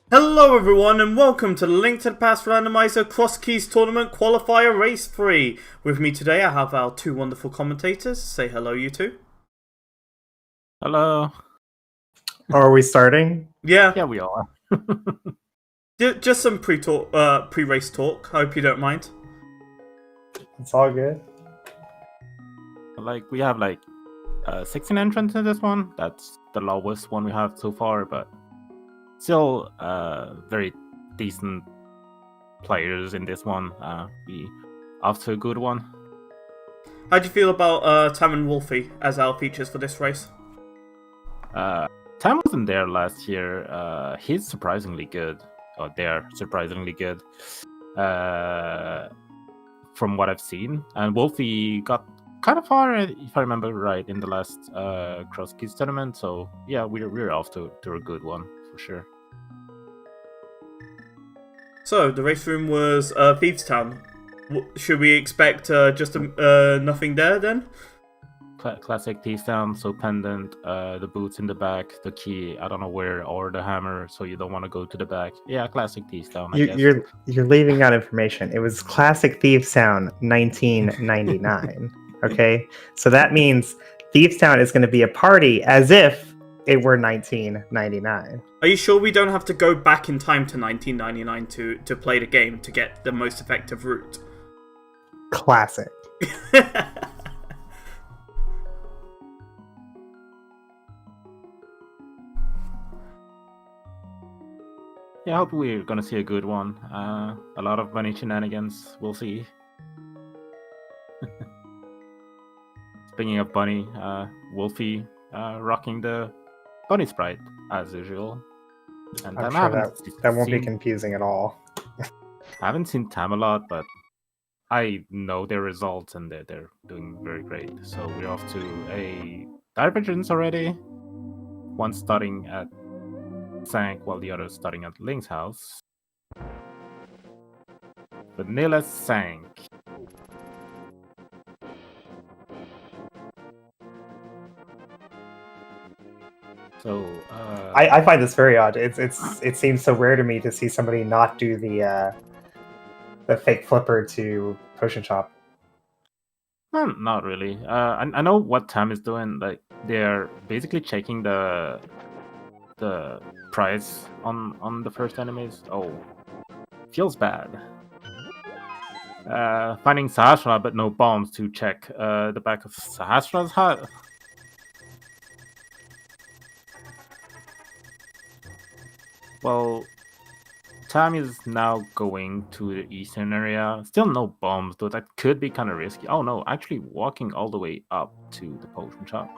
Hello everyone and welcome to the ALttPR Randomizer CrossKeys Tournament Qualifier Race 3. With me today I have our two wonderful commentators. Say hello you two. Hello. Are we starting? Yeah, we are. just some pre-race talk. Hope you don't mind. It's all good. We have 16 entrants in this one. That's the lowest one we have so far, but still very decent players in this one. We off to a good one. How do you feel about Tam and Wolfie as our features for this race? Tam wasn't there last year. He's surprisingly good. Or they're surprisingly good. From what I've seen. And Wolfie got kind of far, if I remember right, in the last CrossKeys tournament. So yeah, we're off to a good one for sure. So the race room was Thieves Town. Should we expect just nothing there then? Classic Thieves Town, so pendant, the boots in the back, the key, I don't know where, or the hammer, so you don't want to go to the back. Yeah, classic Thieves Town, I guess. You're leaving out information. It was classic Thieves Town 1999. Okay? So that means Thieves Town is going to be a party as if it were 1999. Are you sure we don't have to go back in time to 1999 to play the game to get the most effective route? Classic. Yeah, I hope we're gonna see a good one. A lot of bunny shenanigans, we'll see. Speaking of bunny, Wolfie rocking the bunny sprite as usual. And I'm sure that won't be confusing at all. I haven't seen Tam a lot, but I know their results and they're doing very great. So we're off to a divergence already. One starting at Sank while the other starting at Link's house. Vanilla Sank. So I find this very odd. It seems so rare to me to see somebody not do the fake flipper to potion shop. Not really. I know what Tam is doing. Like they're basically checking the price on the first enemies. Oh, feels bad. Finding Sahasra but no bombs to check the back of Sahasra's hut. Well, Tam is now going to the eastern area. Still no bombs, though that could be kind of risky. Oh no, actually walking all the way up to the potion shop.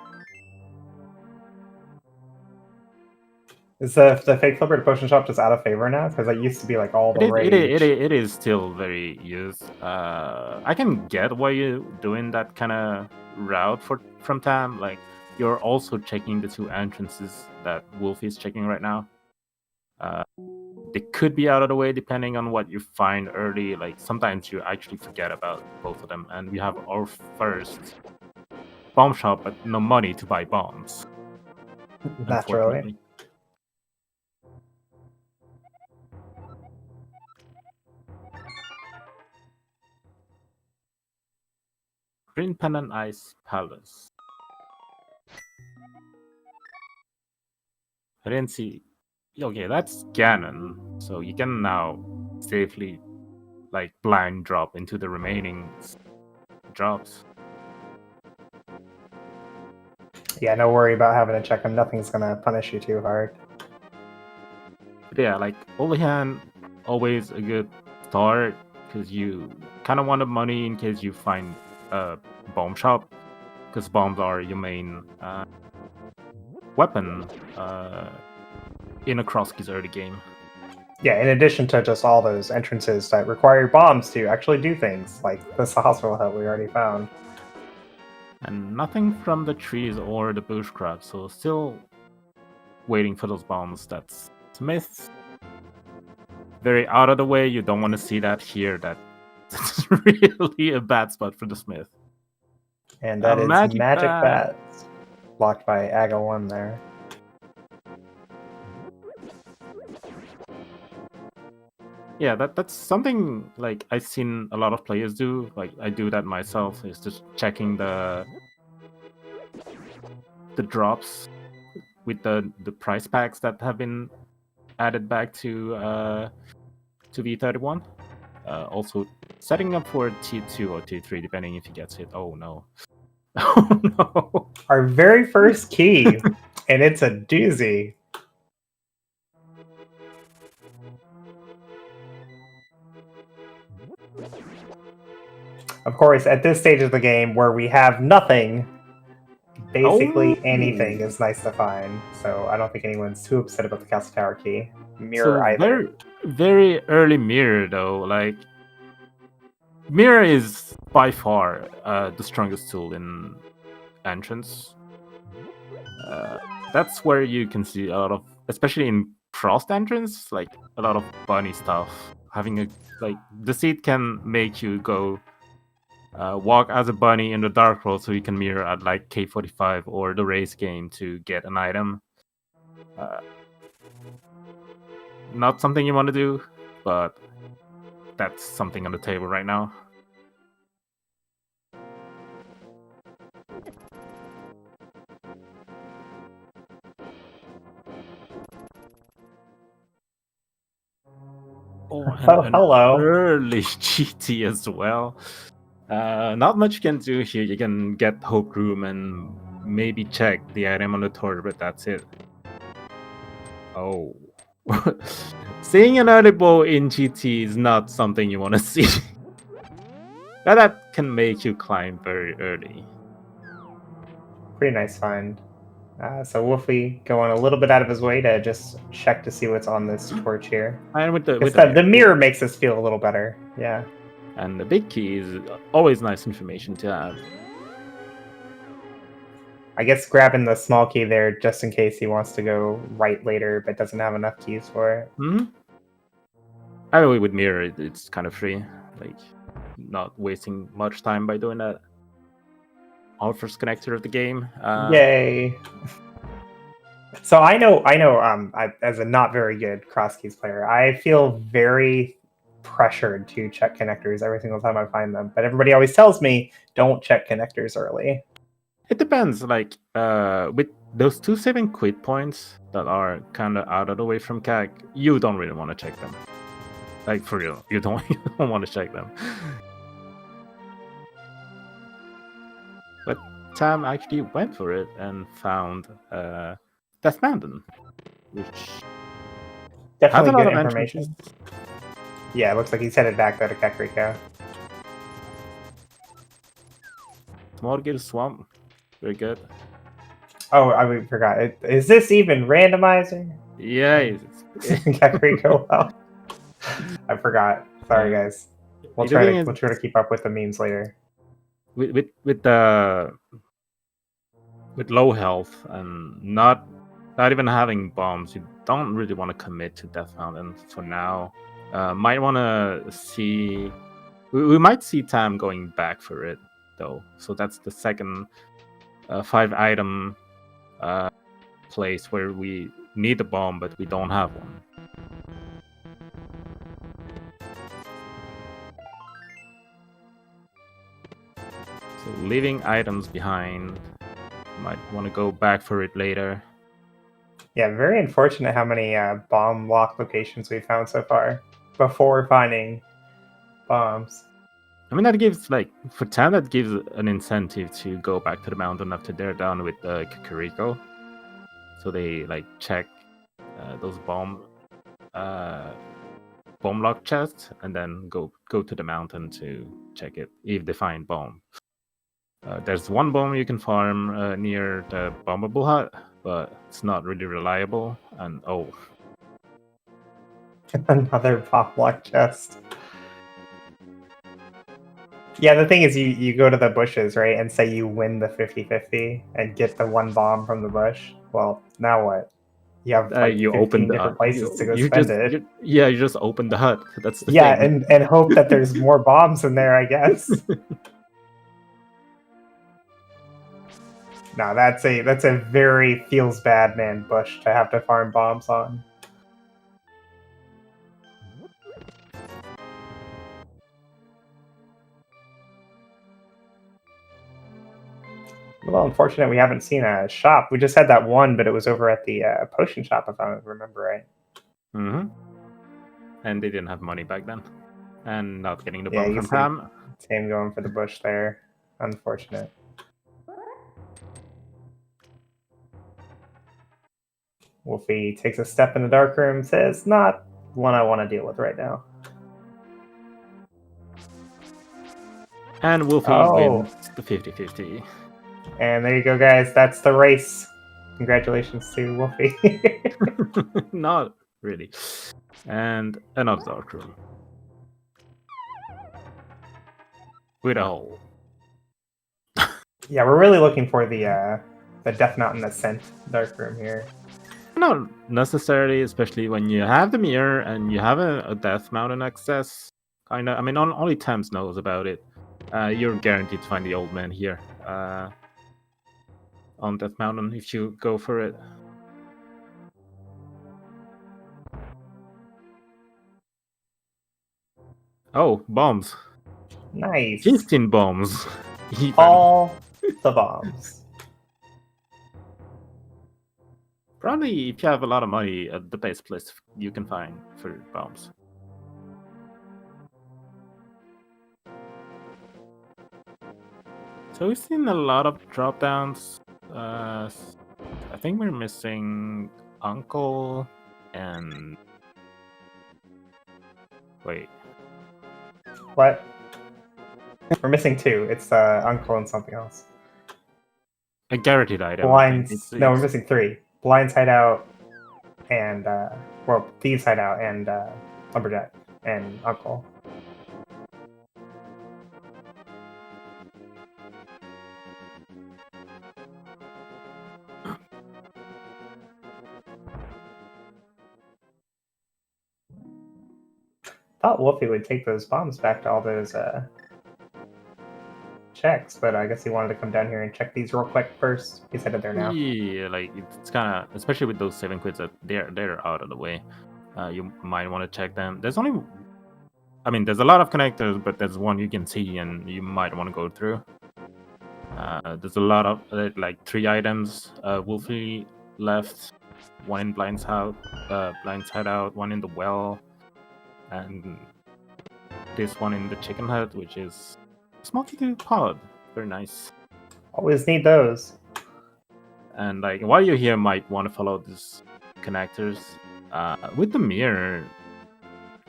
Is the fake flipper to potion shop just out of favor now? Because it used to be like all the rage. It is still very used. I can get why you're doing that kind of route from Tam. Like you're also checking the two entrances that Wolfie is checking right now. They could be out of the way depending on what you find early. Like sometimes you actually forget about both of them, and we have our first bomb shop, but no money to buy bombs. Naturally. Green Pendant Ice Palace. I didn't see. Okay, that's Ganon. So you can now safely blind drop into the remaining drops. Yeah, no worry about having to check them. Nothing's gonna punish you too hard. But yeah, Olihan, always a good start because you kind of want the money in case you find a bomb shop, because bombs are your main weapon in a CrossKeys early game. Yeah, in addition to just all those entrances that require bombs to actually do things, like this hospital hut we already found. And nothing from the trees or the bushcraft, so still waiting for those bombs. That's Smith. Very out of the way, you don't want to see that here. That's really a bad spot for the Smith. And that is Magic Bats. Blocked by Aga 1 there. Yeah, that's something like I've seen a lot of players do. Like I do that myself. Is just checking the drops with the price packs that have been added back to V31. Also setting up for T2 or T3 depending if he gets hit. Oh no. Oh no. Our very first key, and it's a doozy. Of course, at this stage of the game where we have nothing, basically anything is nice to find. So I don't think anyone's too upset about the Castle Tower key. Mirror So either. very early mirror though. Like mirror is by far the strongest tool in entrance. That's where you can see a lot of, especially in crossed entrance, like a lot of bunny stuff. Having a like the seat can make you go walk as a bunny in the dark world, so you can mirror at like K45 or the race game to get an item. Not something you want to do, but that's something on the table right now. Oh, and an hello. early GT as well. Not much you can do here. You can get Hope Room and maybe check the item on the tour, but that's it. Oh. Seeing an early bow in GT is not something you want to see. That can make you climb very early. Pretty nice find. So Wolfie going a little bit out of his way to just check to see what's on this torch here. And with The mirror makes us feel a little better. Yeah. And the big key is always nice information to have. I guess grabbing the small key there just in case he wants to go right later but doesn't have enough keys for it. Mm-hmm. I mean, with mirror, it's kind of free. Like, not wasting much time by doing that. Our first connector of the game. Yay! So I know. As a not very good CrossKeys player, I feel very pressured to check connectors every single time I find them. But everybody always tells me don't check connectors early. It depends. Like, with those 2 saving quit points that are kind of out of the way from CAG, you don't really want to check them. Like, for real, you don't want to check them. But Tam actually went for it and found Death Mountain, which Definitely has a lot good of information. entrances. Yeah, it looks like he's headed back there to Kakariko. Smorgil Swamp, very good. Oh, I forgot. Is this even randomizer? Yeah, Kakariko. Well, I forgot. Sorry, guys. We'll try to keep up with the memes later. With low health and not even having bombs, you don't really want to commit to Death Mountain for now. Might want to see. We might see Tam going back for it though. So that's the second 5-item place where we need a bomb, but we don't have one. So leaving items behind. Might want to go back for it later. Yeah, very unfortunate how many bomb lock locations we found so far before finding bombs. I mean, that gives, like, for Tam, that gives an incentive to go back to the mountain after they're done with Kakariko. So they, like, check those bomb lock chests and then go to the mountain to check it if they find bomb. There's one bomb you can farm near the bombable hut, but it's not really reliable. And oh, another bomb lock chest. Yeah, the thing is, you go to the bushes, right, and say you win the 50-50 and get the one bomb from the bush. Well, now what? You have like you 15 open different places to go you spend just, it. You just open the hut. That's the thing. and hope that there's more bombs in there, I guess. No, that's a very feels bad man bush to have to farm bombs on. Well, unfortunate we haven't seen a shop. We just had that one, but it was over at the potion shop, if I remember right. Mm-hmm. And they didn't have money back then. And not getting the Yeah, bomb you from see Tam. Tam going for the bush there. Unfortunate. Wolfie takes a step in the dark room, says, not one I want to deal with right now. And Wolfie wins the 50-50. And there you go, guys. That's the race. Congratulations to Wolfie. Not really. And another dark room. With a hole. Yeah, we're really looking for the Death Mountain Ascent dark room here. Not necessarily, especially when you have the mirror and you have a Death Mountain access. Kinda. I mean, only Thames knows about it. You're guaranteed to find the old man here. On Death Mountain if you go for it. Oh, bombs. Nice. 15 bombs. All the bombs. Probably if you have a lot of money, the best place you can find for bombs. So we've seen a lot of drop downs. I think we're missing Uncle and... Wait. What? We're missing two. It's Uncle and something else. A guaranteed item. Blinds. No, we're missing three. Blinds Hideout and Thieves Hideout and Lumberjack and Uncle. Thought Wolfie would take those bombs back to all those checks, but I guess he wanted to come down here and check these real quick first. He's headed there now. Yeah, like it's kind of, especially with those 7 quids that they're out of the way. You might want to check them. There's only, I mean, there's a lot of connectors, but there's one you can see and you might want to go through. There's a lot of like 3 items. Wolfie left, 1 in Blind's Hideout, 1 in the well, and this one in the chicken hut, which is smoky pod. Very nice. Always need those. And like while you're here, might want to follow these connectors. With the mirror,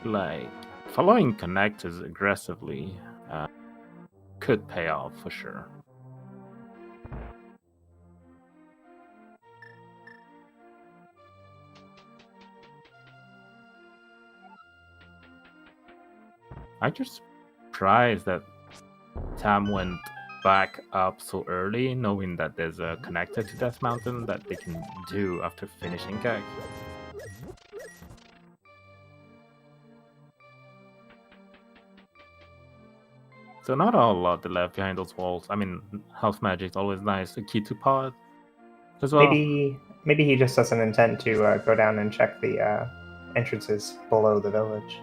like following connectors aggressively could pay off for sure. I'm just surprised that Tam went back up so early, knowing that there's a connector to Death Mountain that they can do after finishing Gag. So not a lot left behind those walls. I mean, house magic's always nice. A key to pod as well. Maybe he just doesn't intend to go down and check the entrances below the village.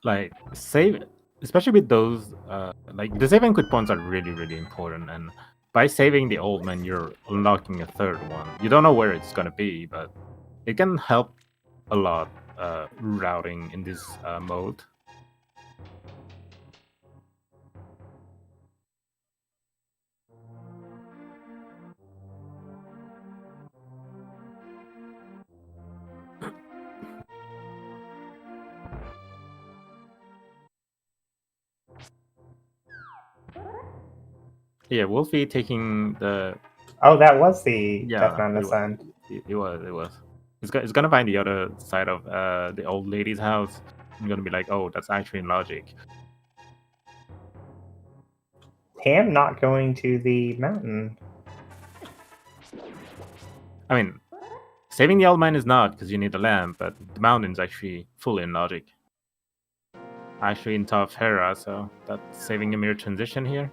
Like save, especially with those like the saving quit points are really important, and by saving the old man you're unlocking a 3rd one. You don't know where it's gonna be, but it can help a lot routing in this mode. Yeah, Wolfie taking the... Oh, that was the Death Mountain Ascent. It was. It's gonna find the other side of the old lady's house. I'm gonna be like, oh, that's actually in logic. Tam not going to the mountain. I mean, saving the old man is not, because you need a lamp, but the mountain's actually fully in logic. Actually in top of Hera, so that's saving a mirror transition here.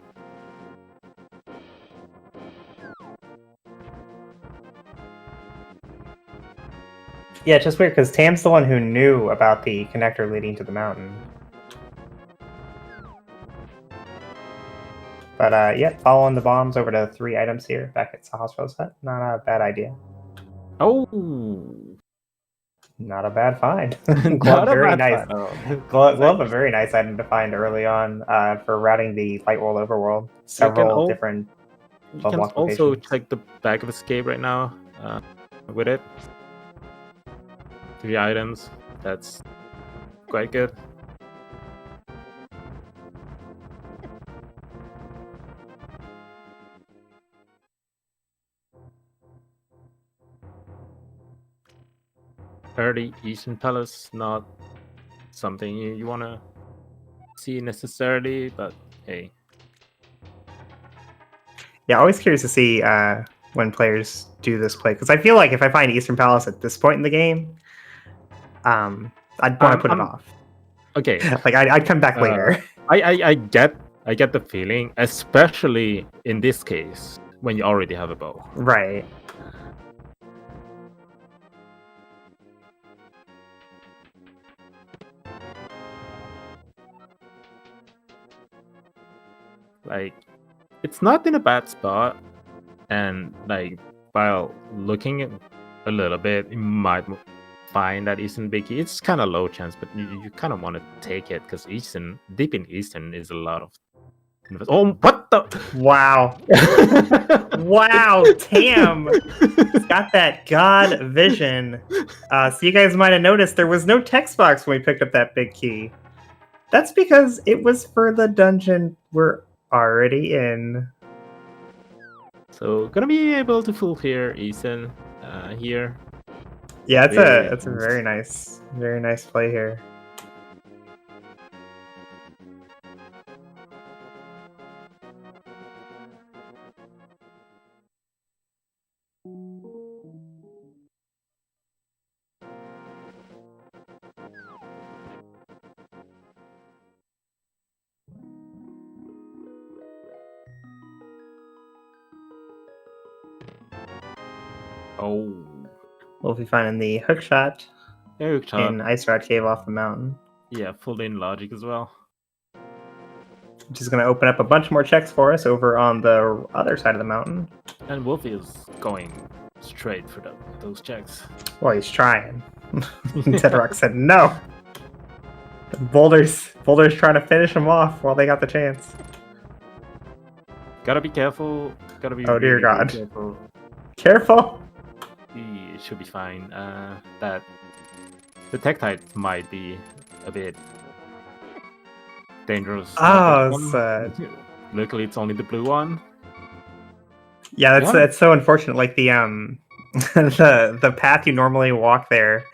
Yeah, it's just weird because Tam's the one who knew about the connector leading to the mountain. But yeah, following the bombs over to 3 items here back at Sahasra's hut. Not a bad idea. Oh, Not a bad find. not Glove, a very bad nice. find. Oh. Glove, a very nice item to find early on for routing the Light World Overworld. Several different You glove can lock also locations. check the bag of escape right now with it. 3 items. That's quite good. Early Eastern Palace, not something you want to see necessarily, but hey. Yeah, always curious to see when players do this play, because I feel like if I find Eastern Palace at this point in the game, I'd want to put it off. Okay. Like I'd come back later. I get the feeling, especially in this case, when you already have a bow. Right. Like, it's not in a bad spot, and like while looking a little bit, you might find that Eastern Biggie. It's kind of low chance, but you kind of want to take it because Eastern, deep in Eastern, is a lot of. Oh, what the? Wow. Wow, Tam got that god vision. So you guys might have noticed there was no text box when we picked up that big key. That's because it was for the dungeon we're already in. So gonna be able to fulfill Eastern here. Yeah, it's a very nice play here. Oh. We'll be finding the hook shot Hookshot. in Ice Rod Cave off the mountain. Yeah, full in logic as well. Which is going to open up a bunch more checks for us over on the other side of the mountain. And Wolfie is going straight for those checks. Well, he's trying. Tedrock said no. Boulder's trying to finish him off while they got the chance. Gotta be careful. Gotta be. Oh dear really, God! really careful. Careful. It should be fine. That the Tektite might be a bit dangerous. Oh, sad. Luckily, it's only the blue one. Yeah, that's so unfortunate. Like the the path you normally walk there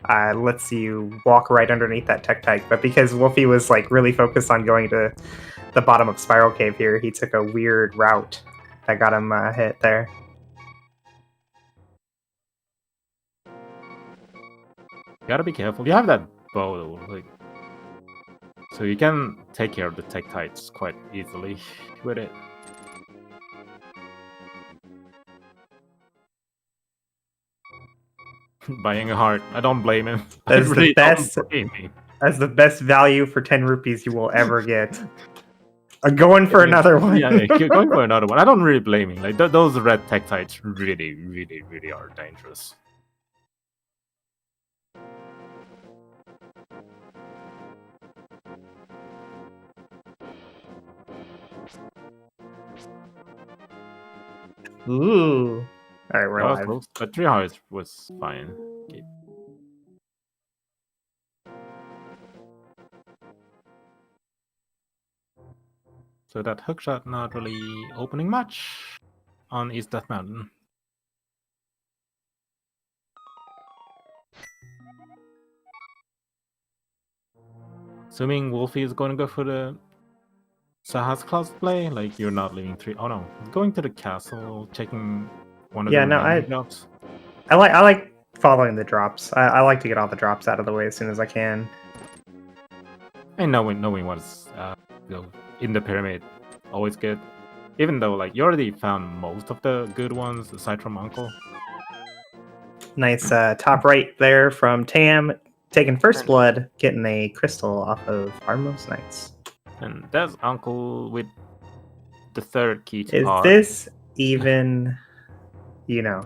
lets you walk right underneath that Tektite, but because Wolfie was like really focused on going to the bottom of Spiral Cave here, he took a weird route that got him hit there. Gotta be careful. You have that bow though, like, so you can take care of the Tektites quite easily with it. Buying a heart, I don't blame him. That's really the best. don't blame him. That's the best value for 10 rupees you will ever get. Going for another one. Yeah, going for another one. I don't really blame him. Like those red Tektites really, really, really are dangerous. Ooh. All right, we're That was alive. close, but 3 hearts was fine. Okay. So that hookshot not really opening much on East Death Mountain. Assuming Wolfie is going to go for the Saha's cosplay, like you're not leaving 3. Oh no, going to the castle, checking one of the remaining drops. I like following the drops. I like to get all the drops out of the way as soon as I can. And knowing what's in the pyramid, always good. Even though like you already found most of the good ones aside from Uncle. Nice top right there from Tam, taking first blood, getting a crystal off of Harmless Knights. And there's Uncle with the third key to Is pod. this even, you know?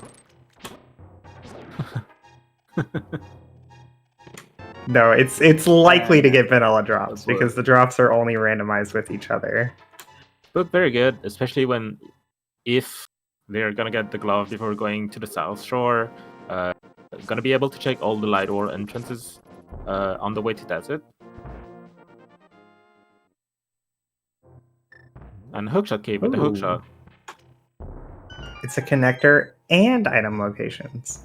No, it's likely to get vanilla drops because the drops are only randomized with each other. But very good, especially if they're gonna get the glove before going to the South Shore. Gonna be able to check all the light ore entrances on the way to Desert. And hookshot key with the hookshot. It's a connector and item locations.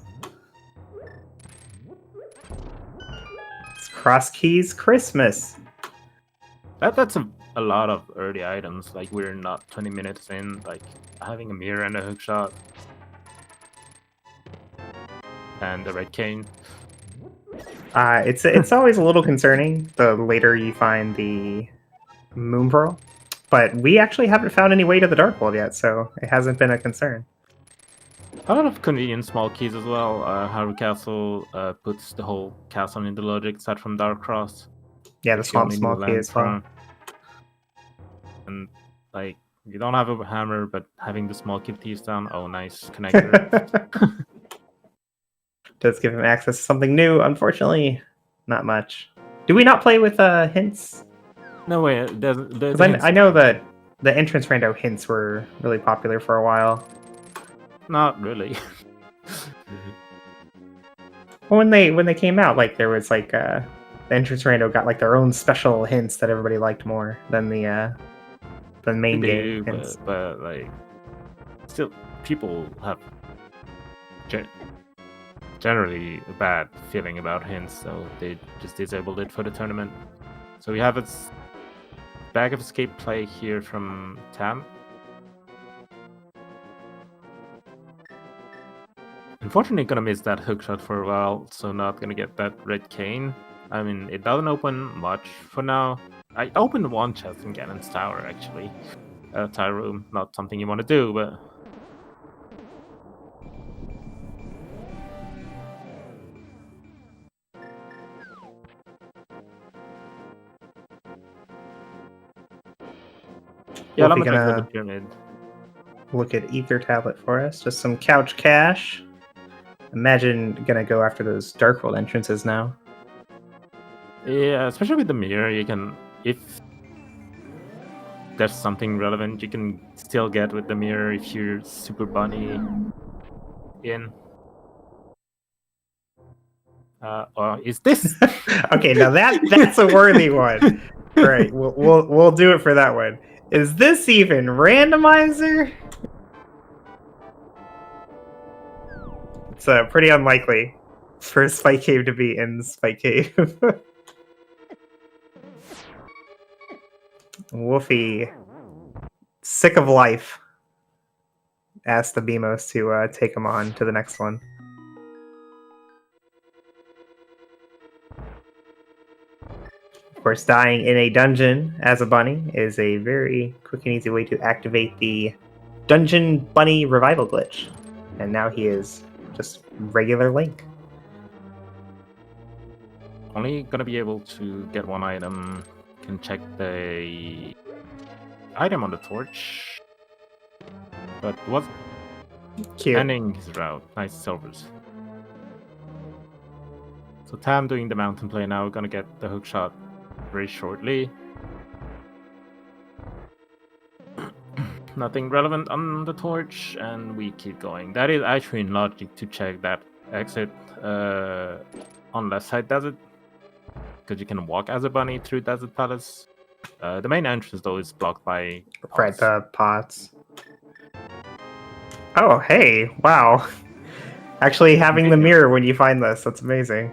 It's CrossKeys Christmas. That's a lot of early items. Like, we're not 20 minutes in. Like, having a mirror and a hookshot. And the red cane. It's always a little concerning the later you find the moon pearl, but we actually haven't found any way to the dark world yet, so it hasn't been a concern. A lot of convenient small keys as well. Harrow Castle puts the whole castle in the logic set from Dark Cross. Yeah, the small key as well. And like, you don't have a hammer, but having the small key thieves down, oh, nice connector. Does give him access to something new. Unfortunately, not much. Do we not play with hints? No way. I know that the entrance rando hints were really popular for a while. Not really. Well, when they came out, like there was like the entrance rando got like their own special hints that everybody liked more than the main game hints. But like, still, people have generally a bad feeling about hints, so they just disabled it for the tournament. So we have a bag of escape play here from Tam. Unfortunately, gonna miss that hookshot for a while, so not gonna get that red cane. I mean, it doesn't open much for now. I opened one chest in Ganon's tower, actually. Tower room, not something you want to do, but... Yeah, I'm gonna the pyramid. Look at Ether Tablet for us. Just some couch cash. Imagine gonna go after those Dark World entrances now. Yeah, especially with the mirror, you can, if there's something relevant, you can still get with the mirror if you're super bunny in. Is this? Okay, now that's a worthy one. All right, we'll do it for that one. Is this even Randomizer? It's pretty unlikely for Spike Cave to be in Spike Cave. Wolfie, sick of life, asked the Beamos to take him on to the next one. Of course, dying in a dungeon as a bunny is a very quick and easy way to activate the Dungeon Bunny Revival glitch. And now he is just regular Link. Only gonna be able to get one item. Can check the item on the torch. But what's ending his route? Nice silvers. So Tam doing the mountain play now. We're gonna get the hook shot very shortly. Nothing relevant on the torch, and we keep going. That is actually in logic to check that exit on left side desert, because you can walk as a bunny through Desert Palace. The main entrance though is blocked by pots. Right, the pots. Oh, hey, wow. Actually having the mirror when you find this, that's amazing.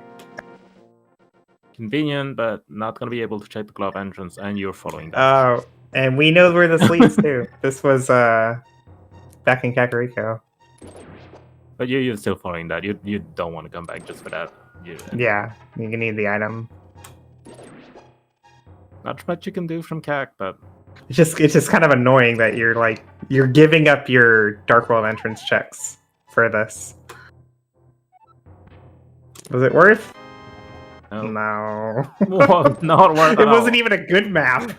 Convenient, but not going to be able to check the glove entrance, and you're following that. Oh, and we know where this leads to. This was back in Kakariko. But you're still following that. You don't want to come back just for that. Yeah, you can need the item. Not much you can do from Kak, but it's just kind of annoying that you're giving up your Dark World entrance checks for this. Was it worth? No, No. well, not worth It at wasn't all. even a good map.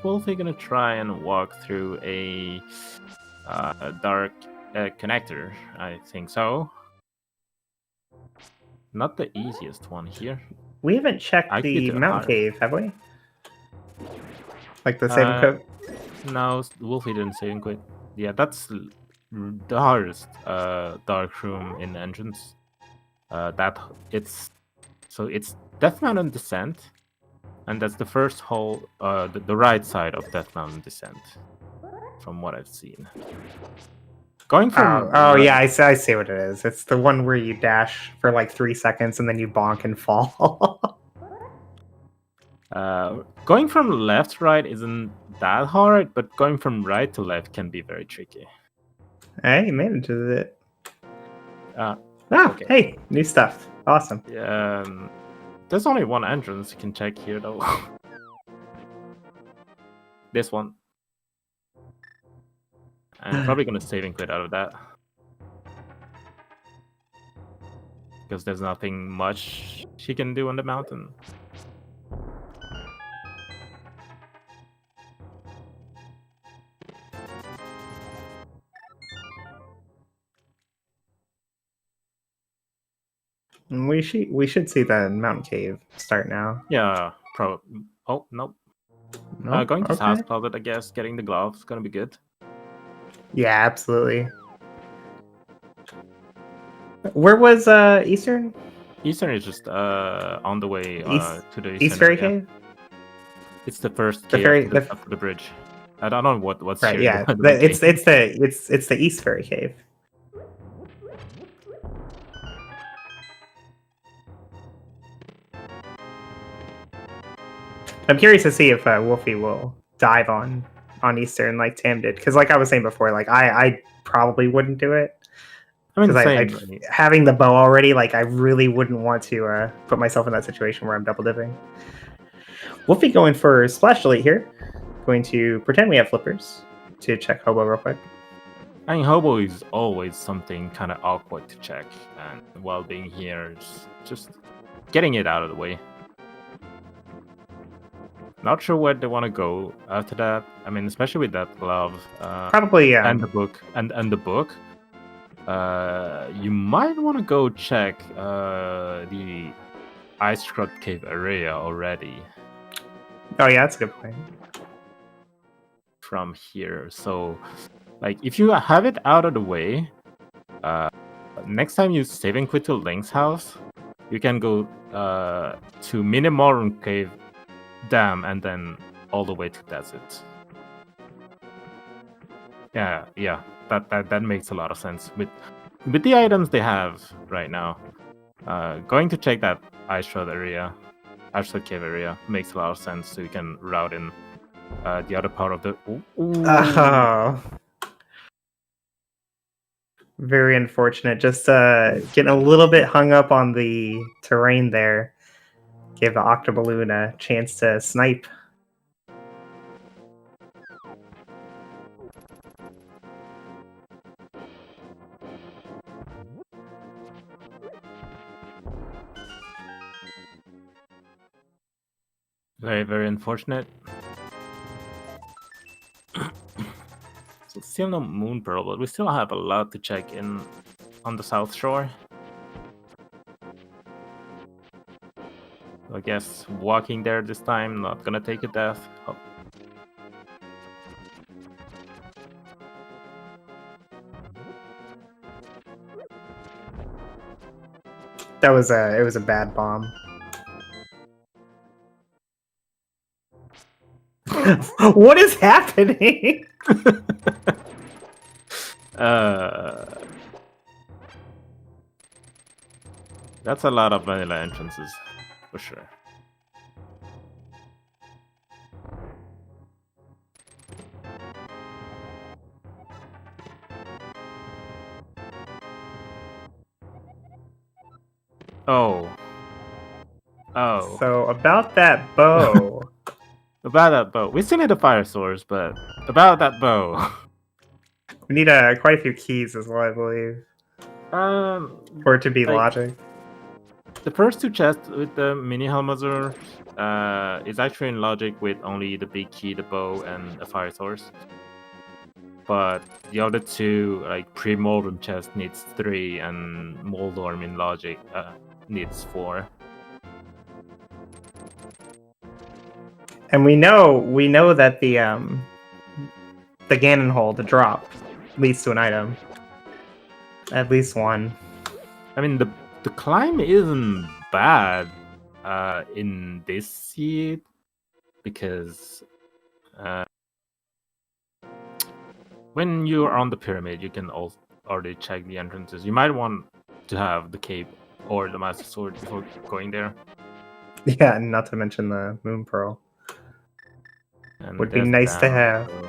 Wolfie gonna try and walk through a dark connector. I think so. Not the easiest one here. We haven't checked I the could do mountain hard. cave, have we? Like the saving code? No, Wolfie didn't save and quit. Yeah, that's the hardest dark room in the entrance. It's Death Mountain Descent, and that's the first hole, the right side of Death Mountain Descent, from what I've seen. Going from Oh yeah, I see what it is. It's the one where you dash for like 3 seconds and then you bonk and fall. going from left to right isn't that hard, but going from right to left can be very tricky. Hey, you made it to it. Okay. Hey, new stuff. Awesome. There's only one entrance you can check here, though. This one. I'm probably gonna save and quit out of that. Because there's nothing much she can do on the mountain. We should see the mountain cave start now. Yeah, oh, nope. No? Going to Okay. House Closet, I guess. Getting the gloves is gonna be good. Yeah, absolutely. Where was Eastern? Eastern is just on the way to the Eastern East Ferry area. Cave? It's the first The cave ferry- after the- after the bridge. I don't know what's Right, here. yeah. by the way. It's the East Ferry Cave. I'm curious to see if Wolfie will dive on Eastern like Tam did, because like I was saying before, like I probably wouldn't do it. I mean, Because same. having the bow already, like I really wouldn't want to put myself in that situation where I'm double dipping. Wolfie going for Splash Delete here. Going to pretend we have flippers to check Hobo real quick. I mean, Hobo is always something kind of awkward to check, and while being here, just getting it out of the way. Not sure where they want to go after that. I mean, especially with that glove. Probably and the book. And the book. You might want to go check the Ice Crop Cave area already. Oh yeah, that's a good point. From here. So, like, if you have it out of the way, next time you save and quit to Link's house, you can go to Minimorum Cave Dam and then all the way to Desert. Yeah, that makes a lot of sense with the items they have right now. Going to check that Ice Shroud Cave area makes a lot of sense, so you can route in the other part of the. Oh. Very unfortunate. Just getting a little bit hung up on the terrain there. Gave the Octoballoon a chance to snipe. Very, very unfortunate. So still no Moon Pearl, but we still have a lot to check in on the South Shore. I guess walking there this time, not gonna take a death. Oh. That was it was a bad bomb. What is happening? That's a lot of vanilla entrances, for sure. Oh. Oh, So about that bow. about that bow. We still need a fire source, but about that bow. We need quite a few keys as well, I believe, for it to be like, logic. the first two chests with the mini Helmazer is actually in logic with only the big key, the bow, and a fire source. But the other two, like pre-modern chest, needs 3, and Moldorm in logic needs 4. And we know that the Ganon hole, the drop, leads to an item. At least one. I mean, the climb isn't bad in this seed because when you're on the pyramid, you can already check the entrances. You might want to have the cape or the master sword before going there. Yeah, and not to mention the moon pearl. And Would be there's nice to dam, have. so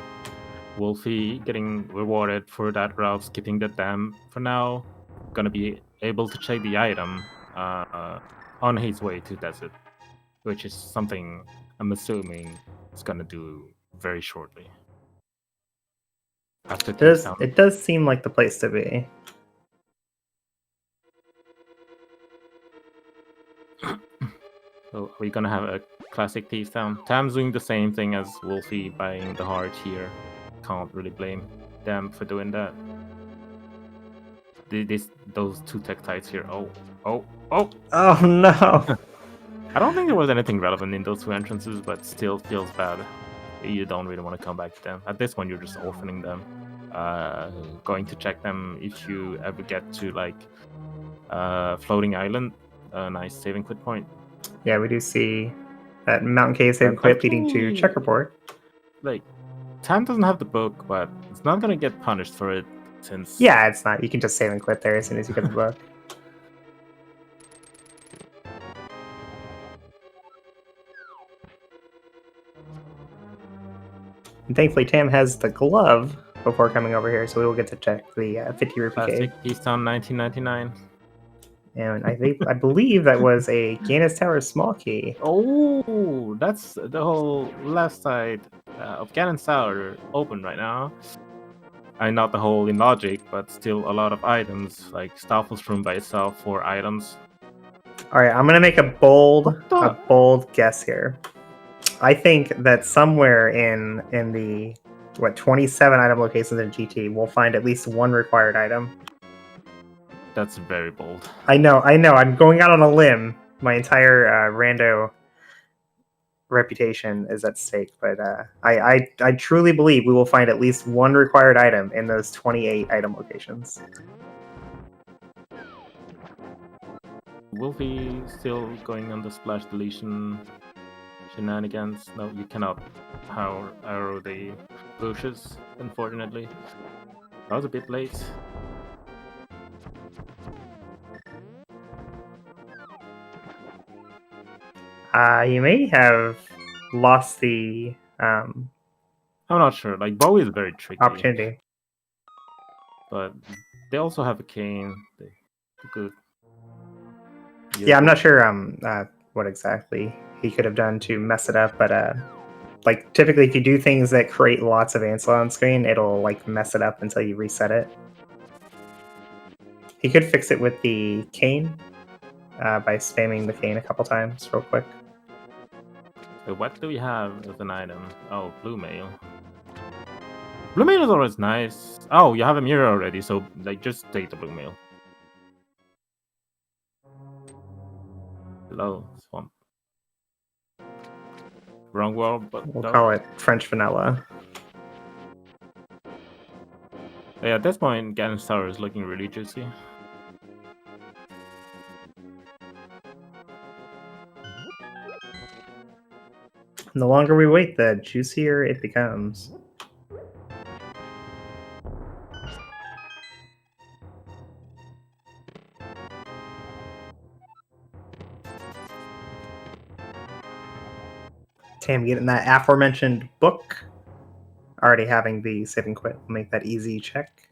Wolfie getting rewarded for that route, skipping the dam for now. Gonna be able to check the item on his way to desert, which is something I'm assuming he's gonna do very shortly. After It does seem like the place to be. So are we gonna have a classic Thief Town? Tam's doing the same thing as Wolfie buying the heart here. Can't really blame them for doing that. Those two Tektites here. Oh. Oh no! I don't think there was anything relevant in those two entrances, but still feels bad. You don't really want to come back to them. At this point, you're just orphaning them. Going to check them if you ever get to like floating island. A nice saving quit point. Yeah, we do see that mountain cave save quit leading to checkerboard. Like, Tam doesn't have the book, but it's not gonna get punished for it since. Yeah, it's not. You can just save and quit there as soon as you get the book. And thankfully, Tam has the glove before coming over here, so we will get to check the 50 rupee cave. Classic Keystone 1999. And I believe that was a Ganis Tower small key. Oh, that's the whole left side of Ganon Tower open right now. I mean, not the whole in logic, but still a lot of items, like Staffels room by itself, 4 items. Alright, I'm gonna make a bold guess here. I think that somewhere in the 27 item locations in GT, we'll find at least one required item. That's very bold. I know. I'm going out on a limb. My entire rando reputation is at stake, but I truly believe we will find at least one required item in those 28 item locations. Wolfie still going on the splash deletion shenanigans. No, you cannot power arrow the bushes, unfortunately. That was a bit late. You may have lost the I'm not sure. Like, bow is very tricky. opportunity. But they also have a cane. They could. Yeah, I'm not sure what exactly he could have done to mess it up, but like typically if you do things that create lots of Ansel on screen, it'll like mess it up until you reset it. He could fix it with the cane by spamming the cane a couple times real quick. So what do we have as an item? Oh, blue mail. Blue mail is always nice. Oh, you have a mirror already, so like just take the blue mail. Hello, swamp. Wrong world, but We'll call it French vanilla. Yeah, at this point, Ganon's Tower is looking really juicy. The longer we wait, the juicier it becomes. Tam getting that aforementioned book. Already having the save and quit will make that easy check.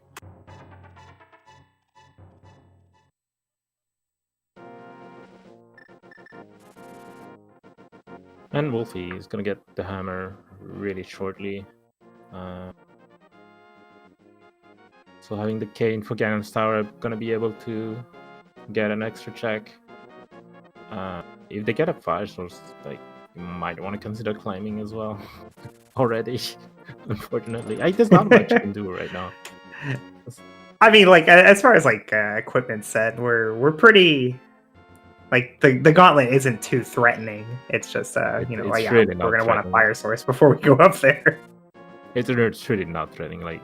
And Wolfie is gonna get the hammer really shortly. So having the cane for Ganon's tower, I'm gonna be able to get an extra check. If they get a fire source, like, you might want to consider climbing as well. Already, unfortunately, there's not much you can do right now. I mean, like as far as like equipment set, we're pretty. Like the gauntlet isn't too threatening. It's just It's yeah, really we're not gonna want a threatening. fire source before we go up there. It's really not threatening. Like,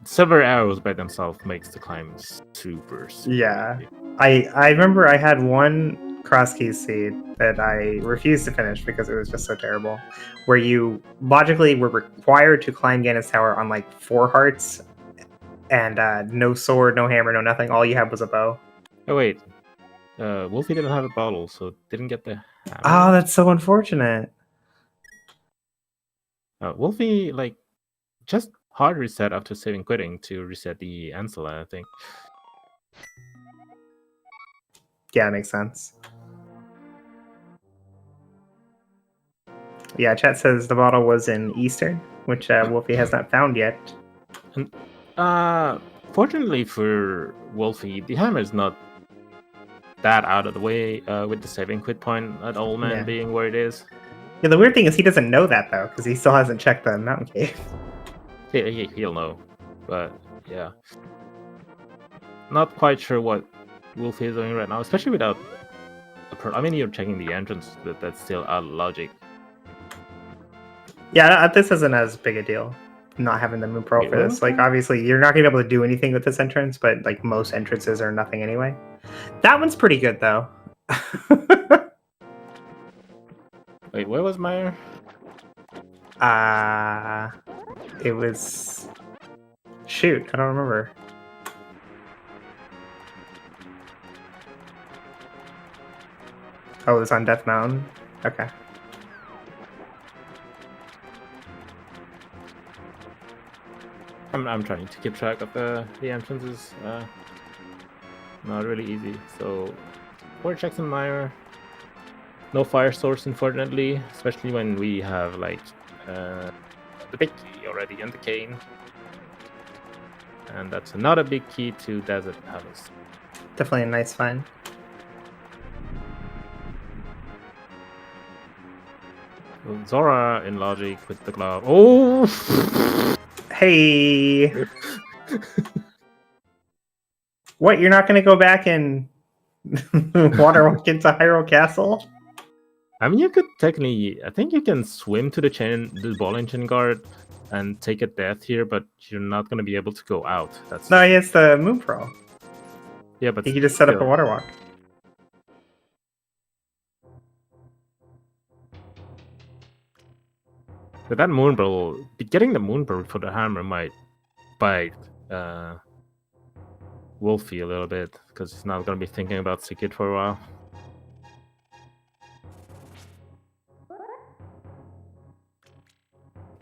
silver arrows by themselves makes the climb super. Yeah. easy. I remember I had one crosskeys seed that I refused to finish because it was just so terrible. Where you logically were required to climb Ganon's tower on like 4 hearts and no sword, no hammer, no nothing. All you had was a bow. Oh wait, Wolfie didn't have a bottle, so didn't get the hammer. Oh, that's so unfortunate. Wolfie like just hard reset after saving quitting to reset the Ansela, I think. Yeah, it makes sense. Yeah, chat says the bottle was in Eastern, which Wolfie has not found yet. Fortunately for Wolfie, the hammer is not that out of the way with the saving quit point at Old Man Yeah. being where it is. Yeah, the weird thing is he doesn't know that though, because he still hasn't checked the mountain cave. He'll know, but yeah, not quite sure what Wolfie is doing right now, especially without. I mean, you're checking the entrance, but that's still out of logic. Yeah, this isn't as big a deal. Not having the moon pearl for this. Like, obviously, you're not gonna be able to do anything with this entrance, but like most entrances are nothing anyway. That one's pretty good though. Wait, where was Meyer? It was. Shoot, I don't remember. Oh, it was on Death Mountain? Okay. I'm trying to keep track of the entrances. Not really easy. So, 4 checks in Meyer. No fire source, unfortunately, especially when we have like the big key already and the cane. And that's another big key to Desert Palace. Definitely a nice find. Zora in logic with the glove. Oh! Hey! What, you're not going to go back and water walk into Hyrule Castle? I mean, you could technically. I think you can swim to the ball engine guard and take a death here, but you're not going to be able to go out. That's No, he has the Moon Pearl. yeah, but He can just set up a still. water walk. But that moon pearl, getting the moon pearl for the hammer might bite Wolfie a little bit because he's not going to be thinking about Secret for a while.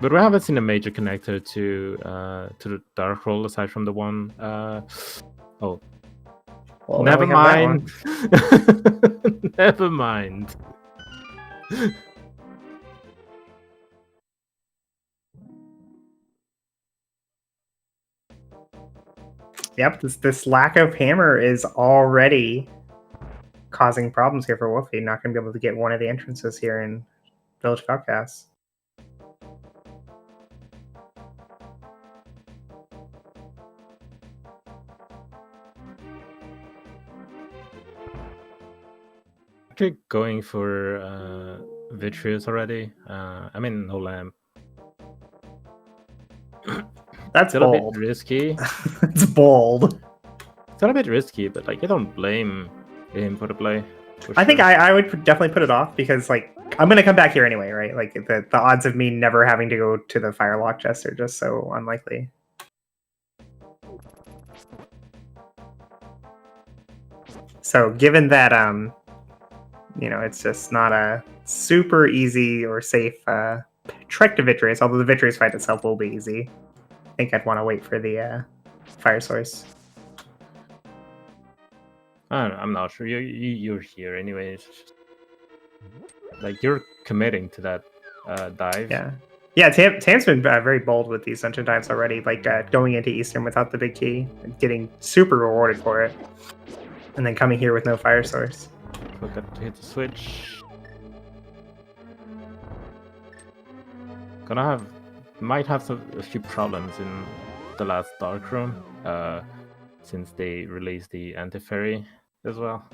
But we haven't seen a major connector to the Dark Roll aside from the one. Well, Never now we have that one. mind. Never mind. Yep, this lack of hammer is already causing problems here for Wolfie. Not going to be able to get one of the entrances here in Village of Outcasts. Actually going for Vitreous already. I mean, no lamp. That's Still a bold. bit risky. It's bold. Still a bit risky, but like, I don't blame him for the play. for I think sure. I would definitely put it off because like I'm gonna come back here anyway, right? Like the odds of me never having to go to the Firelock chest are just so unlikely. So given that it's just not a super easy or safe trek to Vitreous, although the Vitreous fight itself will be easy. I think I'd want to wait for the fire source. I don't know, I'm not sure. You're here anyways. like you're committing to that dive. Yeah, Tam's been very bold with these dungeon dives already, like going into Eastern without the big key and getting super rewarded for it. And then coming here with no fire source. Forgot to hit the switch. Might have a few problems in the last Dark Room, since they released the anti-fairy as well.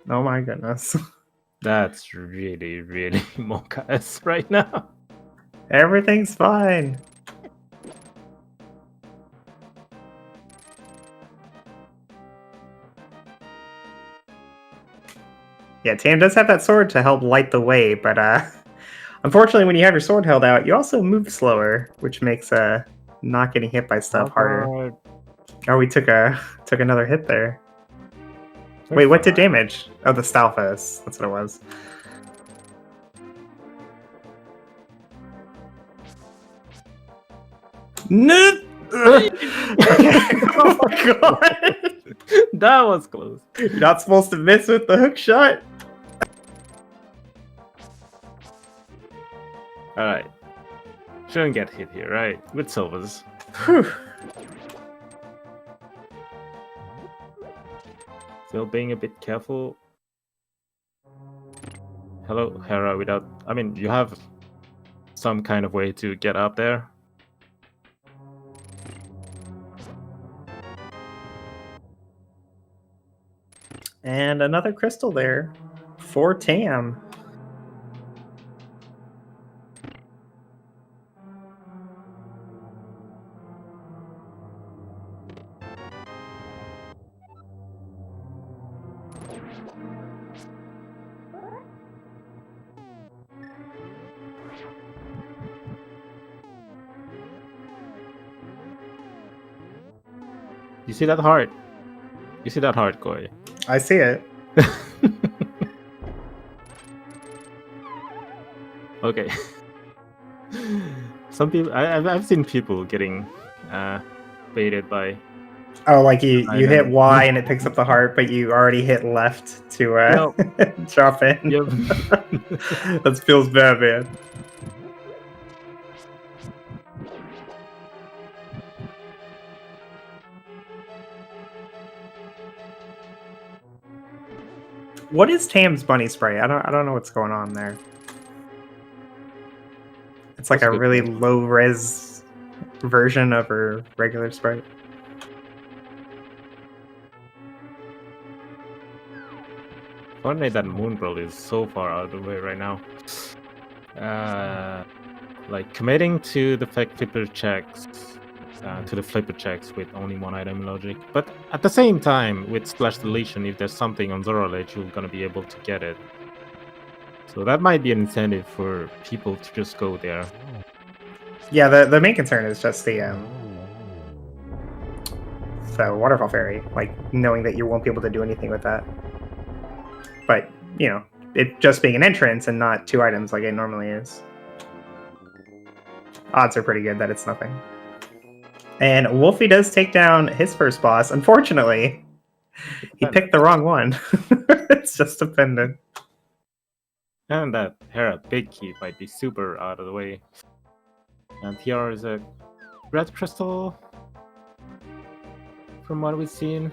Oh my goodness. That's really, really Mocha-esque right now. Everything's fine. Yeah, Tam does have that sword to help light the way, but unfortunately when you have your sword held out, you also move slower, which makes not getting hit by stuff harder. Oh, we took another hit there. Wait, what did damage? Oh, the Stalfos. That's what it was. No! Oh my god! That was close. You're not supposed to miss with the hook shot. Alright. Shouldn't get hit here, right? With Silvers. Whew. Still being a bit careful. Hello, Hera, without... I mean, you have some kind of way to get up there. And another crystal there for Tam. You see that heart? You see that heart, Koi? I see it. Okay. Some people, I've seen people getting baited by. Oh, like you hit Y and it picks up the heart, but you already hit left to drop in. Yep. That feels bad, man. What is Tam's bunny spray? I don't know what's going on there. It's like That's a good really point. low res version of her regular sprite. Fortunately, that Moonbrow is so far out of the way right now. Like committing to the flipper checks, with only one item logic. But at the same time, with splash deletion, if there's something on Zoro Ledge, you're gonna be able to get it. So that might be an incentive for people to just go there. Yeah, the main concern is just the waterfall fairy, like knowing that you won't be able to do anything with that. But you know, it just being an entrance and not two items like it normally is. Odds are pretty good that it's nothing. And Wolfie does take down his first boss. Unfortunately, he picked the wrong one. It's just a pendant. And that Hera big key might be super out of the way. And here is a red crystal, from what we've seen.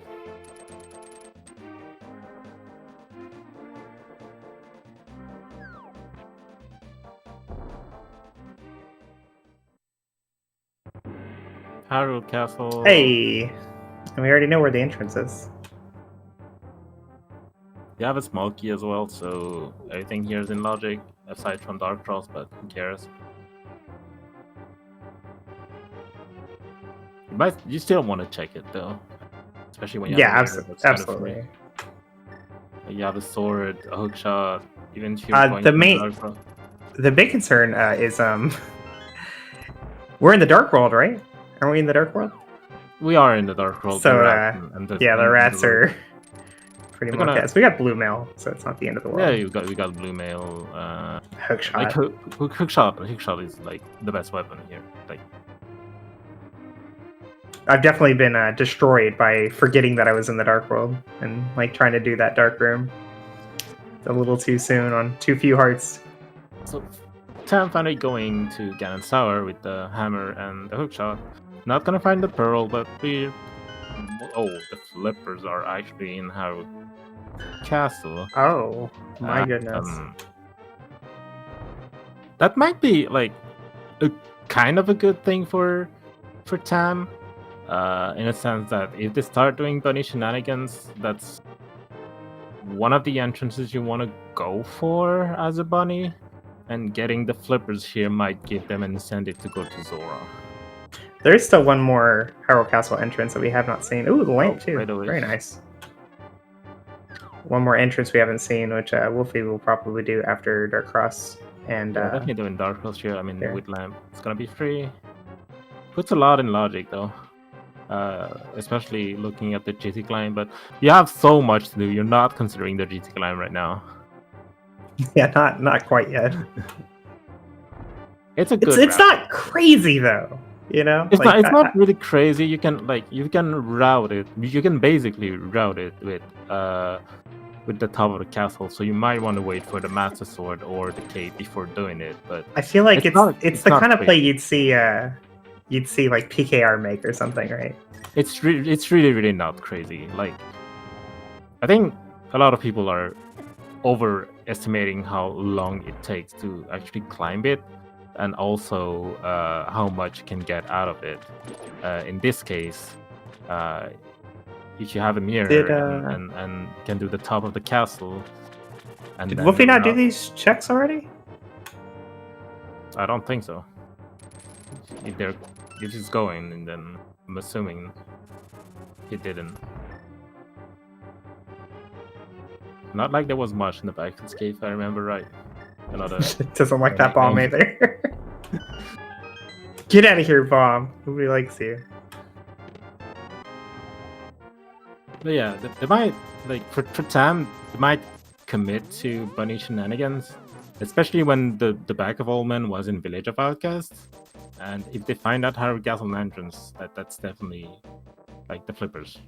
Hyrule Castle. Hey! And we already know where the entrance is. You have a small key as well, so everything here is in logic, aside from Dark Cross, but who cares? You still want to check it though, especially when you have a absolutely. You have a sword, a hook shot, even if you're going Dark Cross. The big concern is we're in the Dark World, right? Are we in the Dark World? We are in the Dark World. So the rats are pretty We're much. gonna- Yeah, so we got blue mail, so it's not the end of the world. Yeah, we got blue mail. Hook shot. Like hook shot is like the best weapon here. Like I've definitely been destroyed by forgetting that I was in the dark world and like trying to do that dark room a little too soon on too few hearts. so, Tam finally going to Ganon's tower with the hammer and the hook shot. Not gonna find the pearl, but we. Oh, the flippers are actually in Hyrule Castle. Oh my goodness! That might be like a kind of a good thing for Tam, in a sense that if they start doing bunny shenanigans, that's one of the entrances you want to go for as a bunny, and getting the flippers here might give them an incentive to go to Zora. There's still one more Hyrule Castle entrance that we have not seen. Ooh, the lamp too. Right away. Very nice. One more entrance we haven't seen, which Wolfie will probably do after Dark Cross. And Yeah, definitely doing Dark Cross here. I mean, yeah. with lamp, it's gonna be free. Puts a lot in logic though, especially looking at the GT climb. But you have so much to do. You're not considering the GT climb right now. yeah, not quite yet. It's a good. It's not crazy though. You know, It's like, not really crazy. You can route it. You can basically route it with the top of the castle. So you might want to wait for the Master Sword or the cape before doing it. But I feel like it's the kind of play crazy. you'd see like PKR make or something, right? It's really not crazy. Like, I think a lot of people are overestimating how long it takes to actually climb it, and also how much you can get out of it. In this case, if you have a mirror and can do the top of the castle. And Did Wolfie not do these checks already? I don't think so. If he's going, and then I'm assuming he didn't. Not like there was much in the back of this cave, if I remember right. Another doesn't like that bomb either. Get out of here, bomb. Nobody likes you. But yeah, they might, like, for Tam, they might commit to bunny shenanigans, especially when the back of All Men was in Village of Outcasts. And if they find out Hyrule Castle entrance, that's definitely like the flippers.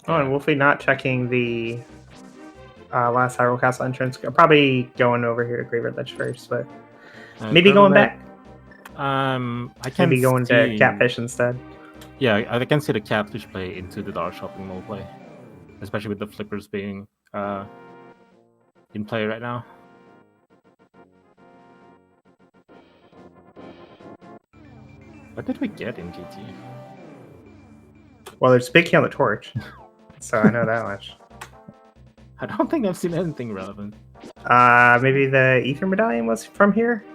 Oh, and Wolfie not checking the last Hyrule Castle entrance. Probably going over here to Graveyard Ledge first, but maybe going back. I can maybe going to Catfish instead. Yeah, I can see the Catfish play into the Dark Shopping Mall play, especially with the flippers being in play right now. What did we get in GT? Well, there's Big Key on the torch, so I know that much. I don't think I've seen anything relevant. Maybe the Ether Medallion was from here?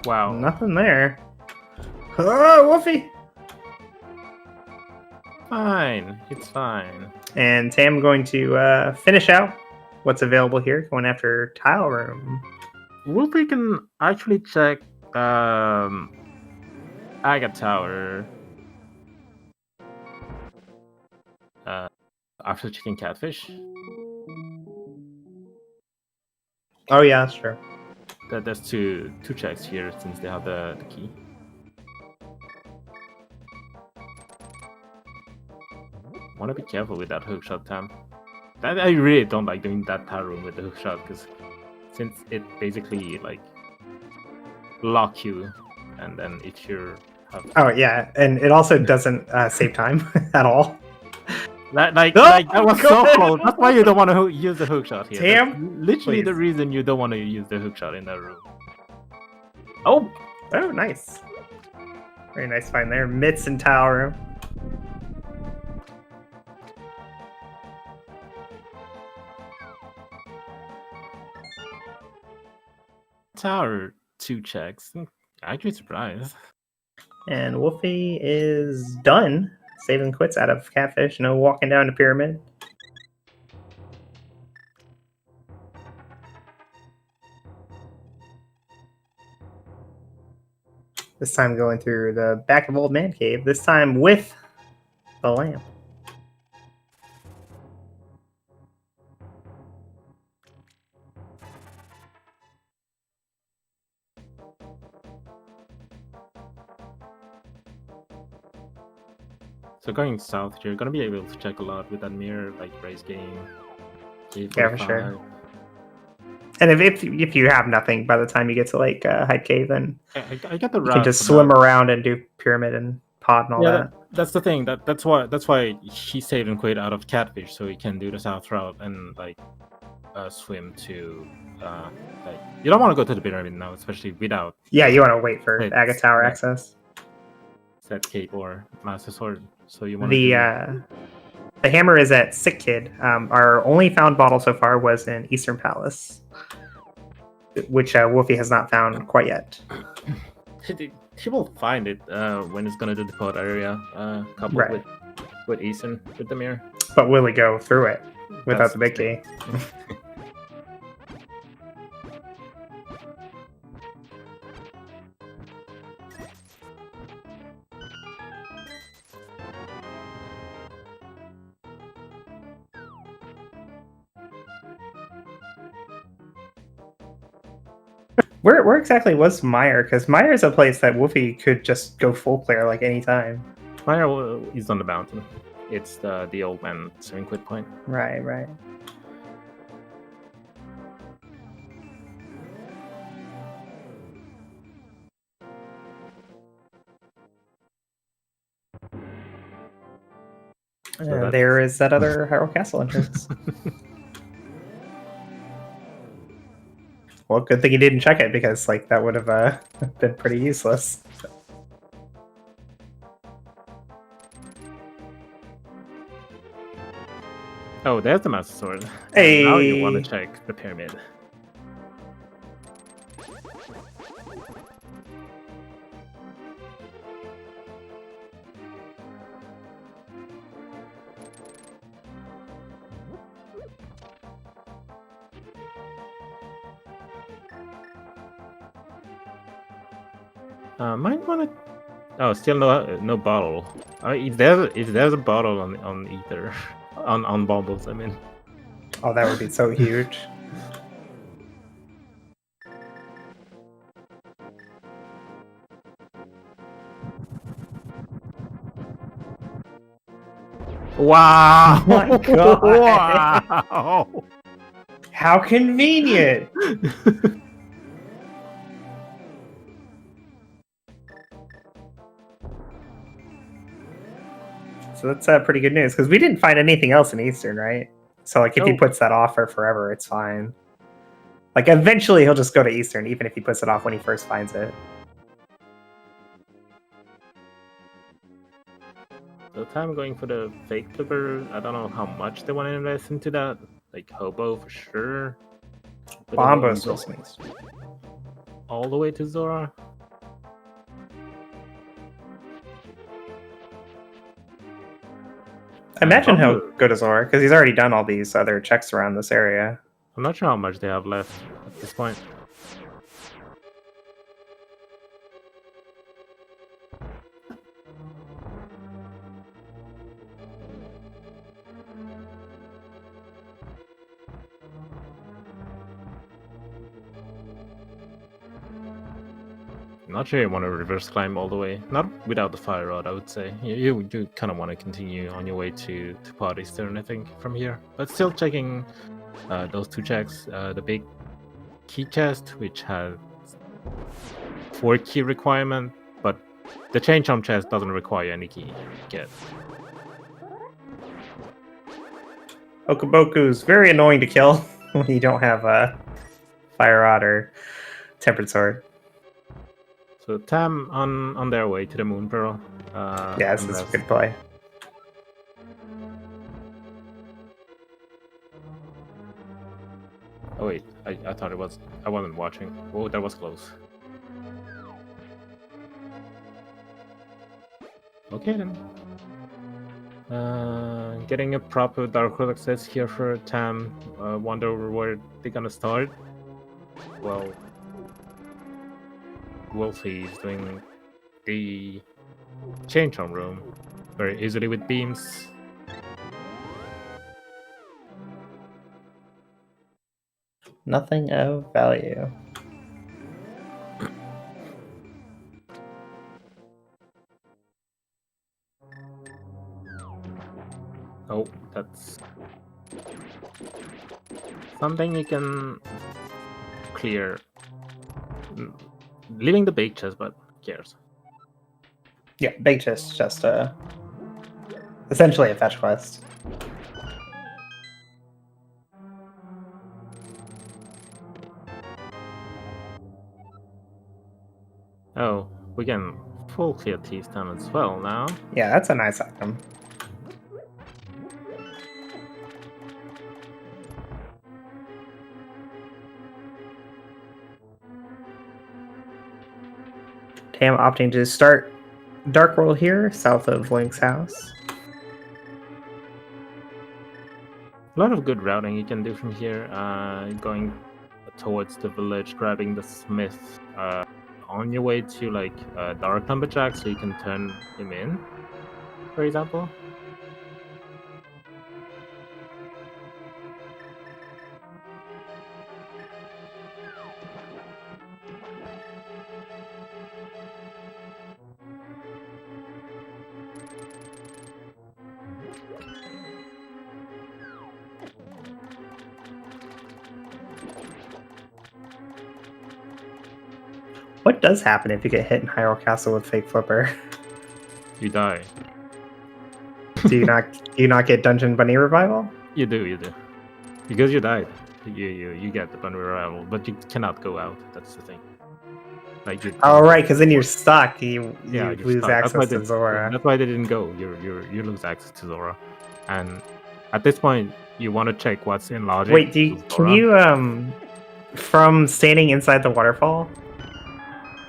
Wow. Nothing there. Oh, Wolfie! Fine. It's fine. And Tam going to finish out what's available here, going after Tile Room. Wolfie can actually check Aga Tower after checking Catfish. Oh yeah, that's true. There's two checks here since they have the key. Want to be careful with that hookshot, Tam. I really don't like doing that tower room with the hookshot, because since it basically like lock you, and then if you're oh yeah, and it also doesn't save time at all. That was so close. That's why you don't want to use the hookshot here. Tam, that's literally please. the reason you don't want to use the hookshot in that room. Oh, nice. Very nice find there. Mitts and Tile Room. Tower 2 checks. Actually surprised. And Wolfie is done. Save and quits out of Catfish. No walking down the pyramid. This time going through the back of Old Man Cave. This time with the lamp. So going south, you're gonna be able to check a lot with that mirror, like race game. Yeah, for sure. And if you have nothing by the time you get to like Hype Cave, then I get the you route can just for swim that. around and do pyramid and pod and all that. That's the thing. That's why he saved and quit out of Catfish, so he can do the south route and like swim to like you don't want to go to the pyramid now, especially without. Yeah, you want to wait for It's- Agate Tower yeah. access. Set cape or master sword. So you want The hammer is at Sick Kid. Our only found bottle so far was in Eastern Palace, which Wolfie has not found quite yet. He will find it when it's gonna do the pod area, coupled Right. with Eastern with the mirror. But will he go through it without That's the big key? Where exactly was Meyer? Because Meyer is a place that Wolfie could just go full player like any time. Fire is on the mountain. It's the old man saving quit point. Right, right. And there is that other Hyrule Castle entrance. Well, good thing he didn't check it because, like, that would have been pretty useless. Oh, there's the master sword. Hey. Now you want to check the pyramid. Might want to. Oh, still no bottle. If there's a bottle on ether, on baubles, I mean. Oh, that would be so huge. Wow! My God. Wow! How convenient! So that's pretty good news because we didn't find anything else in Eastern, right? So like if he puts that off for forever, it's fine. Like eventually he'll just go to Eastern, even if he puts it off when he first finds it. So I'm going for the fake flipper. I don't know how much they want to invest into that. Like Hobo for sure. But Bombo's will sneeze. All the way to Zora. I imagine he'll go to Zora because he's already done all these other checks around this area. I'm not sure how much they have left at this point. I'm not sure you want to reverse climb all the way. Not without the fire rod, I would say. You kind of want to continue on your way to Pod Eastern, I think, from here. But still checking those two checks. The big key chest, which has 4 key requirement, but the change arm chest doesn't require any key yet. Okaboku's very annoying to kill when you don't have a fire rod or tempered sword. So Tam on their way to the Moon Pearl. Yeah, this is a good play. Oh wait, I thought it was. I wasn't watching. Oh, that was close. Okay then. Getting a proper Dark World access here for Tam. Wonder where they're gonna start. Well, Wolfie is doing the change on room very easily with beams. Nothing of value. Oh, that's something you can clear. Leaving the big chest, but who cares? Yeah, big chest just essentially a fetch quest. Oh, we can full clear Thieves' Town as well now. Yeah, that's a nice item. Tam opting to start Dark World here, south of Link's house. A lot of good routing you can do from here. Going towards the village, grabbing the smith on your way to like Dark Lumberjack, so you can turn him in, for example. What does happen if you get hit in Hyrule Castle with Fake Flipper? You die. Do you not get Dungeon Bunny Revival? You do. Because you died. You get the Bunny Revival, but you cannot go out. That's the thing. Like Oh right, because then you're stuck. You you're lose stuck. access to Zora. That's why they didn't go. You lose access to Zora, and at this point you want to check what's in logic. Wait, can you from standing inside the waterfall?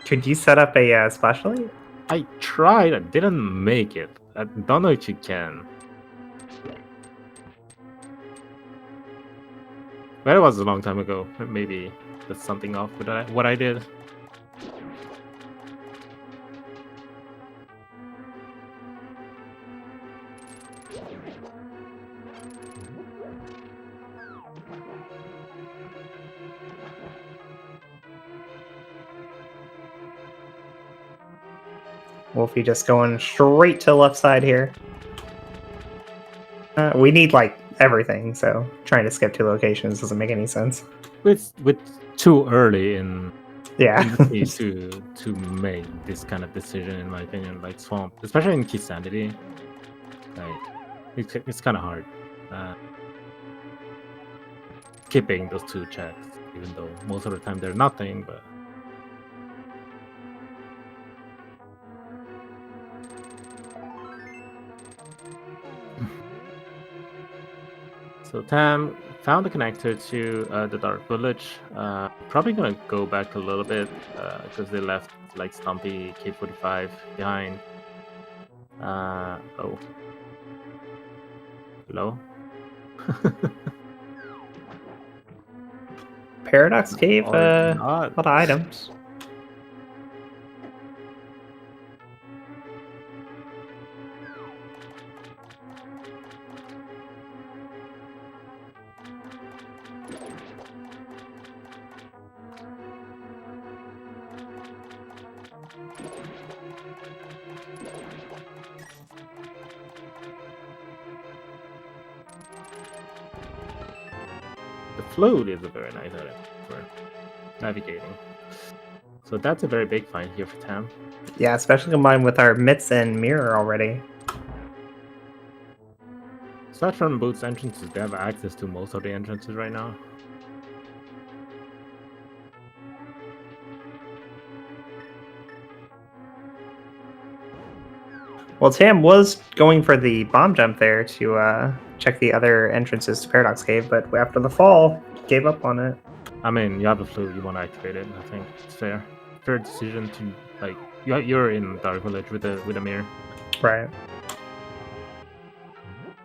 Could you set up a splash delete? I tried. I didn't make it. I don't know if you can. But it was a long time ago. Maybe there's something off with what I did. Wolfie just going straight to the left side here. We need like everything, so trying to skip 2 locations doesn't make any sense. With too early in Yeah. to make this kind of decision, in my opinion, like Swamp, especially in Key Sanity, like it's kind of hard skipping those 2 checks, even though most of the time they're nothing, but. So Tam found the connector to the Dark Village. Probably gonna go back a little bit because they left like Stumpy K45 behind. Oh. Hello? Paradox Cave, Or a not. lot of items. The float is a very nice item for navigating. So that's a very big find here for Tam. Yeah, especially combined with our mitts and mirror already. Aside from Boots entrances, they have access to most of the entrances right now. Well, Tam was going for the bomb jump there to check the other entrances to Paradox Cave, but after the fall, gave up on it. I mean, you have a flute, you want to activate it. I think it's fair. Fair decision to like you're in Dark Village with a mirror. Right.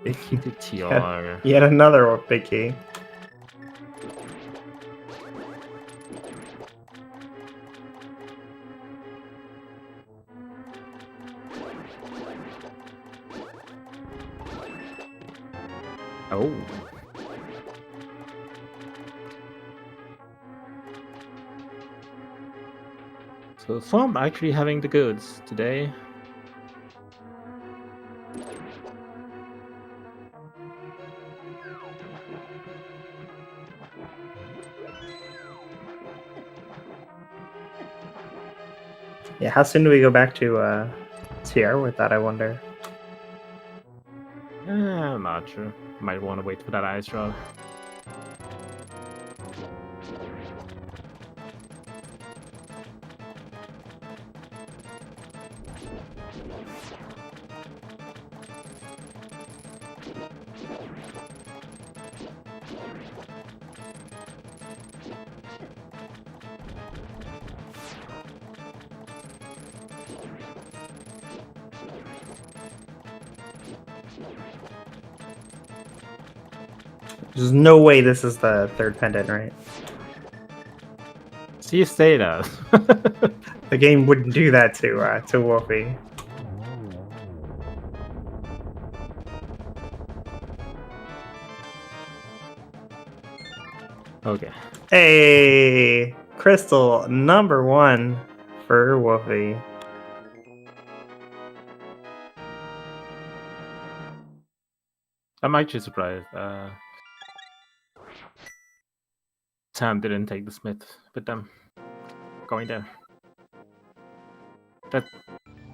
Big key to TR. Yet another big key. Oh. So some actually having the goods today. Yeah, how soon do we go back to TR with that, I wonder? I'm not sure. Might want to wait for that ice rod. There's no way this is the third pendant, right? See you say that. The game wouldn't do that to Wolfie. Okay. Hey, crystal number 1 for Wolfie. I'm actually surprised. Sam didn't take the Smith with them going there. That's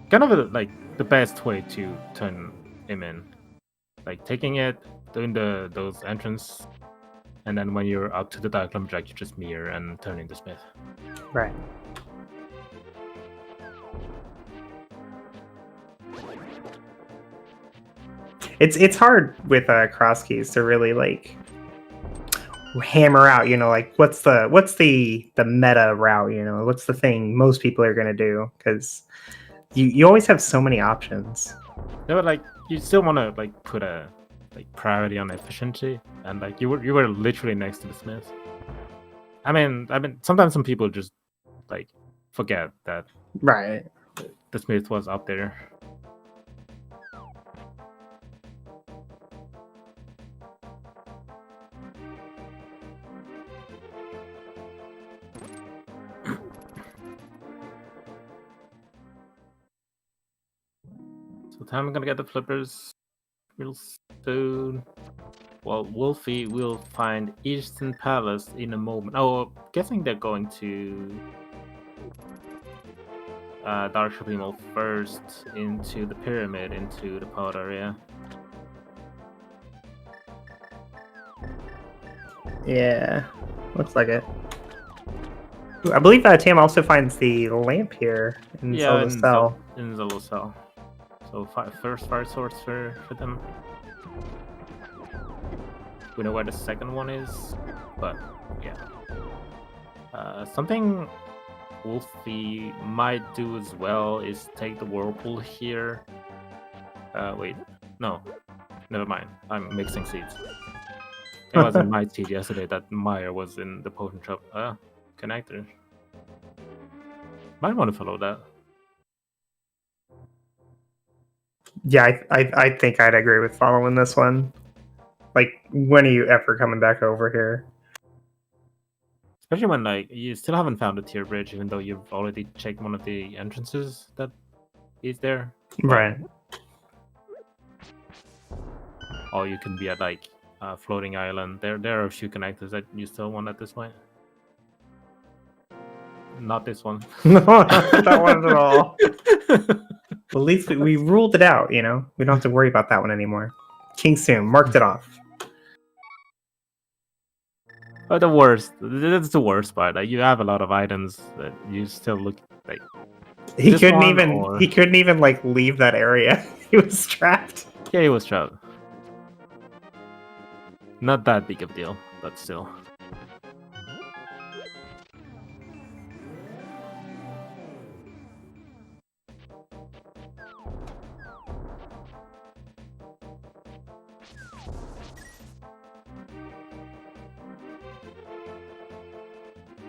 kind of like the best way to turn him in. Like taking it, doing those entrance, and then when you're up to the Dark Lumberjack, you just mirror and turn into Smith. Right. It's hard with CrossKeys to really like hammer out, like what's the meta route, what's the thing most people are gonna do, because you always have so many options. Yeah, but like you still want to like put a like priority on efficiency, and like you were literally next to the Smith. I mean sometimes some people just like forget that Right. the Smith was up there. So I'm gonna get the flippers real soon. Well, Wolfie will find Eastern Palace in a moment. Oh, guessing they're going to Dark Shopping Mall first, into the pyramid, into the pod area. Yeah, looks like it. Ooh, I believe Tam also finds the lamp here in Zelda's cell. In Zelda's cell. So first fire source for them. We know where the second one is, but yeah. Something Wolfie might do as well is take the whirlpool here. Wait, no, never mind. I'm mixing seeds. It was in my seed yesterday that Meyer was in the potion shop. Connector. Might want to follow that. Yeah, I think I'd agree with following this one. Like, when are you ever coming back over here? Especially when like you still haven't found a tier bridge, even though you've already checked one of the entrances that is there. Right. Or you can be at like a floating island. There are a few connectors that you still want at this point. Not this one. No, not that one at all. Well, at least we ruled it out, We don't have to worry about that one anymore. King Soon, marked it off. But the worst, that's the worst part. Like you have a lot of items that you still look like. He couldn't even like leave that area. He was trapped. Yeah, he was trapped. Not that big of a deal, but still.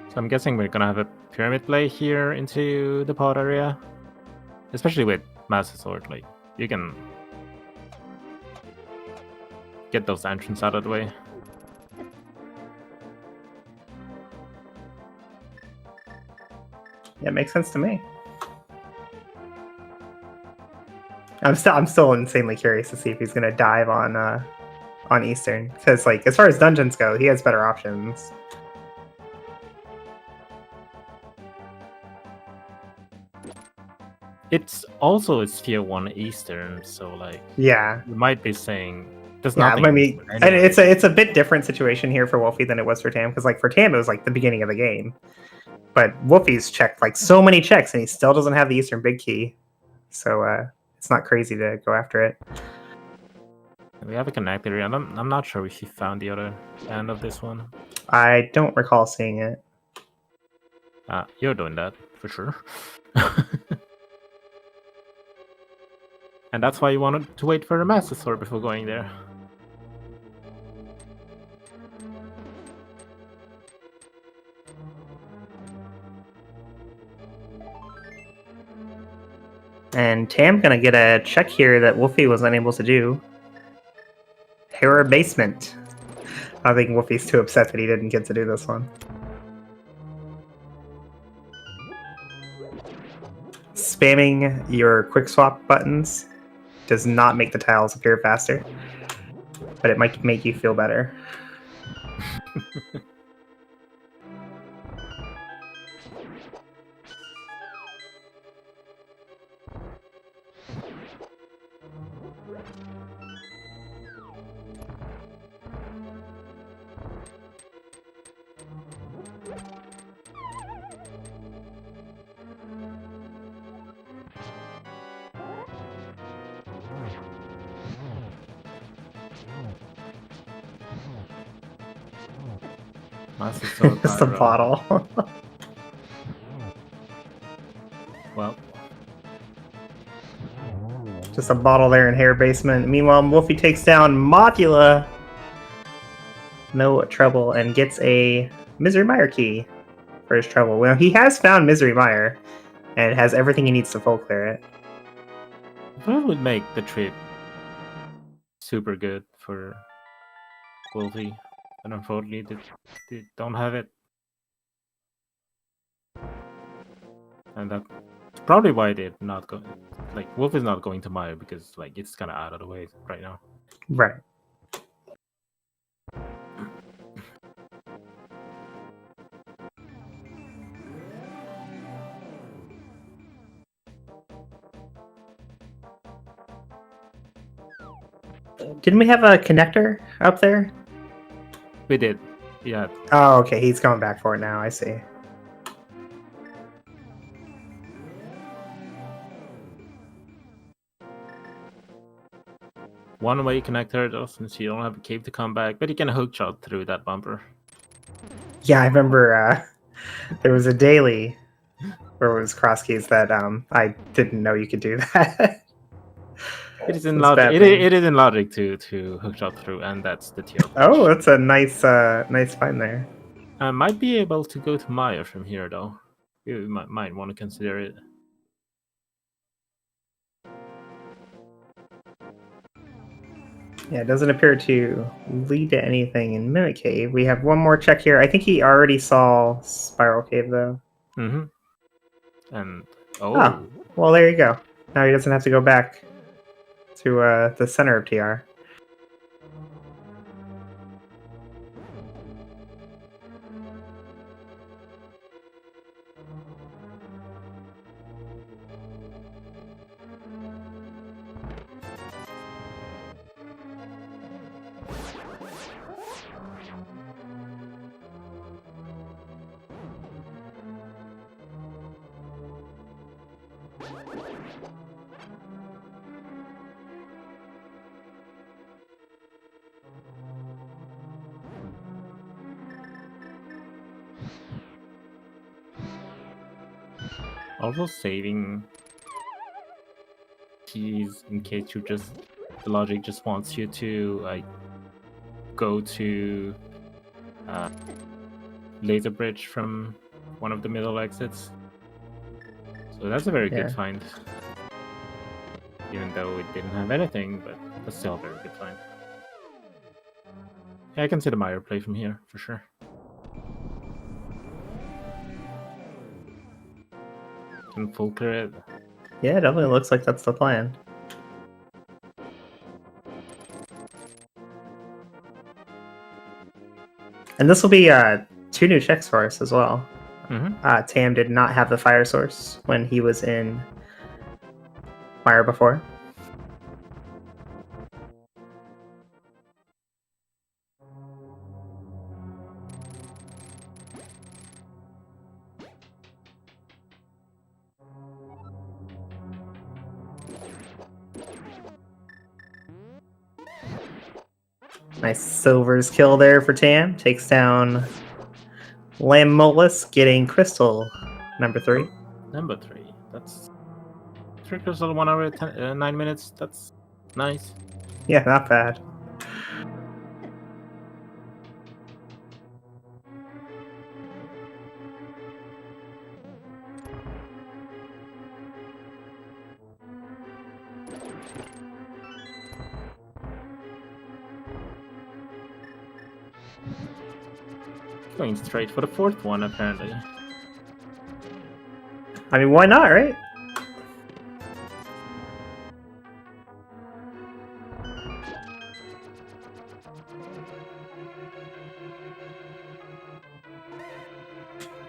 So I'm guessing we're gonna have a pyramid play here into the pod area. Especially with Master Sword, like, you can get those entrances out of the way. Yeah, it makes sense to me. I'm still insanely curious to see if he's gonna dive on Eastern, because like as far as dungeons go, he has better options. It's also a Sphere 1 Eastern, so like Yeah, you might be saying there's yeah. nothing. I mean, and anyway. it's a bit different situation here for Wolfie than it was for Tam, because like for Tam it was like the beginning of the game, but Wolfie's checked like so many checks and he still doesn't have the Eastern big key, so it's not crazy to go after it. We have a connector here, and I'm not sure if he found the other end of this one. I don't recall seeing it. You're doing that for sure. And that's why you wanted to wait for the Master Sword before going there. And Tam gonna get a check here that Wolfie was unable to do. Terror Basement. I think Wolfie's too upset that he didn't get to do this one. Spamming your quick swap buttons does not make the tiles appear faster, but it might make you feel better. Master Sword. Just a bottle. Well, Just a bottle there in Hair Basement. Meanwhile, Wolfie takes down Modula. No trouble, and gets a Misery Mire key for his trouble. Well, he has found Misery Mire, and has everything he needs to full clear it. that would make the trip super good for Wolfie, but unfortunately they don't have it. And that's probably why they're not going. Like, Wolf is not going to Mire because like it's kind of out of the way right now. Right. Didn't we have a connector up there? We did, yeah. Oh, okay. He's going back for it now. I see. One-way connector though, since you don't have a cave to come back, but you can hook shot through that bumper. Yeah, I remember there was a daily where it was CrossKeys that I didn't know you could do that. It is in It's logic. bad It thing. is in logic to hook shot through, and that's the tier. Oh, that's a nice find there. I might be able to go to Maya from here though. You might want to consider it. Yeah, it doesn't appear to lead to anything in Mimic Cave. We have one more check here. I think he already saw Spiral Cave though. Mm-hmm. And Oh, well, there you go. Now he doesn't have to go back to the center of TR. also saving keys in case you just the logic just wants you to like go to laser bridge from one of the middle exits. So that's a very good find. Even though it didn't have anything, but still a very good find. Yeah, I can see the Meyer play from here, for sure. Can full clear it. Yeah, it definitely looks like that's the plan. And this will be 2 new checks for us as well. Tam did not have the fire source when he was in Meyer before. Nice Silver's kill there for Tam. Takes down Lamolus, getting Crystal number 3. Number 3. That's 3 crystal, 1 hour, 9 minutes. That's nice. Yeah, not bad. Going straight for the 4th one, apparently. I mean, why not, right?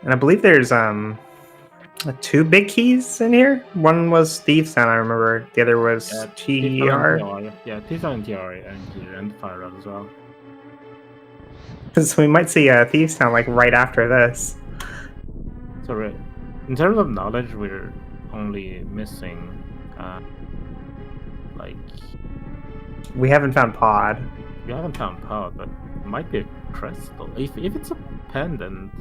And I believe there's 2 big keys in here. One was Thieves Town, I remember. The other was TR. Yeah, Thieves Town and TR and Fire Rod as well. So we might see Thieves Town like right after this. So in terms of knowledge, we're only missing like we haven't found Pod. We haven't found Pod, but it might be a crystal. If it's a pendant,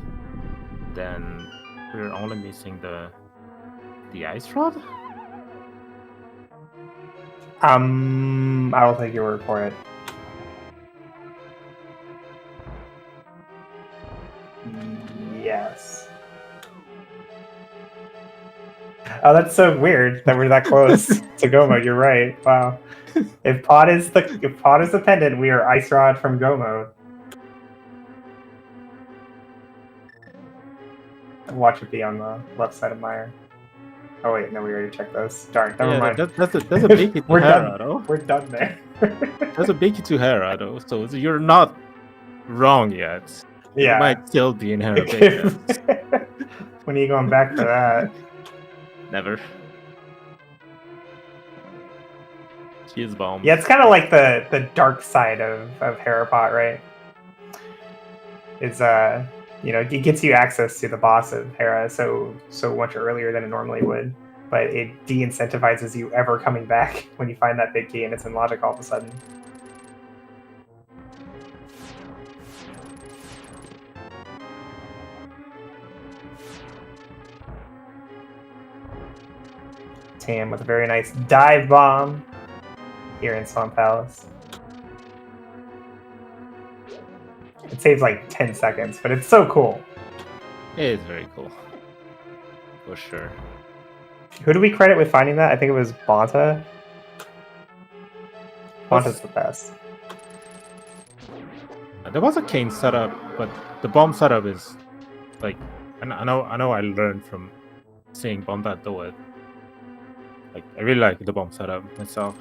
then we're only missing the ice rod. I will take your word for it. Yes. Oh, that's so weird that we're that close to Gomo. You're right. Wow. If Pod is the pendant, we are Ice Rod from Gomo. Watch it be on the left side of Meyer. Oh wait, no, we already checked those. Darn, never mind. That's a biggie to Herado. We're done there. That's a biggie to Herado, so you're not wrong yet. Yeah. You might still be in Herado. When are you going back for that? Never. She is bomb. Yeah, it's kind of like the dark side of Herapot, right? It's it gets you access to the boss of Hera so much earlier than it normally would, but it de-incentivizes you ever coming back when you find that big key and it's in logic all of a sudden. Tam with a very nice dive bomb here in Swamp Palace. It saves like 10 seconds, but it's so cool. It is very cool. For sure. Who do we credit with finding that? I think it was Bonta. Bonta's the best. There was a cane setup, but the bomb setup is like I know I learned from seeing Bonta do it. Like I really like the bomb setup myself.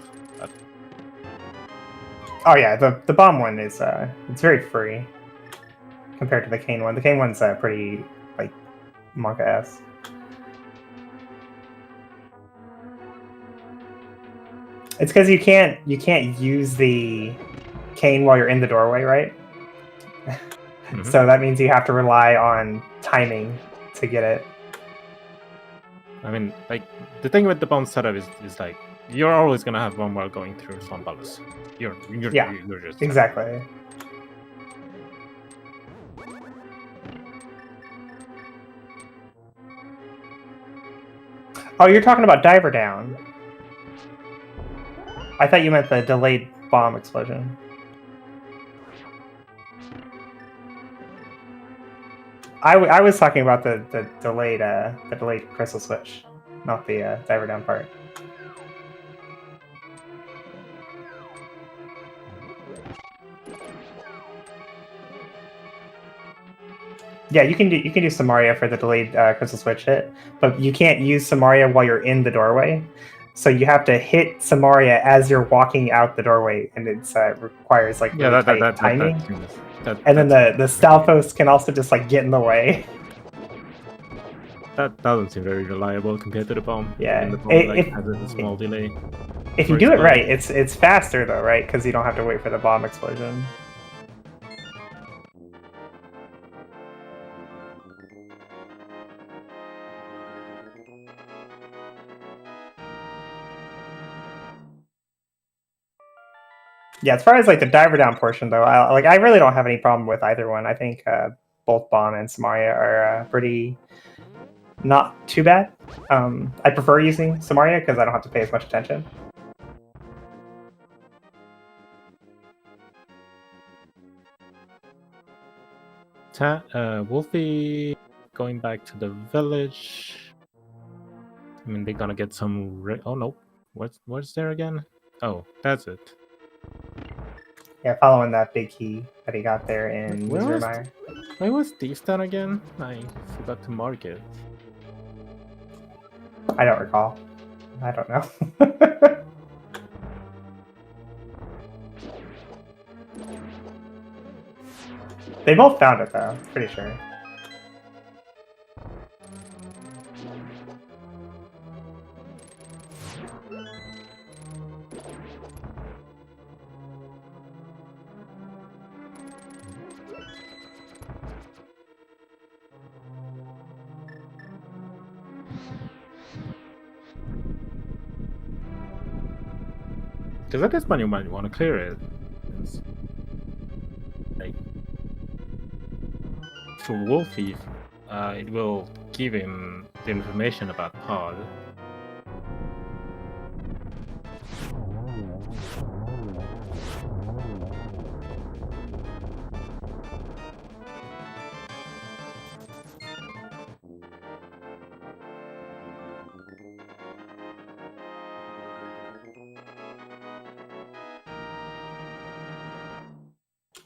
Oh yeah, the bomb one is it's very free compared to the cane one. The cane one's pretty like Monka-esque. It's because you can't use the cane while you're in the doorway, right? Mm-hmm. So that means you have to rely on timing to get it. I mean, like the thing with the bomb setup is like you're always gonna have one while going through Swamp Palace. You're just exactly. Oh, you're talking about Diver Down. I thought you meant the delayed bomb explosion. I was talking about the delayed crystal switch, not the diver down part. Yeah, you can do Samaria for the delayed crystal switch hit, but you can't use Samaria while you're in the doorway. So you have to hit Samaria as you're walking out the doorway, and it requires like really tight timing. And then the Stalfos can also just like get in the way. That doesn't seem very reliable compared to the bomb. Yeah, And the bomb has a small delay. If you do it right, it's faster though, right? Because you don't have to wait for the bomb explosion. Yeah, as far as like the diver down portion though, I really don't have any problem with either one. I think both Bomb and Samaria are pretty not too bad. I prefer using Samaria because I don't have to pay as much attention. Wolfie going back to the village. I mean, they're gonna get some. Oh no, what's there again? Oh, that's it. Yeah, following that big key that he got there in Mizurmire. Where was Thief's Town again? I forgot to mark it. I don't recall. I don't know. They both found it though, pretty sure. Because at this point you might want to clear it. It's like for Wolfie, it will give him the information about Pod.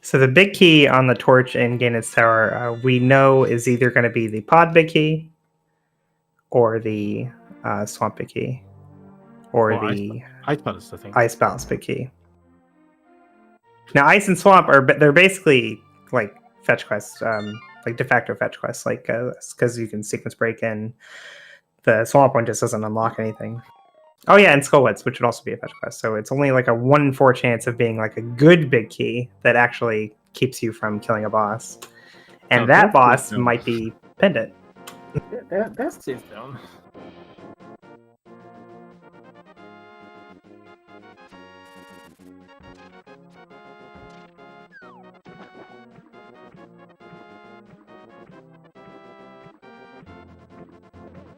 So the big key on the torch in Ganon's Tower, we know is either going to be the pod big key, or the swamp big key, or the Ice Palace, I think. Ice Palace big key. Now, ice and swamp they're basically like fetch quests, like de facto fetch quests, like because you can sequence break in. The swamp one just doesn't unlock anything. Oh yeah, and Skullwoods, which would also be a fetch quest. So it's only like a 1 in 4 chance of being like a good big key that actually keeps you from killing a boss. And so that boss might be Pendant. That's Thief's Town.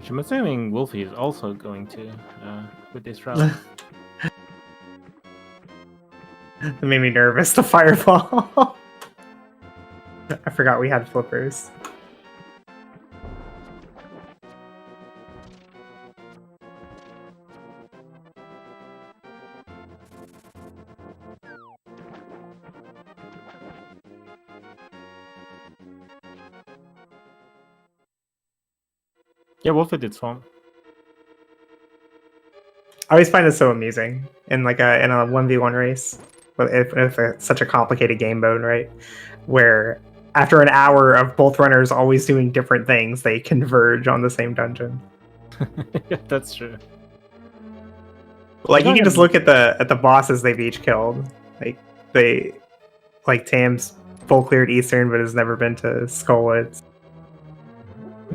I'm assuming Wolfie is also going to with this round. It made me nervous, the fireball. I forgot we had flippers. Yeah, Wolfie did swamp. I always find it so amusing in like in a 1v1 race, if it's such a complicated game mode, right? Where after an hour of both runners always doing different things, they converge on the same dungeon. Yeah, that's true. Like you can just look at the bosses they've each killed. Like Tam's full cleared Eastern, but has never been to Skullwoods.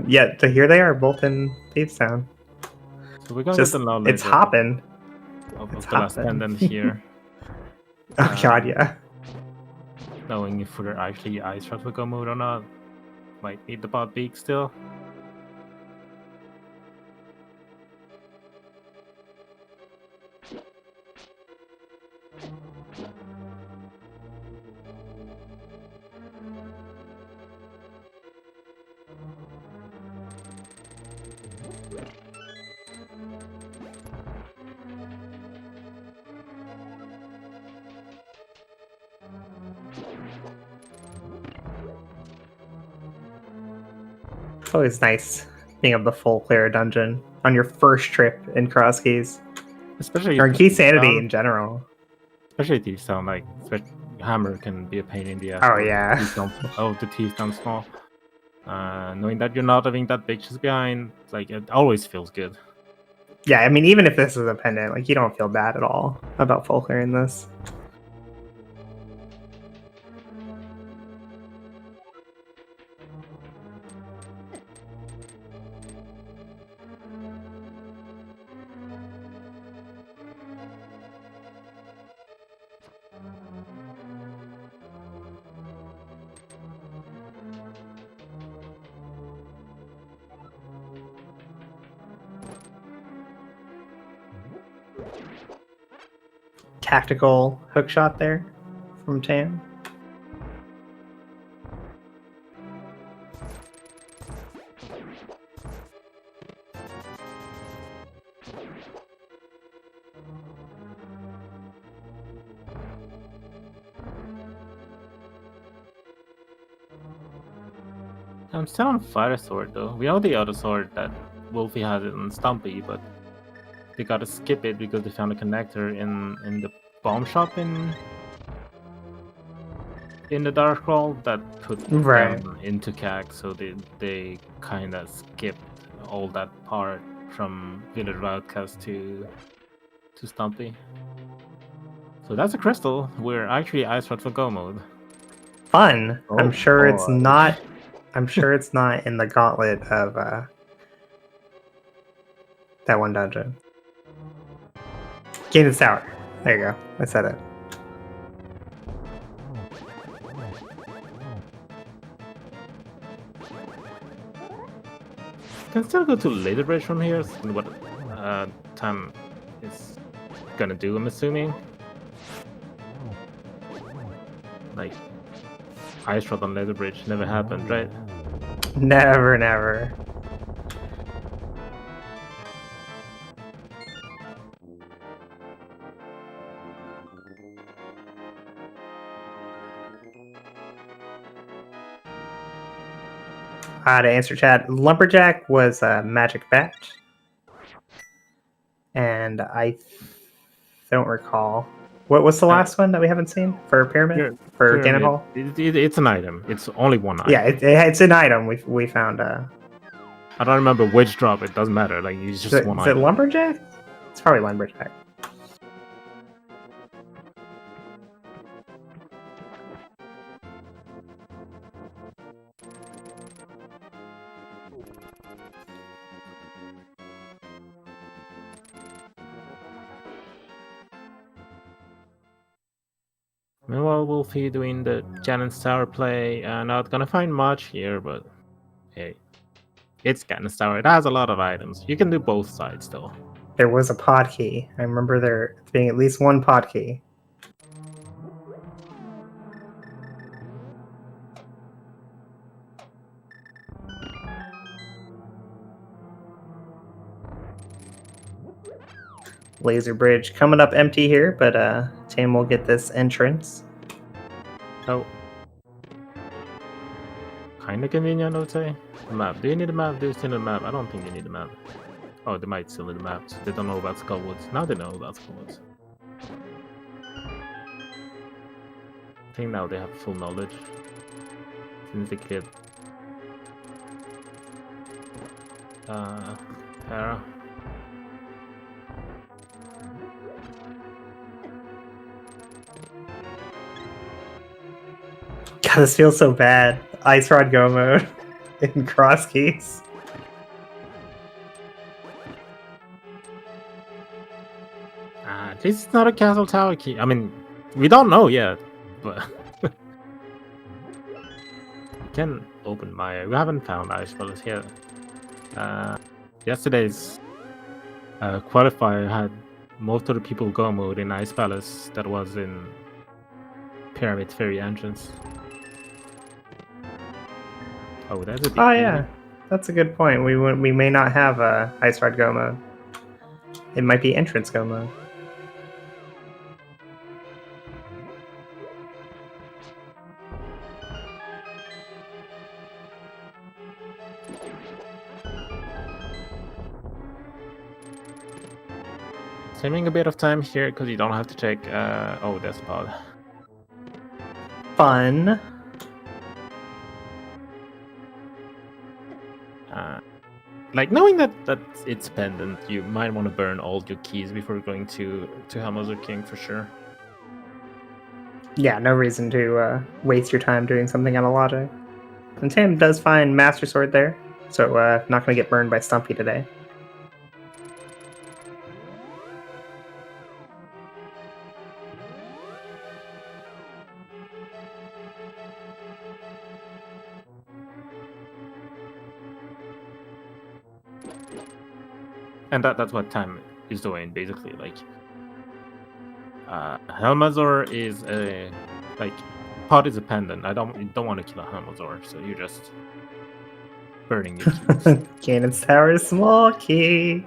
Yet here they are, both in Thief's Town. So we're going to the knowledge. It's hopping. Of the last pendant here. Oh god, yeah. Knowing if we're actually ice replica mode or not. Might need the bot beak still. It's always nice being able to full clear a dungeon on your first trip in CrossKeys. Especially Or in Key Sanity Town. in general. Especially Thief Town, like Hammer can be a pain in the ass. Oh, or yeah. the Thief Town small. Knowing that you're not having that bitches behind, like it always feels good. Yeah, I mean, even if this is a pendant, like you don't feel bad at all about full clearing this. Tactical hook shot there from Tam. I'm still on Fire Sword though. We know the other sword that Wolfie has it on Stumpy, but they gotta skip it because they found a connector in the bomb shop in the Dark Crawl that put them into CAC, so they kind of skipped all that part from Village Routcast to Stumpy. So that's a crystal. We're actually Ice Rod for Go mode. Fun. Oh, I'm sure it's boy. not. I'm sure it's not in the gauntlet of that one dungeon. Ganon Tower. There you go. I said it. Can still go to Laser Bridge from here. What Tam is gonna do, I'm assuming. Like Ice Rod on Laser Bridge never happened, right? Never, never. To answer chat, Lumberjack was a magic bat. And I don't recall. What's the last one that we haven't seen for Pyramid? For Ganon Hall? It's an item. It's only one item. Yeah, it's an item we found. I don't remember which drop. It doesn't matter. Like it's just one item. Is it Lumberjack? It's probably Lumberjack. Meanwhile, Wolfie doing the Ganon's Tower play. Not gonna find much here, but hey, it's Ganon's Tower. It has a lot of items. You can do both sides though. There was a pod key. I remember there being at least one pod key. Laser Bridge coming up empty here, but Tam will get this entrance. Oh. Kinda convenient, I would say. The map. Do you need a map? Do you still need a map? I don't think you need a map. Oh, they might still need a map. They don't know about Skullwoods. Now they know about Skullwoods. I think now they have full knowledge. Since the kid. Hera. God, this feels so bad. Ice Rod Go mode in CrossKeys. At least it's not a Castle Tower key. I mean, we don't know yet, but we can open Maya. We haven't found Ice Palace yet. Yesterday's qualifier had most of the people go mode in Ice Palace that was in Pyramid Ferry entrance. Oh, that's a big Yeah, that's a good point. We may not have a Ice Rod Go mode. It might be entrance Go mode. Saving a bit of time here because you don't have to check. Oh, there's a pod. Fun. Like knowing that it's pendant, you might want to burn all your keys before going to Hammer's King for sure. Yeah, no reason to waste your time doing something out of logic. And Tam does find Master Sword there, so not going to get burned by Stumpy today. And that's what Tam is doing basically. Like, Helmazor is a pod is a pendant. You don't want to kill a Helmazor, so you're just burning your keys. Ganon's Tower is small key.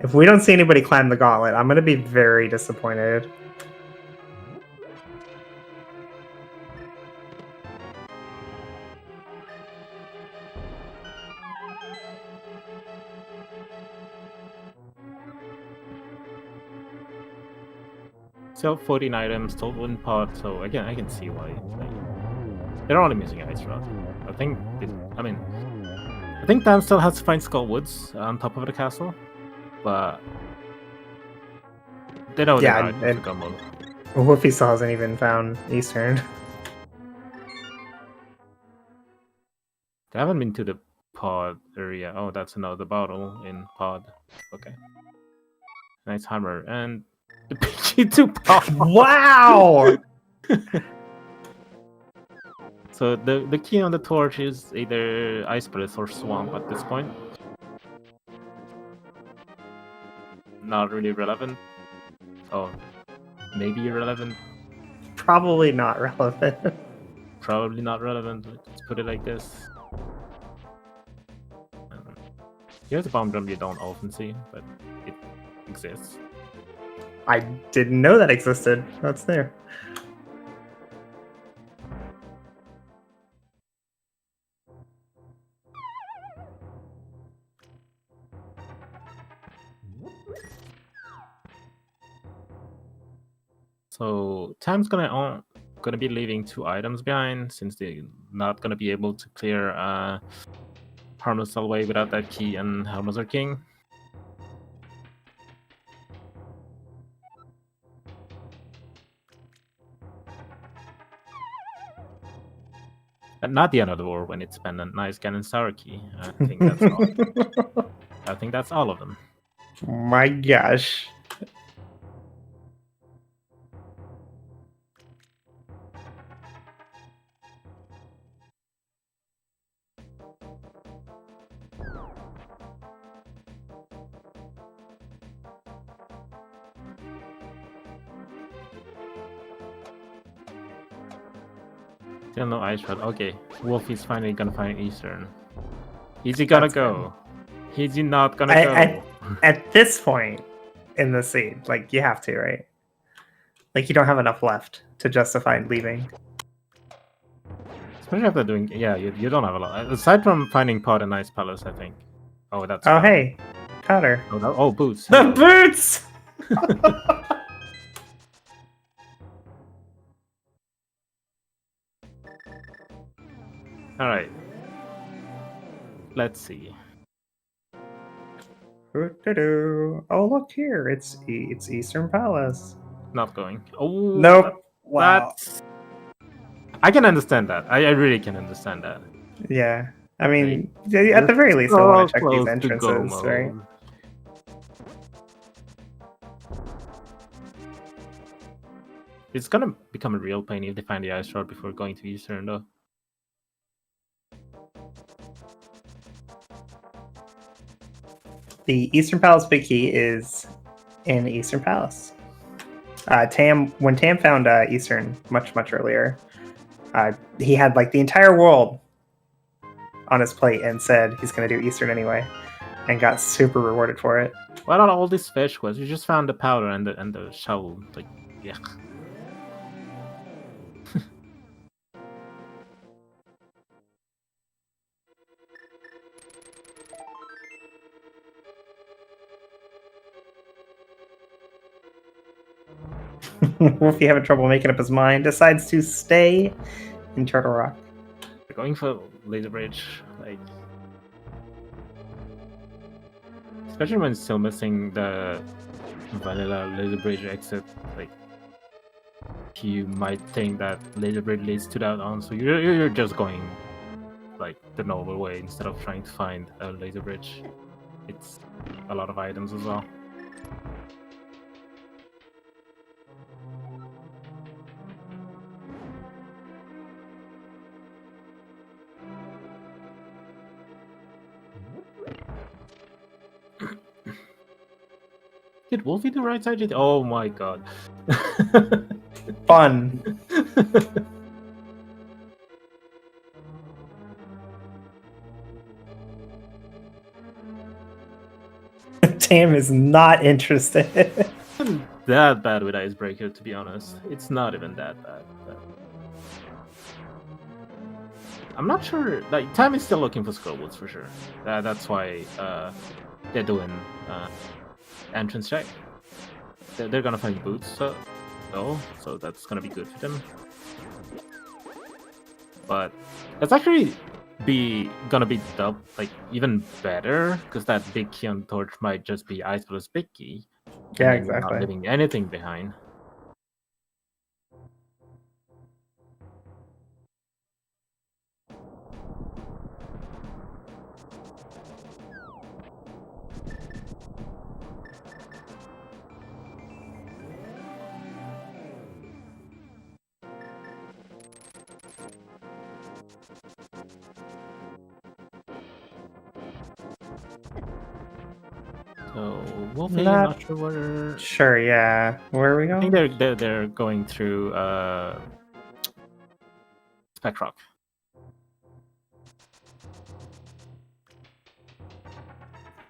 If we don't see anybody climb the gauntlet, I'm going to be very disappointed. Sell 14 items, total in pod. So again, I can see why. Like, they're only missing Ice Rod. I think Tam still has to find Skull Woods on top of the castle, but they know they're right to go mode. Woofy still hasn't even found Eastern. They haven't been to the pod area. Oh, that's another bottle in pod. Okay. Nice hammer and the PG2 pod. Wow! So the key on the torch is either Ice Palace or Swamp at this point. Not really relevant. Oh, maybe relevant. Probably not relevant. Probably not relevant. Let's put it like this. Here's a bomb drum you don't often see, but it exists. I didn't know that existed. That's there. So Tam's gonna be leaving 2 items behind since they're not gonna be able to clear Harmless Away without that key and Harmless King. And not the end of the war when it's pendant. Nice Ganon Sour Key. I think that's all. I think that's all of them. My gosh. Still no Ice Rod. Okay, Wolf is finally gonna find Eastern. Is he gonna go? Is he not gonna go? At this point in the scene, like, you have to, right? Like, you don't have enough left to justify leaving. Especially after doing... Yeah, you don't have a lot. Aside from finding Pod and Ice Palace, I think. Oh, that's... Oh, hey. Powder. Oh, boots. The boots! Alright. Let's see. Oh, look here. It's Eastern Palace. Not going. Oh, nope. Wow. That's... I can understand that. I really can understand that. Yeah. I mean, at the very least, I want to check these entrances, right? It's gonna become a real pain if they find the Ice Rod before going to Eastern, though. The Eastern Palace big key is in Eastern Palace. When Tam found Eastern much earlier, he had like the entire world on his plate and said he's going to do Eastern anyway, and got super rewarded for it. What are all these fish was? You just found the powder and the shovel. Like, yeah. Wolfie having trouble making up his mind, decides to stay in Turtle Rock. They're going for laser bridge, like especially when still missing the vanilla laser bridge exit. Like you might think that laser bridge leads to that on, so you're just going like the normal way instead of trying to find a laser bridge. It's a lot of items as well. Did Wolfie do right side? Oh my god. Fun. Tam is not interested. Not that bad with Icebreaker, to be honest. It's not even that bad. But I'm not sure. Like, Tam is still looking for Skullwoods for sure. That's why they're doing entrance check. They're gonna find boots, so that's gonna be good for them. But it's actually gonna be like even better because that big key on the torch might just be Ice plus big key. Yeah, And you're not exactly. leaving anything behind. So Wolfie, not sure where. Sure, yeah. Where are we I going? think they're going through Spectrock.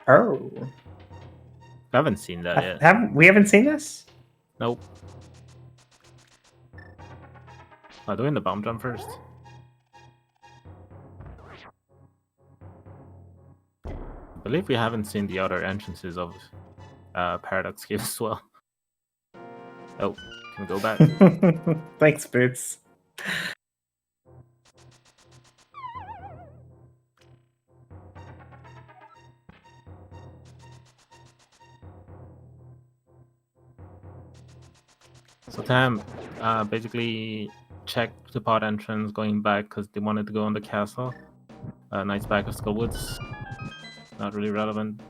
Oh. I haven't seen that yet. We haven't seen this? Nope. I'm doing the bomb jump first. I believe we haven't seen the other entrances of Paradox Cave as well. Oh, can we go back? Thanks, Boots. So Tam basically checked the pod entrance going back because they wanted to go on the castle. Nice back of Skullwoods. Not really relevant.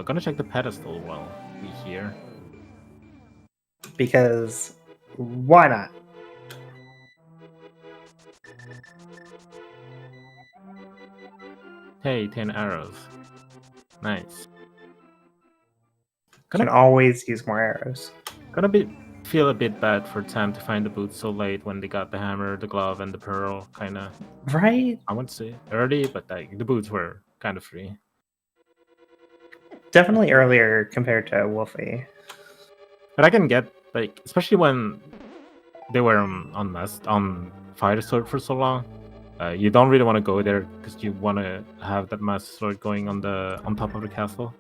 Gonna check the pedestal while we here. Because why not? Hey, 10 arrows. Nice. Can always use more arrows. Gonna feel a bit bad for Tam to find the boots so late when they got the hammer, the glove, and the pearl. Kinda. Right? I wouldn't say early, but like the boots were kind of free. Definitely earlier compared to Wolfie. But I can get like, especially when they were on Fire Sword for so long. You don't really want to go there because you want to have that Master Sword going on top of the castle.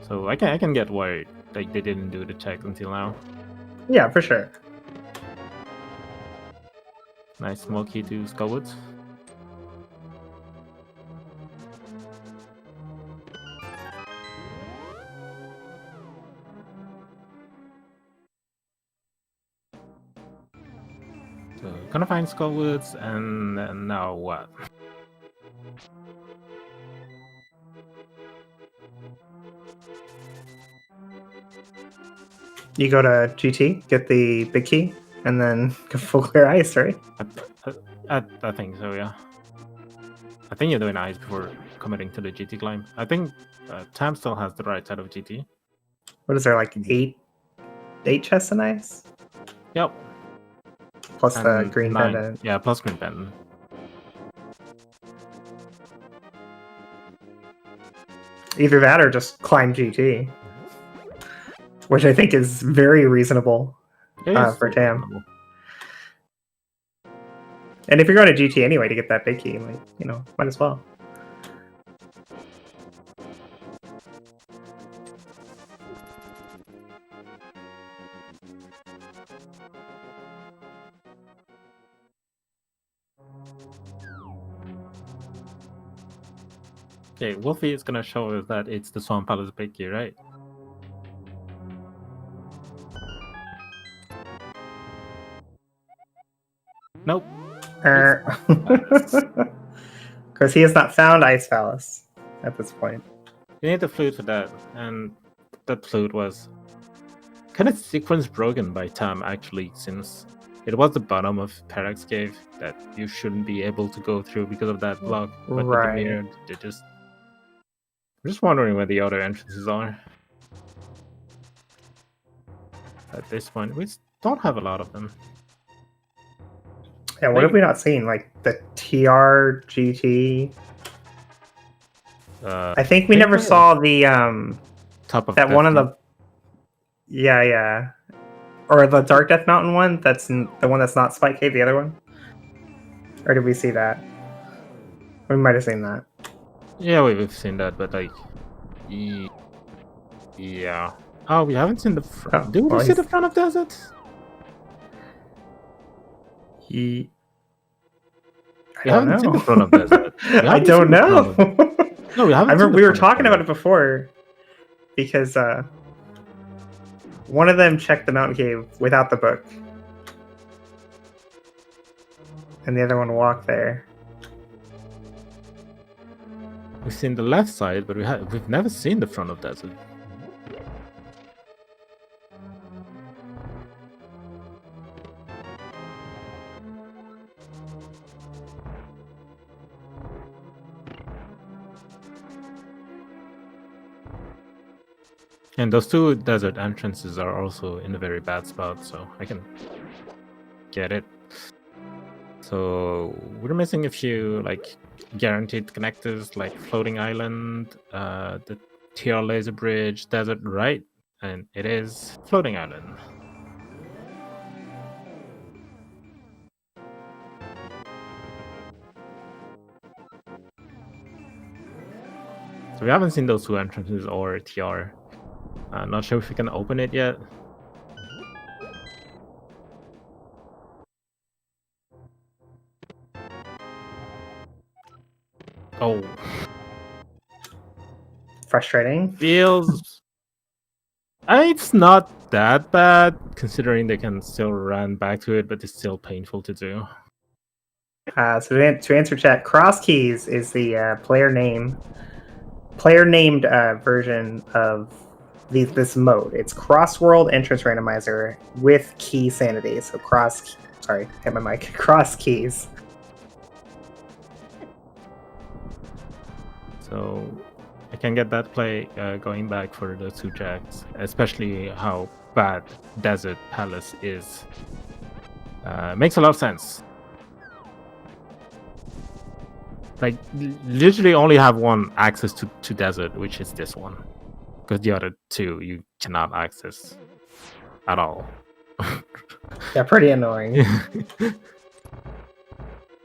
So I can get why like they didn't do the check until now. Yeah, for sure. Nice small key to Skullwoods. So gonna find Skullwoods, and then now what? You go to GT, get the big key, and then go full clear ice, right? I think so, yeah. I think you're doing ice before committing to the GT climb. I think Tam still has the right side of GT. What is there, like eight chests in ice? Yep. Plus And the green 9. pendant. Yeah, plus green pendant. Either that or just climb GT. Which I think is very reasonable for Tam. Reasonable. And if you're going to GT anyway to get that big key, like, might as well. Okay, Wolfie is gonna show us that it's the Swamp Palace big key, right? Nope. Because he has not found Ice Palace at this point. You need the flute for that, and that flute was kind of sequence broken by Tam actually, since it was the bottom of Parax Cave that you shouldn't be able to go through because of that block. But with the Right. mirror, they just. I'm just wondering where the other entrances are. At this point, we don't have a lot of them. Yeah, what have we not seen? Like the TRGT? I think we never saw the top of that one of the. Yeah. Or the Dark Death Mountain one. That's the one that's not Spike Cave. The other one. Or did we see that? We might have seen that. Yeah, we've seen that, but like, yeah. Oh, we haven't seen the front. Did we see the front of Desert? We haven't seen the front of Desert. I don't know. No, we haven't. I remember we were talking about it before because one of them checked the mountain cave without the book, and the other one walked there. We've seen the left side, but we've never seen the front of Desert. And those two desert entrances are also in a very bad spot, so I can get it. So we're missing a few like guaranteed connectors, like Floating Island, the TR Laser Bridge, Desert, right? And it is Floating Island. So we haven't seen those two entrances or TR. Not sure if we can open it yet. Oh. Frustrating. Feels... it's not that bad, considering they can still run back to it, but it's still painful to do. So to answer chat, CrossKeys is the player-named version of this mode. It's cross-world entrance randomizer with key sanity. So hit my mic. CrossKeys. So I can get that play going back for the two jacks, especially how bad Desert Palace is. Makes a lot of sense. Like, literally only have one access to Desert, which is this one. Because the other two you cannot access at all. Yeah, pretty annoying.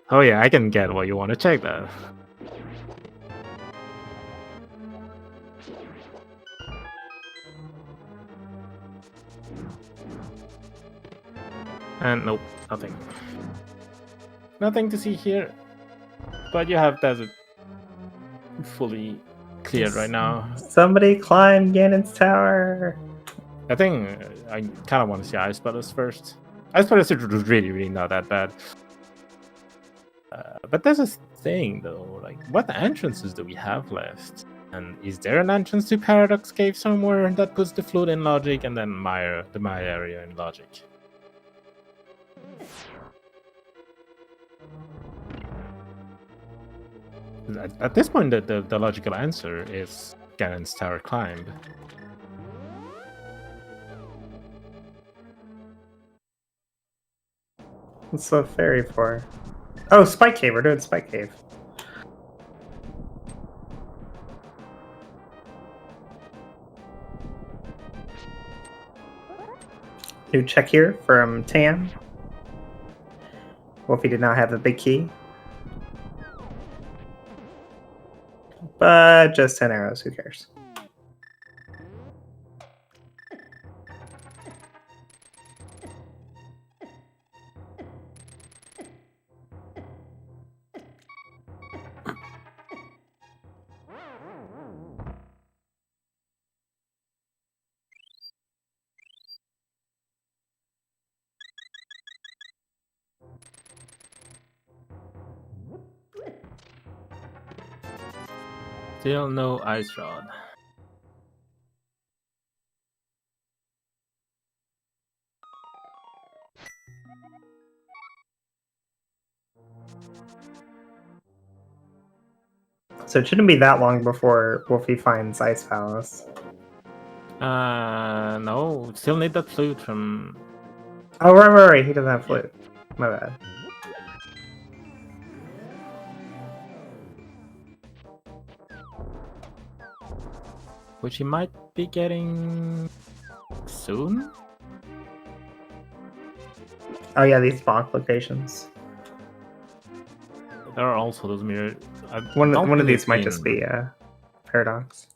Oh yeah, I can get what you want to check that. And nope, nothing. Nothing to see here. But you have Desert fully cleared right now. Somebody climb Ganon's tower. I think I kind of want to see Ice Palace first. Ice Palace is really, really not that bad. But there's a thing though, like what entrances do we have left? And is there an entrance to Paradox Cave somewhere that puts the flute in logic and then the Maya area in logic? At this point, the logical answer is Ganon's Tower climb. What's the fairy for? Oh, Spike Cave. We're doing Spike Cave. New check here from Tam. Wolfie did not have the big key. But just 10 arrows, who cares? Still no ice rod. So it shouldn't be that long before Wolfie finds Ice Palace. No. Still need that flute from. Oh, right. He doesn't have flute. My bad. Which he might be getting soon. Oh yeah, these bonk locations. There are also those mirror. One of think these it's might in- just be Paradox.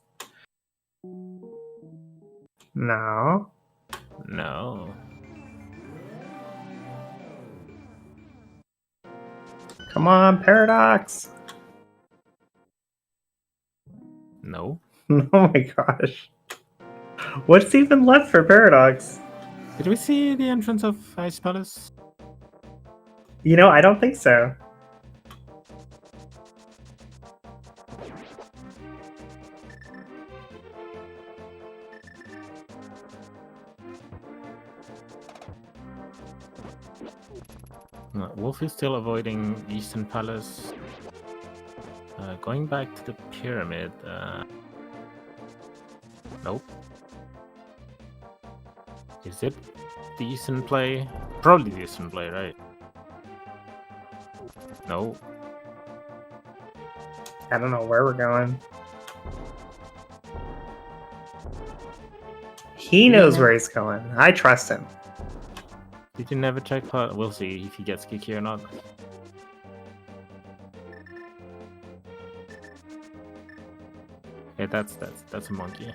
No. No. Come on, Paradox! No. Oh my gosh. What's even left for Paradox? Did we see the entrance of Ice Palace? You know, I don't think so. No, Wolf is still avoiding Eastern Palace. Going back to the pyramid. Nope. Is it the Eastern play? Probably the Eastern play, right? No. I don't know where we're going. He knows where he's going. I trust him. Did you never check pot? We'll see if he gets kicky or not. Okay, that's a monkey.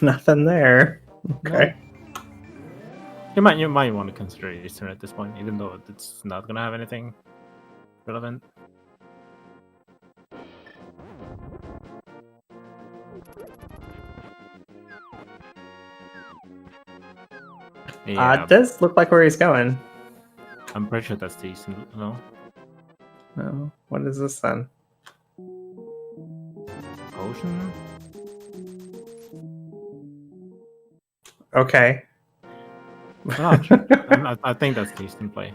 Nothing there. Okay. You might want to consider Eastern at this point, even though it's not gonna have anything relevant. Yeah, It does look like where he's going. I'm pretty sure that's the Eastern. No, Oh, what is this then? potion. Okay. I'm not sure. I think that's the Eastern play.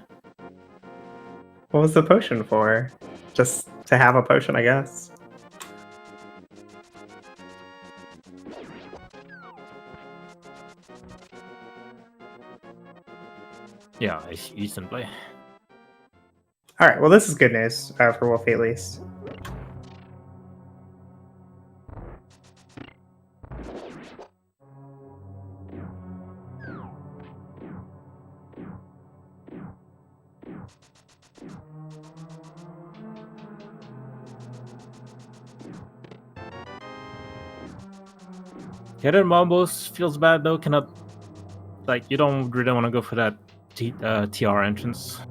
What was the potion for? Just to have a potion, I guess. Yeah, it's Eastern play. Alright, well this is good news for Wolfie at least. Header Mombos feels bad though. Cannot, like, you don't really want to go for that TR entrance.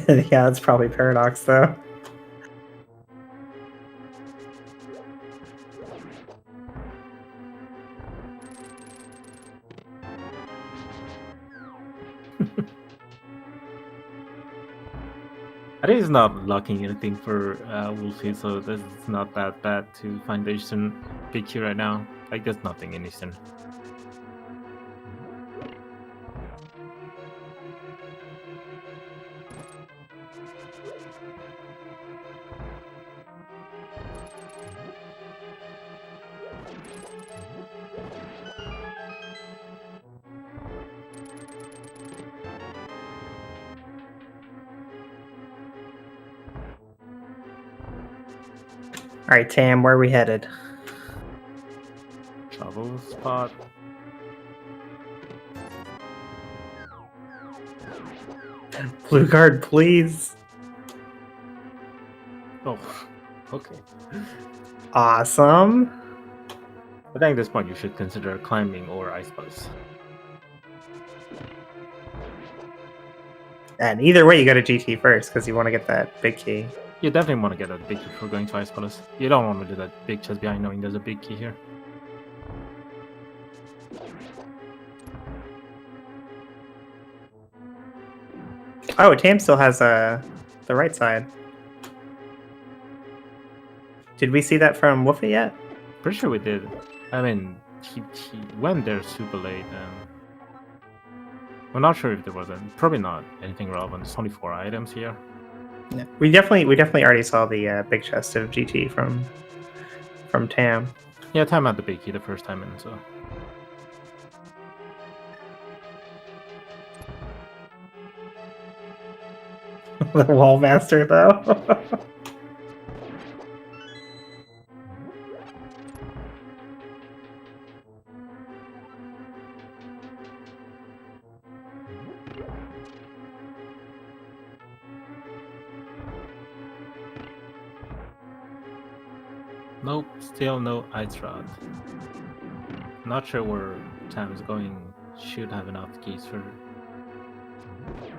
Yeah, it's probably Paradox though. I think it's not locking anything for Wolfie, so this is not that bad to find the Eastern pick here right now. Like, there's nothing in Eastern. Alright, Tam, where are we headed? Travel spot. Blue card, please. Oh, okay. Awesome. I think at this point you should consider climbing or ice bus. And either way, you go to GT first because you want to get that big key. You definitely want to get that big key before going to Ice Palace. You don't want to do that big chest behind knowing there's a big key here. Oh, Tam still has the right side. Did we see that from Woofy yet? Pretty sure we did. I mean, he went there super late, and I'm not sure if there was probably not anything relevant. There's only 4 items here. Yeah. We definitely already saw the big chest of GT from Tam. Yeah, Tam had the big key the first time in, so. The wall master, though. Nope, still no Ice Rod. Not sure where Tam is going. Should have enough keys for.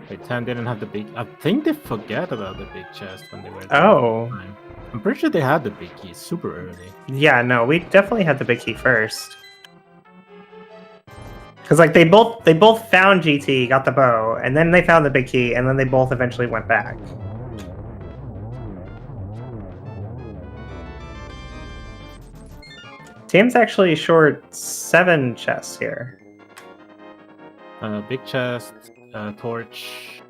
Wait, Tam didn't have the big. I think they forget about the big chest when they were. Oh. I'm pretty sure they had the big key super early. Yeah, no, we definitely had the big key first. Because like they both found GT, got the bow, and then they found the big key, and then they both eventually went back. Tam's actually short 7 chests here. Big chest, torch.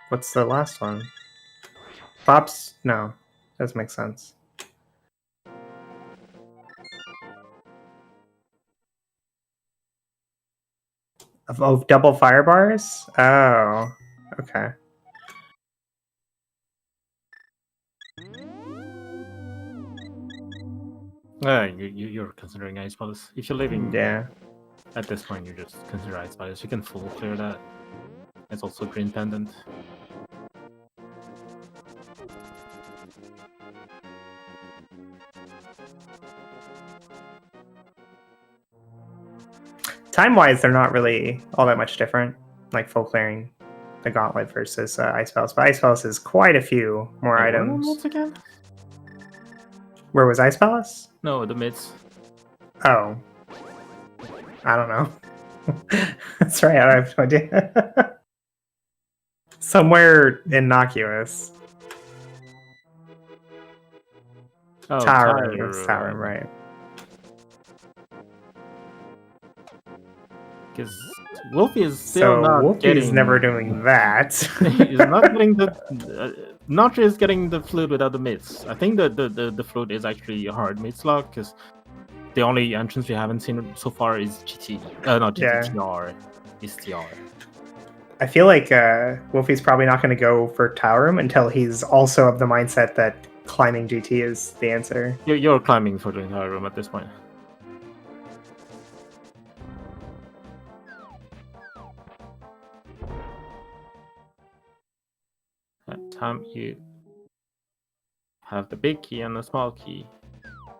What's the last one? Pops? No, doesn't make sense. Of double fire bars? Oh, okay. You're considering Ice Palace. If you're living at this point, you just consider Ice Palace. You can full clear that. It's also green pendant. Time-wise, they're not really all that much different. Like full clearing the gauntlet versus Ice Palace. But Ice Palace is quite a few more items. Once again? Where was Ice Palace? No, the mids. Oh. I don't know. That's right, I have no idea. Somewhere innocuous. Oh, Tower room, right. Because Wolfie is still not Wolfie's getting... never doing that. He's not getting the... Notch is getting the flute without the mids. I think the flute is actually a hard mid slot, because the only entrance we haven't seen so far is GT. Not GT, TR. Is TR. I feel like Wolfie's probably not going to go for Tower Room until he's also of the mindset that climbing GT is the answer. You're climbing for the entire room at this point. At time you have the big key and the small key.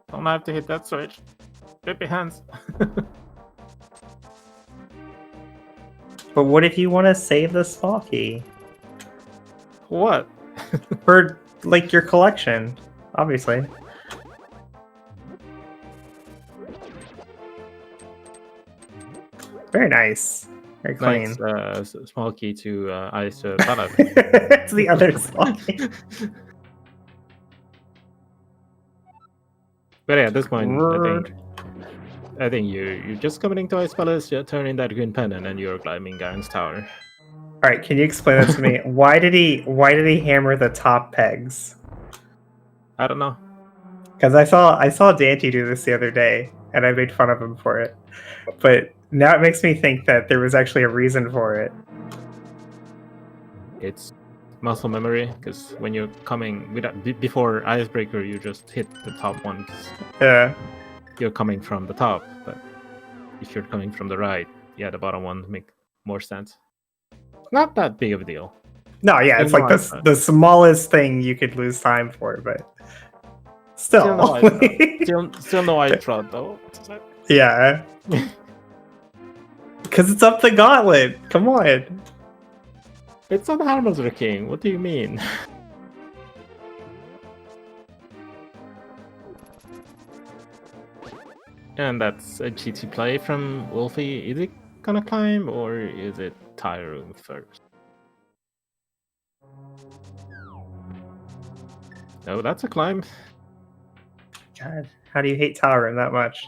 Don't have to hit that switch. Flip your hands. But what if you want to save the small key? What? For, like, your collection, obviously. Very nice. Very clean. Nice, small key to Ice Palace. It's the other small key. But yeah, at this point, I think you're just coming to Ice Palace, you're turning that green pendant, and you're climbing Garen's tower. All right, can you explain that to me? Why did he hammer the top pegs? I don't know. Because I saw Dante do this the other day, and I made fun of him for it. But now it makes me think that there was actually a reason for it. It's muscle memory, because when you're coming before Icebreaker, you just hit the top one. Yeah. You're coming from the top, but if you're coming from the right, yeah, the bottom one make more sense. Not that big of a deal. No, yeah, it's like the smallest thing you could lose time for, but still still no eye trot though. Yeah. Because it's up the gauntlet. Come on. It's not Harmonzer King. What do you mean? And that's a GT play from Wolfie. Is it gonna climb or is it Tyrone first? No, that's a climb. God, how do you hate Tyrone that much?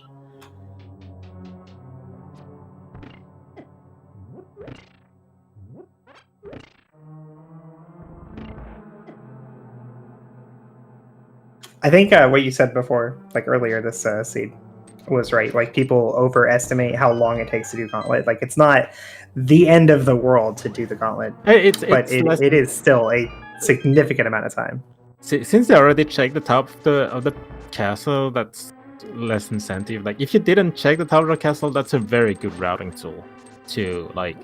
I think what you said before, like earlier this seed, was right. Like, people overestimate how long it takes to do Gauntlet. Like, it's not the end of the world to do the Gauntlet, but it is still a significant amount of time. Since they already checked the top of the castle, that's less incentive. Like, if you didn't check the top of the castle, that's a very good routing tool to, like,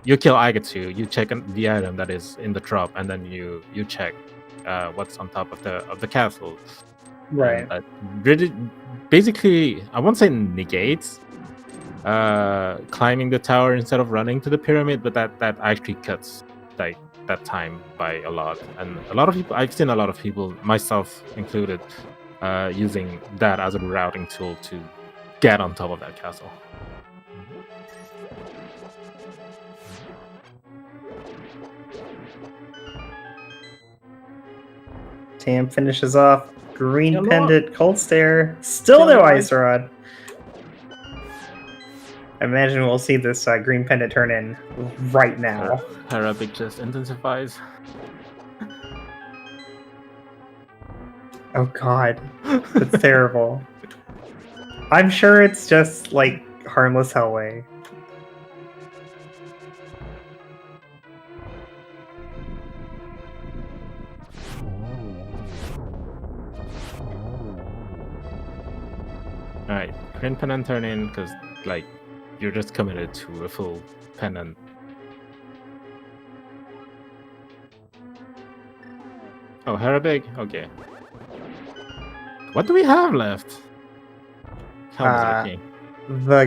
you kill Agatu, you check the item that is in the drop, and then you check what's on top of the castle. Right. Really, basically, I won't say negates climbing the tower instead of running to the pyramid, but that actually cuts like that time by a lot. And a lot of people, I've seen a lot of people, myself included, using that as a routing tool to get on top of that castle. Tam finishes off. Green Pendant, Cold Stare. Still no Ice Rod. I imagine we'll see this Green Pendant turn in right now. Arabic just intensifies. Oh god. That's terrible. I'm sure it's just like harmless Hellway. Alright, Green Pendant turn in because, like, you're just committed to a full pendant. Oh, Harabig? Okay. What do we have left? The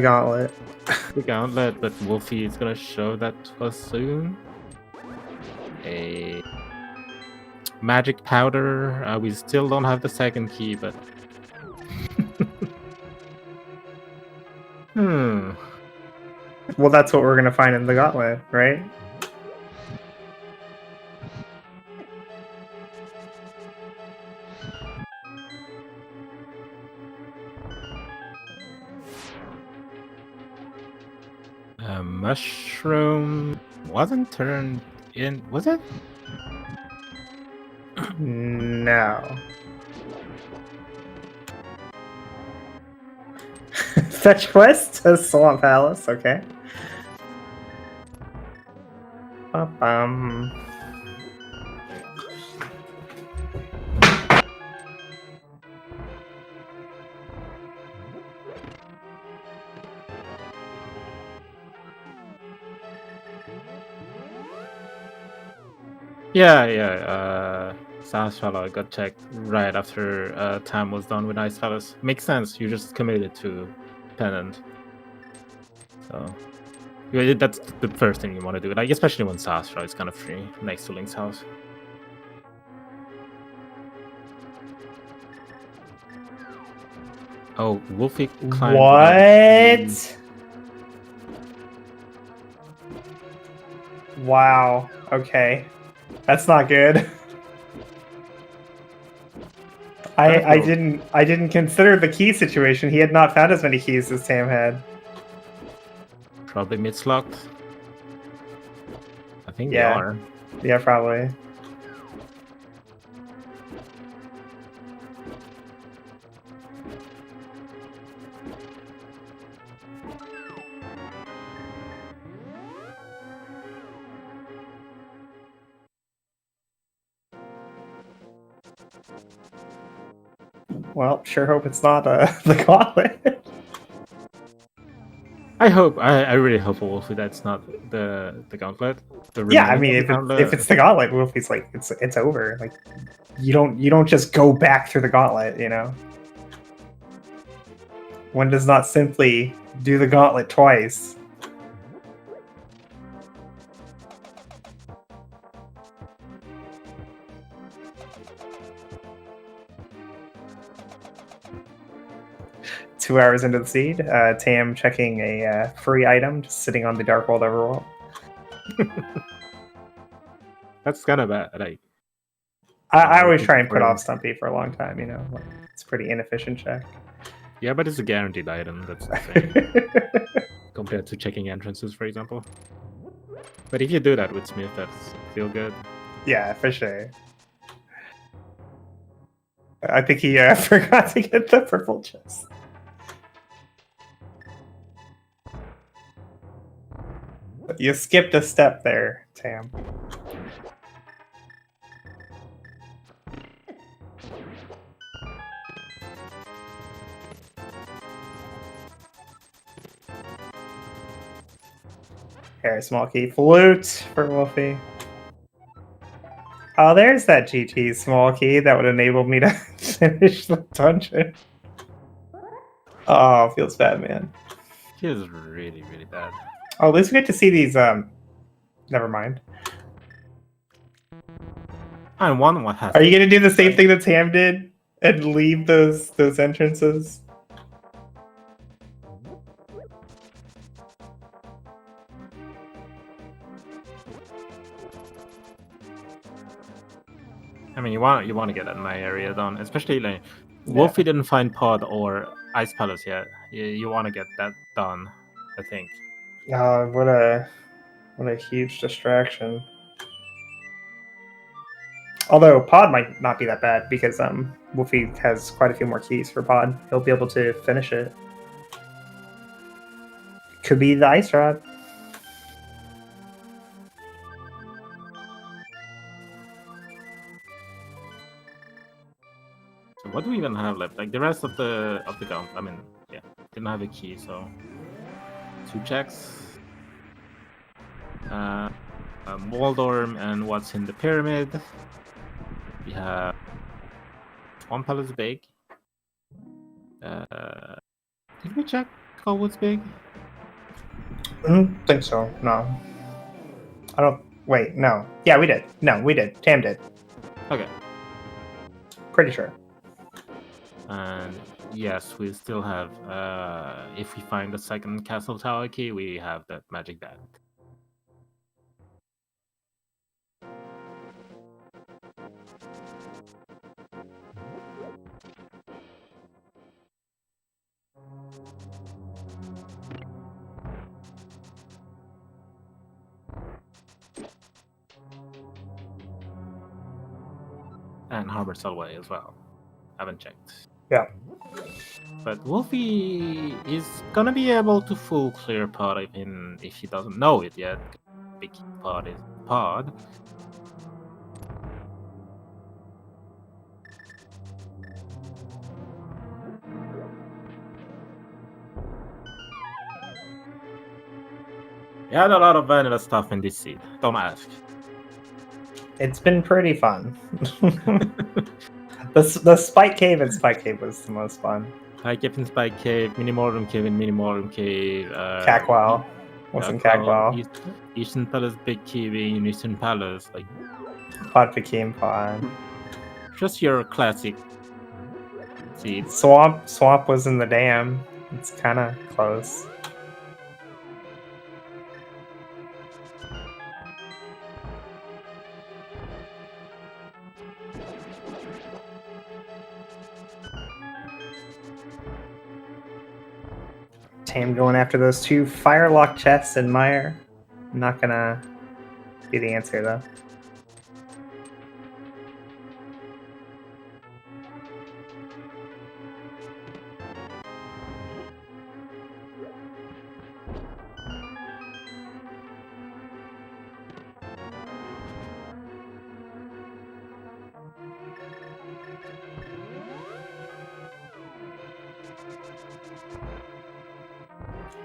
Gauntlet. The Gauntlet, but Wolfie is gonna show that to us soon. A magic powder. We still don't have the second key, but Well, that's what we're gonna find in the Gauntlet, right? Mushroom wasn't turned in, was it? No. Fetch quest to Swamp Palace, okay. Yeah. South Shallow got checked right after time was done with Ice Palace. Makes sense. You're just committed to Pendant. So that's the first thing you want to do. Like, especially when Sastra is kind of free next to Link's house. Oh, Wolfie climbed. What? Wow. Okay. That's not good. I didn't consider the key situation. He had not found as many keys as Tam had. Probably mid-locked. I think they Yeah. are. Yeah, probably. Well, sure hope it's not the Gauntlet. I really hope Wolfie that's not the Gauntlet. Yeah, I mean, if it's the Gauntlet, Wolfie's like it's over. Like, you don't just go back through the Gauntlet, you know. One does not simply do the Gauntlet twice. 2 hours into the seed. Tam checking a free item, just sitting on the Dark World Overworld. That's kind of bad. Like, I always try and put off Stumpy for a long time, you know? Like, it's a pretty inefficient check. yeah, but it's a guaranteed item. That's the thing. Compared to checking entrances, for example. But if you do that with Smith, that's still good. Yeah, for sure. I think he forgot to get the purple chest. You skipped a step there, Tam. Here, small key. Flute for Wolfie. Oh, there's that GT small key that would enable me to finish the dungeon. Oh, feels bad, man. Feels really, really bad. Oh, at least we get to see these, never mind. And one has. Are you gonna do the same thing that Tam did and leave those entrances? I mean, you want to get that in my area done, especially like Wolfie didn't find Pod or Ice Palace yet. You want to get that done, I think. Oh, what a huge distraction. Although Pod might not be that bad because Wolfie has quite a few more keys for Pod. He'll be able to finish it. Could be the Ice Rod. So what do we even have left? Like the rest of the gauntlet. I mean, yeah, didn't have a key, so 2 checks. Moldorm and what's in the pyramid. We have Swamp Palace big. Did we check Skullwood's big? I don't think so. No. I don't. Wait, no. Yeah, we did. No, we did. Tam did. Okay. Pretty sure. And yes, we still have. If we find the second castle tower key, we have that magic bag. And Harbor Selway as well. Haven't checked. Yeah. But Wolfie is gonna be able to full clear Pod even if he doesn't know it yet. Big Pod is Pod. We had a lot of vanilla stuff in this seed. Don't ask. It's been pretty fun. The Spike Cave and Spike Cave was the most fun. Spike Cave and Spike Cave, Minimorum Cave and Minimorum Cave. Cackwell. Wasn't Cackwell. Eastern Palace, Big Kiwi, and Eastern Palace. Like, Pod became Pod. just your classic seeds. Swamp was in the dam. It's kind of close. Tam going after those 2 Firelock chests and Mire. Not gonna be the answer though.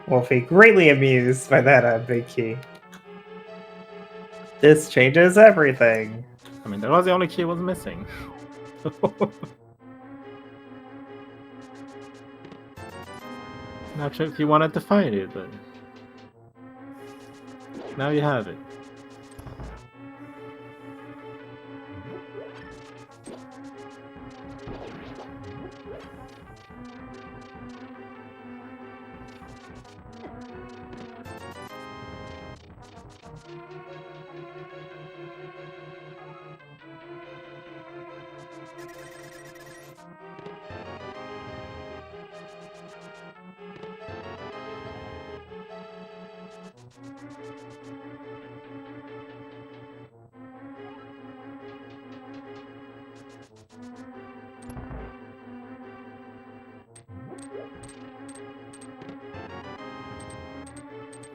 Wolfie greatly amused by that big key. This changes everything. I mean, that was the only key was missing. Not sure if you wanted to find it, but now you have it.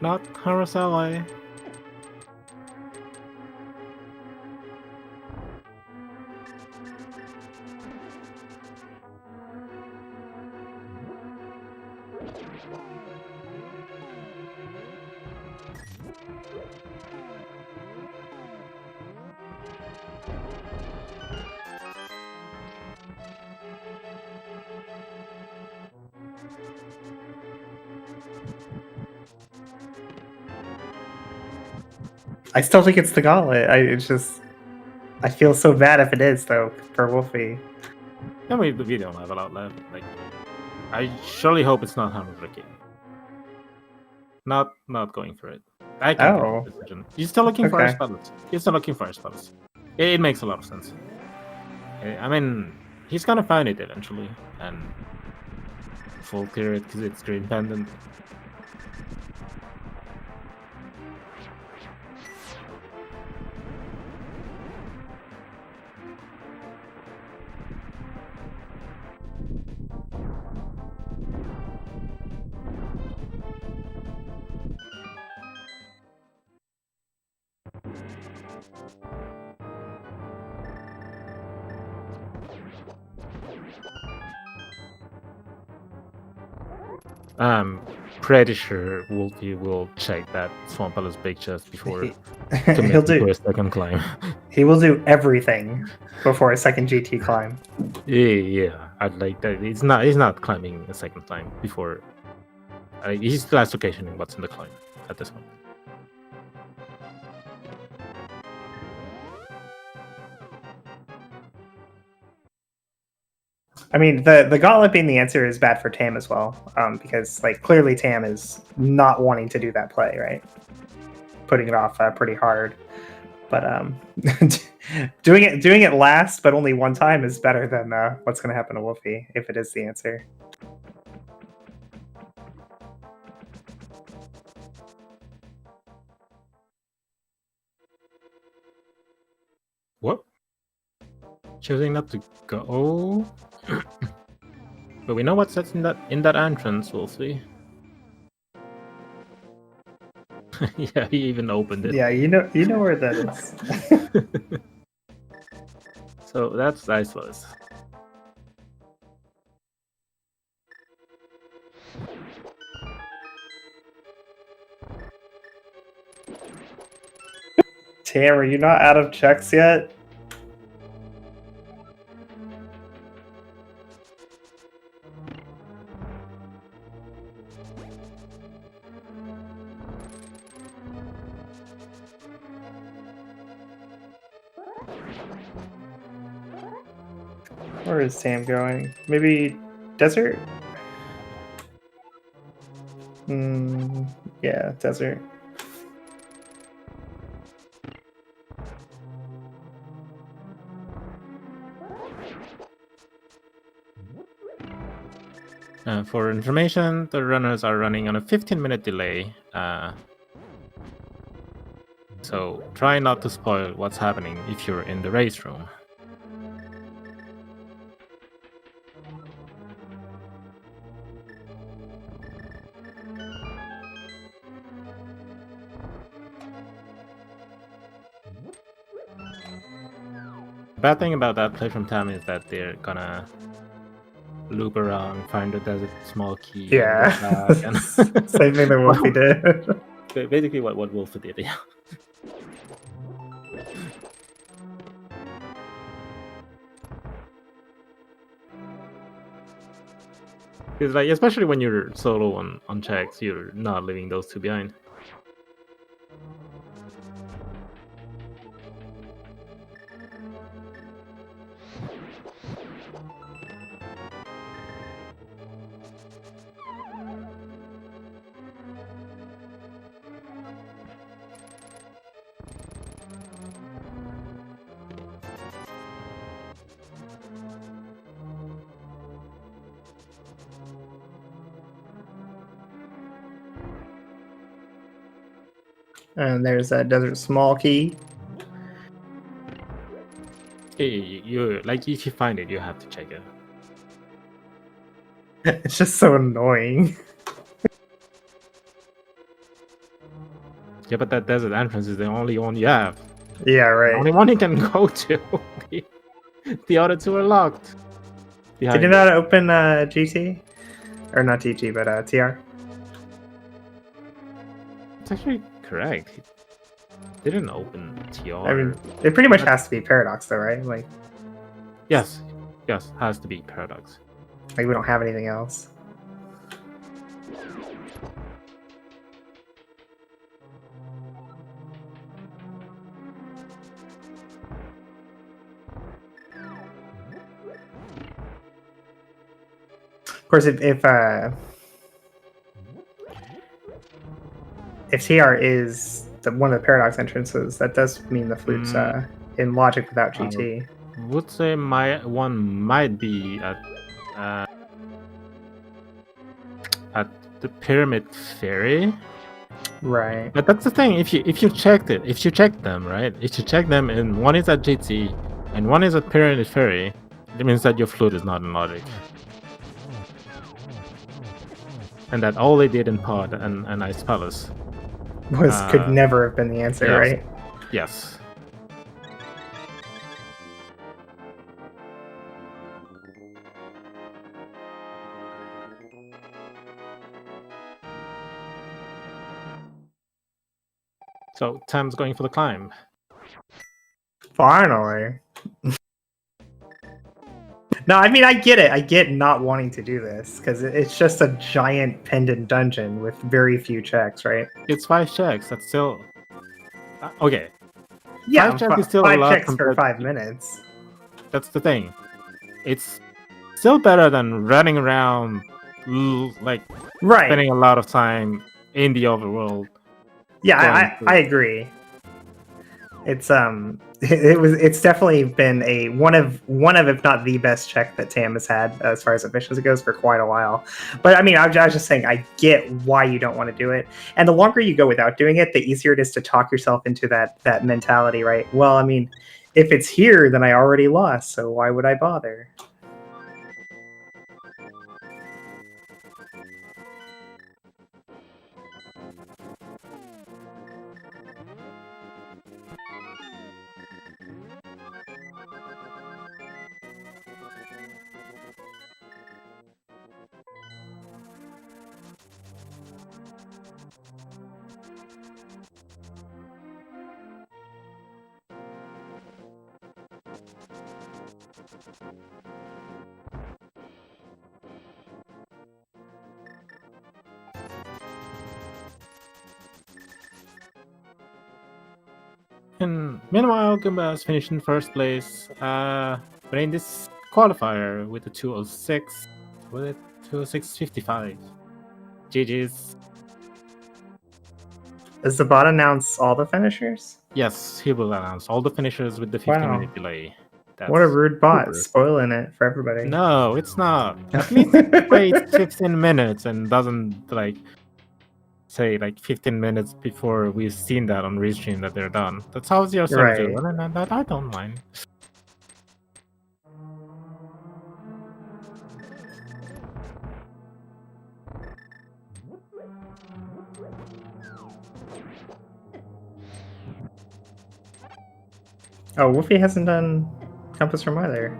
Not Harasawai. I still think it's the gauntlet. I feel so bad if it is though for Wolfie. I mean, we don't have a lot left. Like, I surely hope it's not Haruki. Not going for it. I can Oh. make the decision. He's still looking for Okay. spells. He's still looking for spells. It makes a lot of sense. I mean, he's gonna find it eventually and full clear it because it's green pendant. I'm pretty sure Wolfie will check that Swamp Palace big chest before He'll committing to do. a second climb. He will do everything before a second GT climb. Yeah, I'd like that. He's not climbing a second climb before. He's last locationing what's in the climb at this point. I mean, the gauntlet being the answer is bad for Tam as well, because like clearly Tam is not wanting to do that play, right? Putting it off pretty hard, but doing it last but only one time is better than what's going to happen to Wolfie if it is the answer. What? Choosing not to go. But we know what's in that entrance, we'll see. Yeah, he even opened it. Yeah, you know where that is. So that's Iceless. Tam, are you not out of checks yet? Where is Tam going? Maybe desert? Yeah, desert. For information, the runners are running on a 15-minute delay. So try not to spoil what's happening if you're in the race room. The bad thing about that play from Tam is that they're gonna loop around, find the desert small key. Yeah, and same thing that Wolfie did. Basically, what Wolfie did. Yeah. Because like, especially when you're solo on checks, you're not leaving those two behind. And there's a desert small key. You like if you find it, you have to check it. It's just so annoying. Yeah, but that desert entrance is the only one you have. Yeah, The only right. one you can go to. The other two are locked. Did you not open GT? Or not GT, but TR? It's actually correct. He didn't open TR. I mean, it pretty much has to be Paradox, though, right? Like, yes, has to be Paradox. we don't have anything else. Of course, if TR is one of the Paradox entrances, that does mean the flute's in logic without GT. Would say my one might be at the Pyramid Ferry. Right. But that's the thing. If you check them, right? If you check them, and one is at GT and one is at Pyramid Ferry, it means that your flute is not in logic. And that all they did in Pod and Ice Palace Could never have been the answer, yes. right? Yes. So Tam's going for the climb. Finally. No, I mean, I get it. I get not wanting to do this because it's just a giant pendant dungeon with very few checks, right? It's 5 checks. That's still okay. Yeah, 5 checks is still a five lot checks for compared 5 to- minutes. That's the thing. It's still better than running around like Right. spending a lot of time in the overworld. Yeah, I agree. It's it's definitely been one of if not the best check that Tam has had as far as efficiency goes for quite a while. But I mean, I was just saying I get why you don't want to do it, and the longer you go without doing it, the easier it is to talk yourself into that mentality, right? Well, I mean, if it's here, then I already lost, so why would I bother? And meanwhile, Goomba has finished in first place. But in this qualifier with the 206, with it 206.55. GG's. Does the bot announce all the finishers? Yes, he will announce all the finishers with the 50-minute delay. That's What a rude bot, super. spoiling it for everybody. No, it's not. At least wait 15 minutes and doesn't say 15 minutes before we've seen that on restream that they're done. That's how your server Right. do. And I don't mind. Oh, Wolfie hasn't done Compass Room either.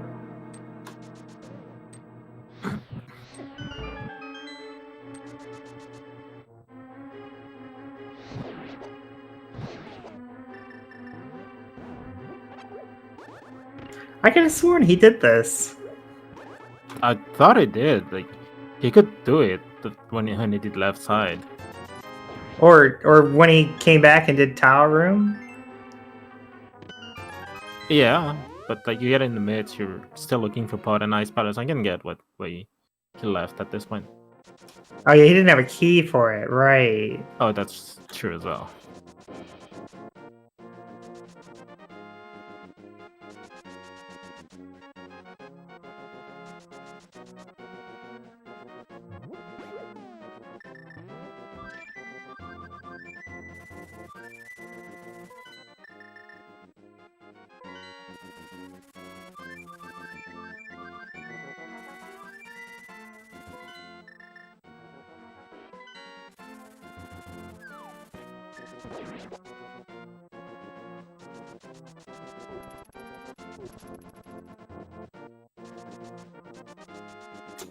I could have sworn he did this. I thought he did. He could do it when he did left side. Or when he came back and did Tower Room. Yeah, but you get in the mids, you're still looking for Pod and Ice Palace. I can get what way he left at this point. Oh yeah, he didn't have a key for it, right? Oh, that's true as well.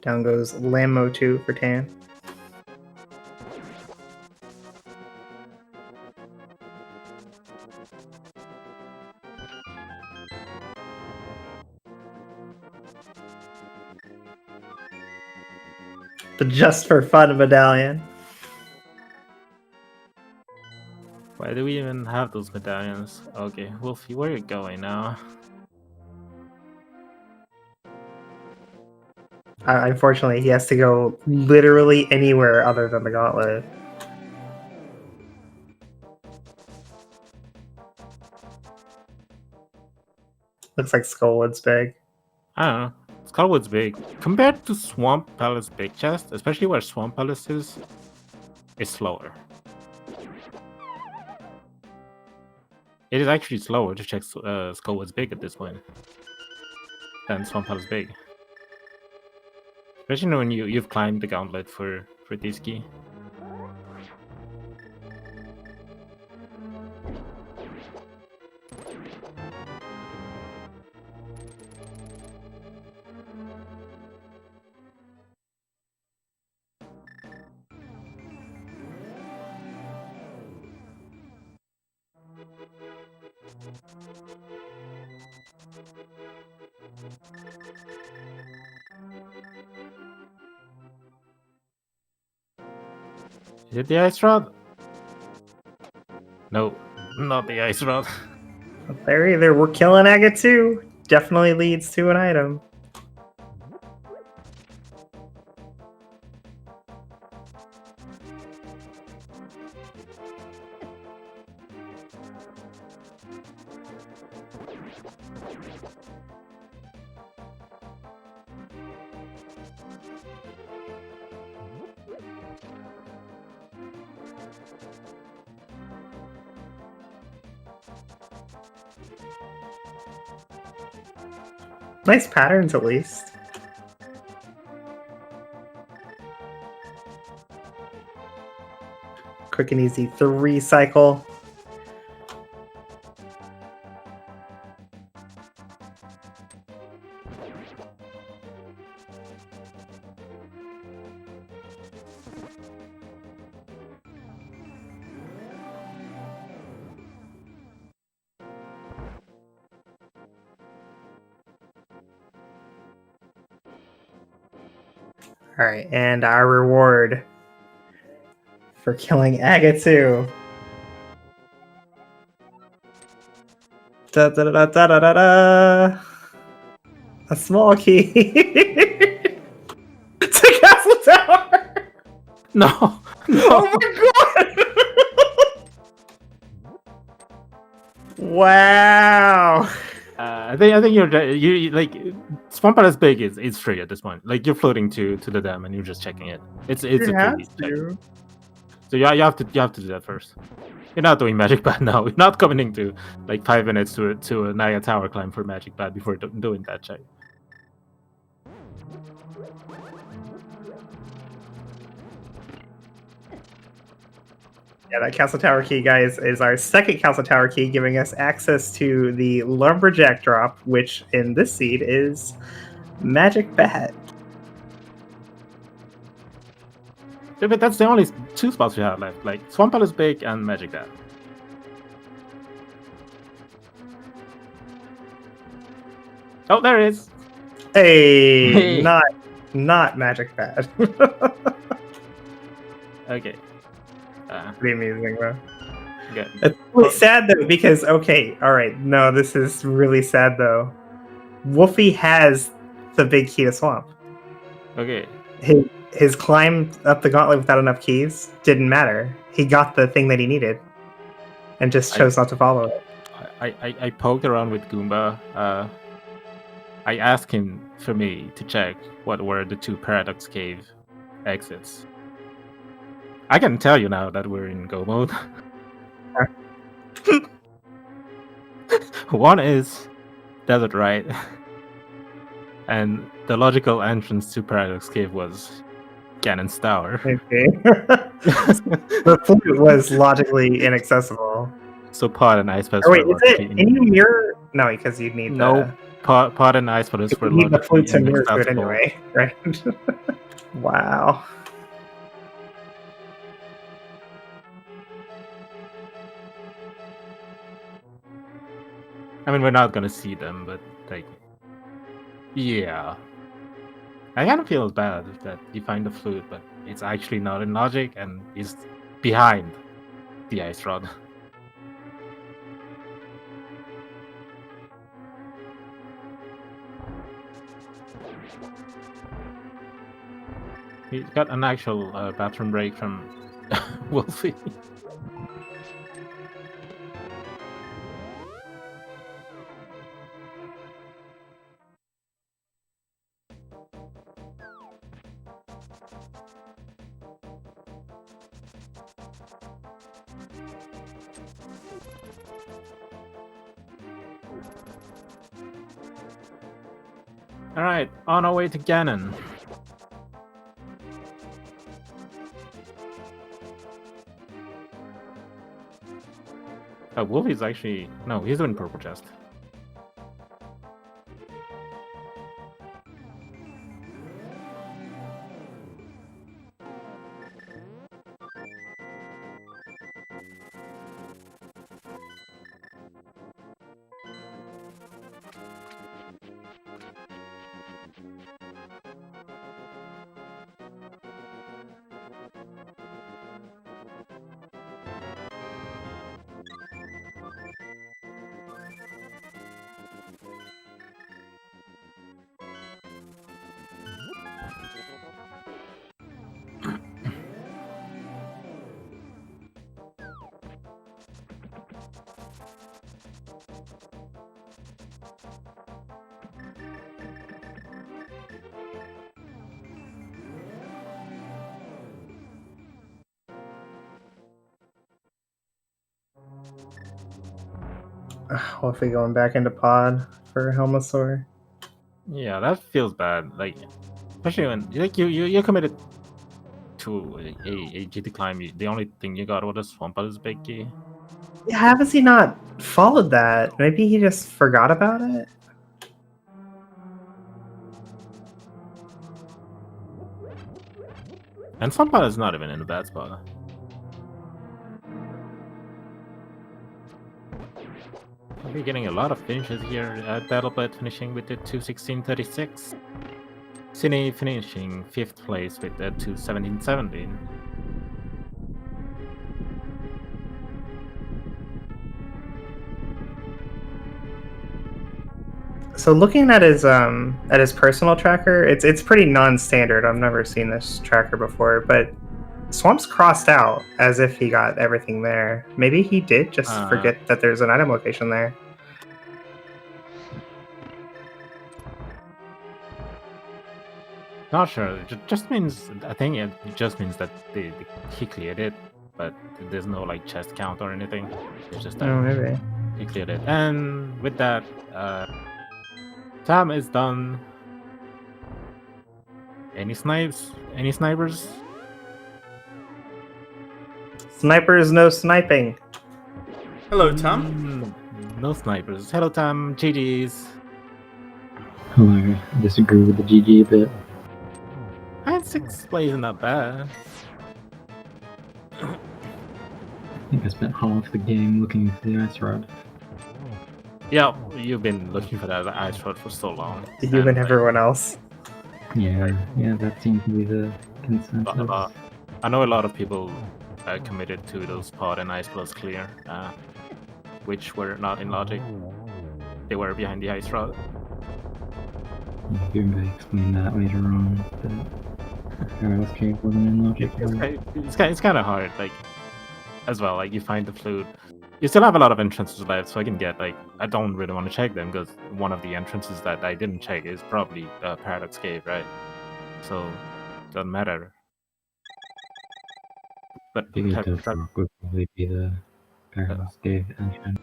Down goes Lammo 2 for Tan. The Just for Fun medallion. Why do we even have those medallions? Okay, Wolfie, where are you going now? Unfortunately, he has to go literally anywhere other than the gauntlet. Looks like Skullwood's big. I don't know. Skullwood's big. Compared to Swamp Palace Big Chest, especially where Swamp Palace is, it's slower. It is actually slower to check Skullwood's big at this point than Swamp Palace Big. Especially when you've climbed the gauntlet for this key. Is it the ice rod? No, not the ice rod. There either we're killing Agate 2. Definitely leads to an item. Nice patterns, at least. Quick and easy 3 cycle. Alright, and our reward for killing Agate 2. Da da da da da da da. A small key. To Castle Tower. No, Oh my god! Wow. I think you like Swamp Palace Big is free at this point. Like you're floating to the dam and you're just checking it. It's a You free have check. to. So you have to do that first. You're not doing Magic Pad now. You're not committing to like 5 minutes to a Naya Tower climb for Magic Pad before doing that check. Yeah, that Castle Tower key, guys, is our second Castle Tower key, giving us access to the Lumberjack drop, which in this seed is Magic Bat. Yeah, but that's the only 2 spots we have left, like Swamp Palace Big and Magic Pad. Oh, there it is. Hey, Hey. not Magic Bat. Okay. Pretty amusing, bro. Good. It's really sad though, because okay, all right, no, this is really sad though. Wolfie has the big key to Swamp. Okay. His climb up the gauntlet without enough keys didn't matter. He got the thing that he needed, and just chose not to follow it. I poked around with Goomba. I asked him for me to check what were the 2 Paradox Cave exits. I can tell you now that we're in go mode. One is Desert Ride, and the logical entrance to Paradox Cave was Ganon's tower. Okay. The flute was logically inaccessible. So pot and ice pellets Or wait, were is it? logically Can you mirror? No, because you'd need no pot and ice pellets you were need the logically flute to mirror to it inaccessible. anyway, right? Wow. I mean, we're not gonna see them, but like, yeah. I kind of feel bad that you find the flute, but it's actually not in logic and is behind the ice rod. We got an actual bathroom break from Wolfie. Alright, on our way to Ganon. Wolfie's actually... No, he's doing purple chest. Wolfie going back into pod for Helmasaur. Yeah, that feels bad. Like, especially when like you committed to a GT climb. The only thing you got was a Swampert big key. Yeah, how has he not followed that? Maybe he just forgot about it? And Swampert is not even in a bad spot. I'll be getting a lot of finishes here. Battlebird finishing with the 2:16.36. Cine finishing 5th place with the 2:17.17. So looking at his personal tracker, it's pretty non-standard. I've never seen this tracker before, but Swamp's crossed out as if he got everything there. Maybe he did just forget that there's an item location there. Not sure. It just means I think it just means that he cleared it, but there's no like chest count or anything. It's just that Oh, maybe. he cleared it. And with that, Tam is done. Any snipes? Any snipers? Snipers, no sniping. Hello, Tam. No snipers. Hello, Tam. GG's. I disagree with the GG a bit. I had 6th place, not bad. I think I spent half the game looking for the ice rod. Yeah, you've been looking for that ice rod for so long. You and everyone else. Yeah, that seems to be the consensus. I know a lot of people committed to those pod and ice plus clear, which were not in logic. They were behind the ice rod. Maybe I explain that later on. But Ice Cave wasn't in logic. It's kind of hard, like, as well. Like, you find the flute. You still have a lot of entrances left, so I can get, like, I don't really want to check them, because one of the entrances that I didn't check is probably Paradox Cave, right? So, it doesn't matter. But Big Rock would probably be the Paradox Cave entrance.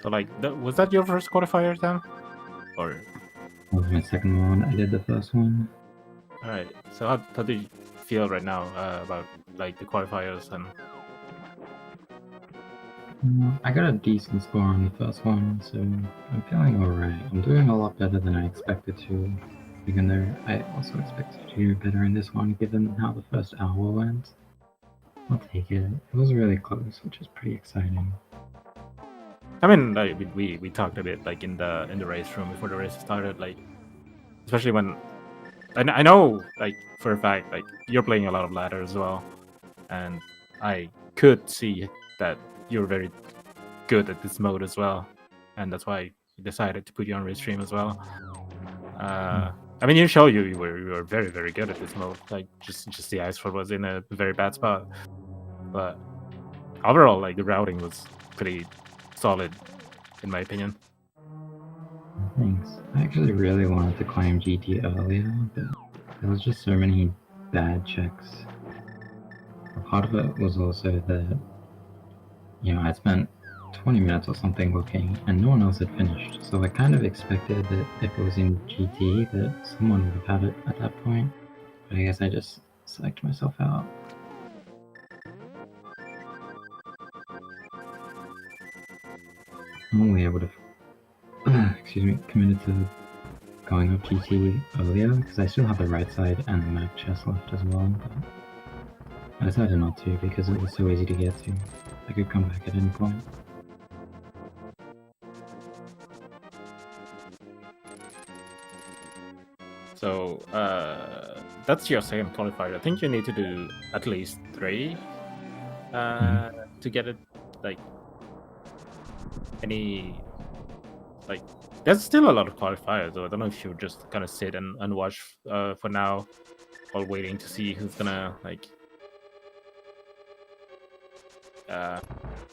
So like, was that your first qualifier, Sam? Or That was my second one. I did the first one. all right. So how do you feel right now about like the qualifiers and? I got a decent score on the first one, so I'm feeling alright. I'm doing a lot better than I expected to, even though I also expected to do better in this one, given how the first hour went. I'll take it. It was really close, which is pretty exciting. I mean, like we talked a bit like in the race room before the race started, like especially when I know like for a fact like you're playing a lot of ladder as well, and I could see that you're very good at this mode as well, and that's why I decided to put you on race stream as well. I mean, you were very very good at this mode. Like just the ice fall was in a very bad spot, but overall like the routing was pretty solid, in my opinion. Thanks. I actually really wanted to climb GT earlier, but there was just so many bad checks. A part of it was also that, I spent 20 minutes or something looking, and no one else had finished, so I kind of expected that if it was in GT, that someone would have had it at that point, but I guess I just psyched myself out. Normally I would have, committed to going up GT earlier, because I still have the right side and the map chest left as well, but I decided not to because it was so easy to get to. I could come back at any point. So that's your second qualifier. I think you need to do at least 3 to get it. Like any, like there's still a lot of qualifiers, though. I don't know if you just kind of sit and watch for now, while waiting to see who's gonna like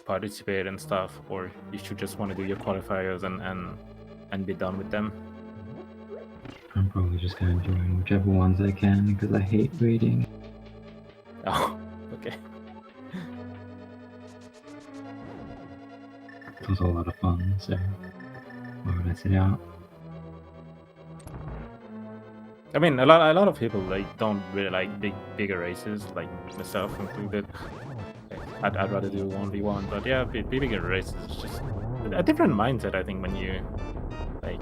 participate and stuff, or if you just want to do your qualifiers and be done with them. I'm probably just gonna join whichever ones I can because I hate waiting. Oh, okay. It was a lot of fun, so why would I sit out? I mean, a lot of people like don't really like bigger races, like myself included. I'd rather do 1v1, but yeah, bigger races is just a different mindset, I think, when you like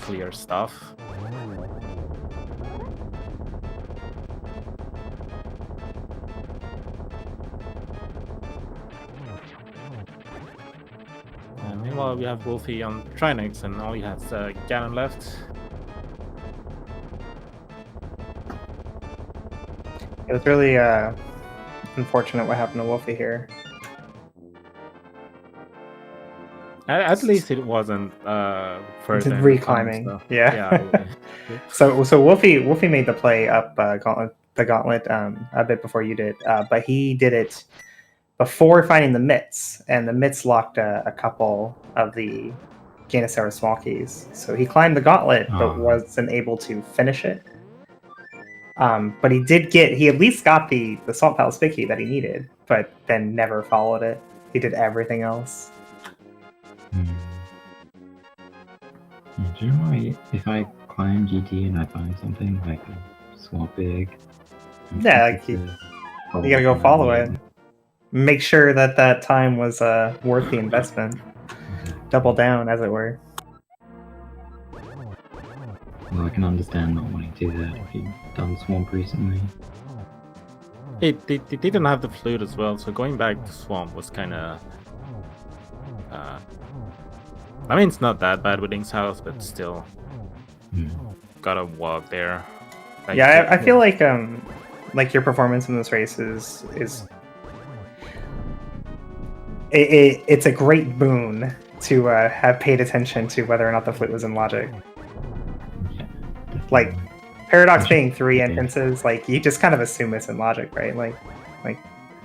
clear stuff. Meanwhile, we have Wolfie on Trinix, and all he has Ganon left. It was really unfortunate what happened to Wolfie here. At least it wasn't first reclimbing. So, yeah. So Wolfie made the play up the gauntlet a bit before you did, but he did it before finding the mitts, and the mitts locked a couple of the Ganosaurus small keys. So he climbed the gauntlet, but wasn't able to finish it. But he at least got the Salt Palace big key that he needed, but then never followed it. He did everything else. Yeah, do you know if I climb GT and I find something like a swamp big? Yeah, like you gotta go follow it. Make sure that time was worth the investment. Double down, as it were. Well, I can understand not wanting to do that if you've done Swamp recently. They didn't have the flute as well, so going back to Swamp was kind of... I mean, it's not that bad with Ink's house, but still... Gotta walk there. Like, yeah, I feel like your performance in this race is it's a great boon to have paid attention to whether or not the flute was in logic. Yeah, like Paradox being 3 entrances, like you just kind of assume it's in logic, right? Like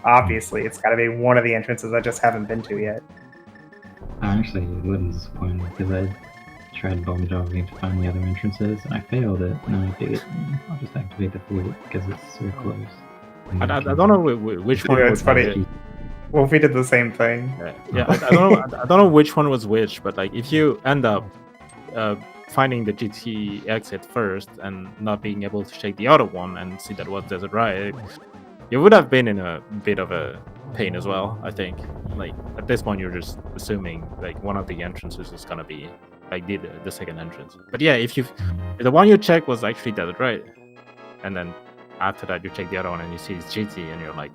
obviously it's got to be one of the entrances I just haven't been to yet. I'm actually a little disappointed because I tried bomb jogging to find the other entrances and I failed it, and I figured I'll just activate the flute because it's so close. I don't know which one. Yeah, it's funny. Wolfie did the same thing. Yeah. I don't know. I don't know which one was which, but like if you end up finding the GT exit first and not being able to check the other one and see that was Desert Ride, you would have been in a bit of a pain as well. I think. Like at this point, you're just assuming like one of the entrances is gonna be like the second entrance. But yeah, if the one you check was actually Desert Ride, and then after that you check the other one and you see it's GT, and you're like,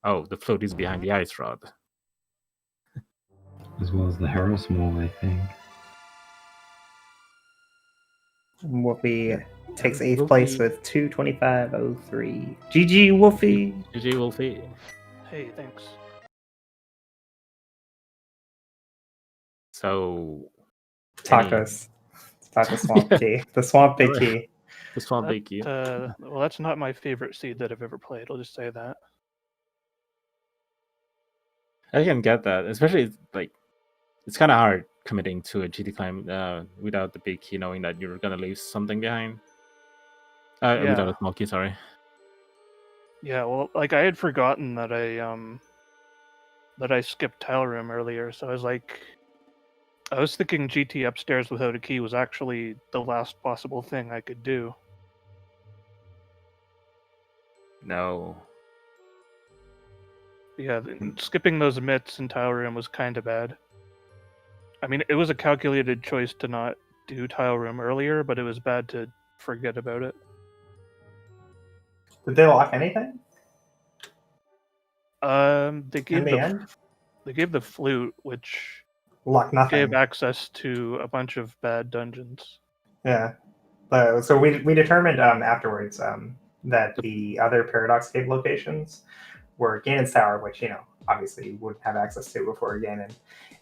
oh, the float is behind the ice rod. As well as the Harrow Mall, I think. Wolfie takes 8th Wolfie. place with 225.03. GG, Wolfie. GG Wolfie. Hey, thanks. So Tacos. Taco Swamp Key. The Swamp Big Key. the Swamp Big Key. Well, that's not my favorite seed that I've ever played. I'll just say that. I can get that, especially like it's kind of hard committing to a GT climb without the big key, knowing that you're gonna leave something behind. Without a small key, sorry. Yeah, well, like I had forgotten that I skipped Tile Room earlier, so I was thinking GT upstairs without a key was actually the last possible thing I could do. No. Yeah, skipping those mitts in Tile Room was kind of bad. I mean, it was a calculated choice to not do Tile Room earlier, but it was bad to forget about it. Did they lock anything? They In the end? They gave the flute, which Lock nothing. gave access to a bunch of bad dungeons. Yeah. So we determined afterwards that the other Paradox Cave locations were Ganon's Tower, which, obviously you wouldn't have access to before Ganon,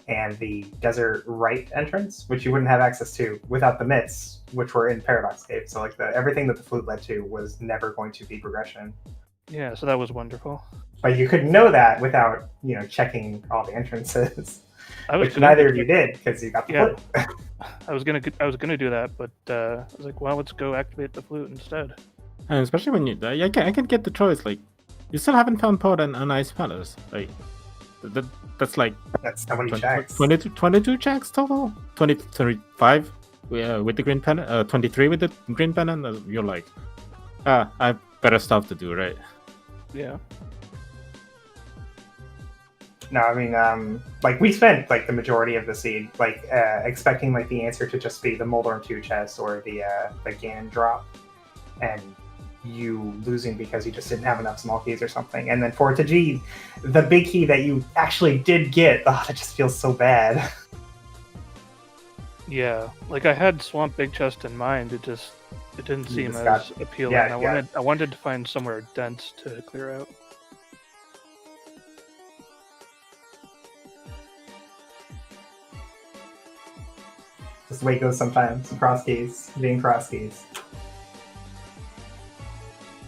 and the Desert Right entrance, which you wouldn't have access to without the mitts, which were in Paradox Cave. So everything that the flute led to was never going to be progression. Yeah, so that was wonderful. But you couldn't know that without, checking all the entrances. Which neither of you did, because you got the flute. I was gonna do that, but I was like, well, let's go activate the flute instead. And especially when you, I can get the choice. Like, you still haven't found Pod and Ice Palace. Like, that's like that's how many checks. 22 checks total. 25 with the green pennant. 23 with the green pennant. You're like, I have better stuff to do, right? Yeah. No, I mean, we spent the majority of the seed expecting the answer to just be the Moldorm 2 chest or the Ganon drop, and you losing because you just didn't have enough small keys or something. And then for it to G, the big key that you actually did get, that just feels so bad. Yeah, I had Swamp Big Chest in mind. It didn't seem as appealing. Yeah, I wanted to find somewhere dense to clear out. Just the way it goes sometimes. CrossKeys, being CrossKeys.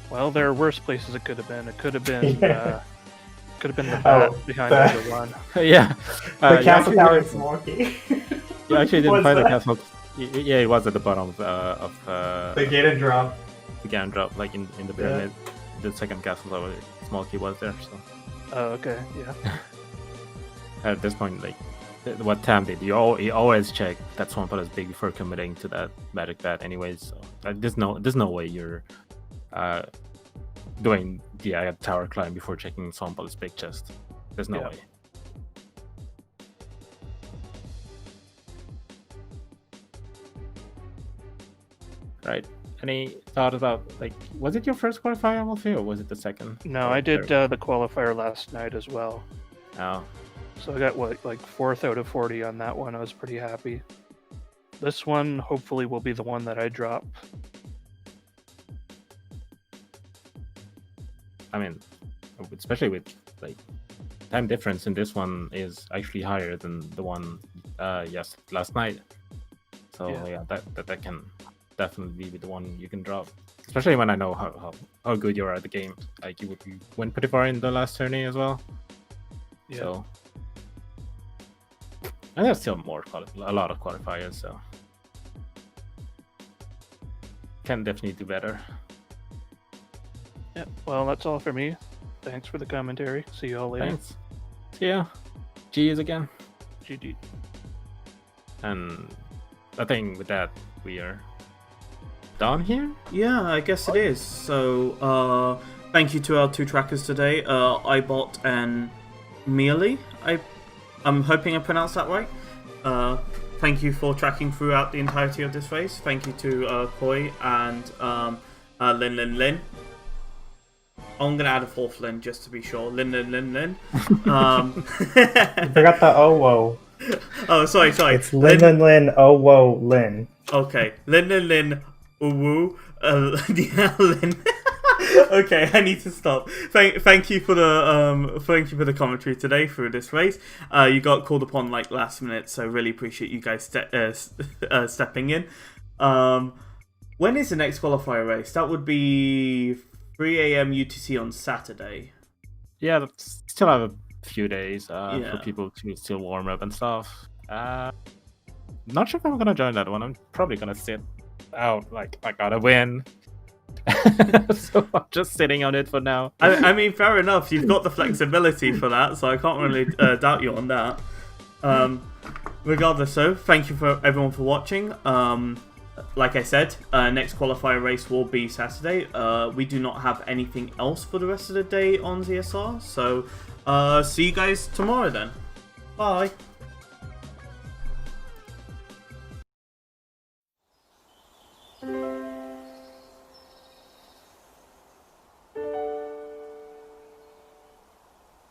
Well, there are worse places it could have been. It could have been the bat behind the one. Yeah. The Castle Tower is small key. You actually didn't find the castle. Yeah, it was at the bottom of the Ganon drop. The Ganon drop, in the pyramid. Yeah. The second castle tower, small key was there. So. Oh, okay, yeah. At this point, what Tam did, you always check that Swamp is big before committing to that magic bat, anyways. So there's no way you're doing the tower climb before checking Swamp is big chest. There's no way. Right. Any thought about was it your first qualifier, Wolfie, or was it the second? No, I did the qualifier last night as well. Oh. So I got 4th out of 40 on that one. I was pretty happy. This one hopefully will be the one that I drop. I mean, especially with time difference in this one is actually higher than the one last night. So yeah, that can definitely be the one you can drop. Especially when I know how good you are at the game. You went pretty far in the last tourney as well. Yeah. So. And there's still a lot of qualifiers, so can definitely do better. Yeah, well, that's all for me. Thanks for the commentary. See you all later. Thanks. So yeah, GG's again. GG. And I think with that, we are done here. Yeah, I guess it is. So, thank you to our 2 trackers today, iBot and Mealy. I'm hoping I pronounced that right. Thank you for tracking throughout the entirety of this race. Thank you to Koi and Lin. I'm gonna add a 4th Lin just to be sure. Lin. You forgot the oh whoa. Oh, sorry. It's Lin, oh whoa, Lin. Okay, Lin, woo, yeah, Lin. Okay, I need to stop. Thank you for the commentary today through this race. You got called upon like last minute, so really appreciate you guys stepping in. When is the next qualifier race? That would be 3 a.m. UTC on Saturday. Yeah, still have a few days Yeah. for people to still warm up and stuff. Not sure if I'm gonna join that one. I'm probably gonna sit out. Like I gotta win. So I'm just sitting on it for now. I mean, fair enough. You've got the flexibility for that, so I can't really doubt you on that. Regardless, so thank you for everyone for watching. Like I said, next qualifier race will be Saturday. We do not have anything else for the rest of the day on ZSR, so see you guys tomorrow then. Bye.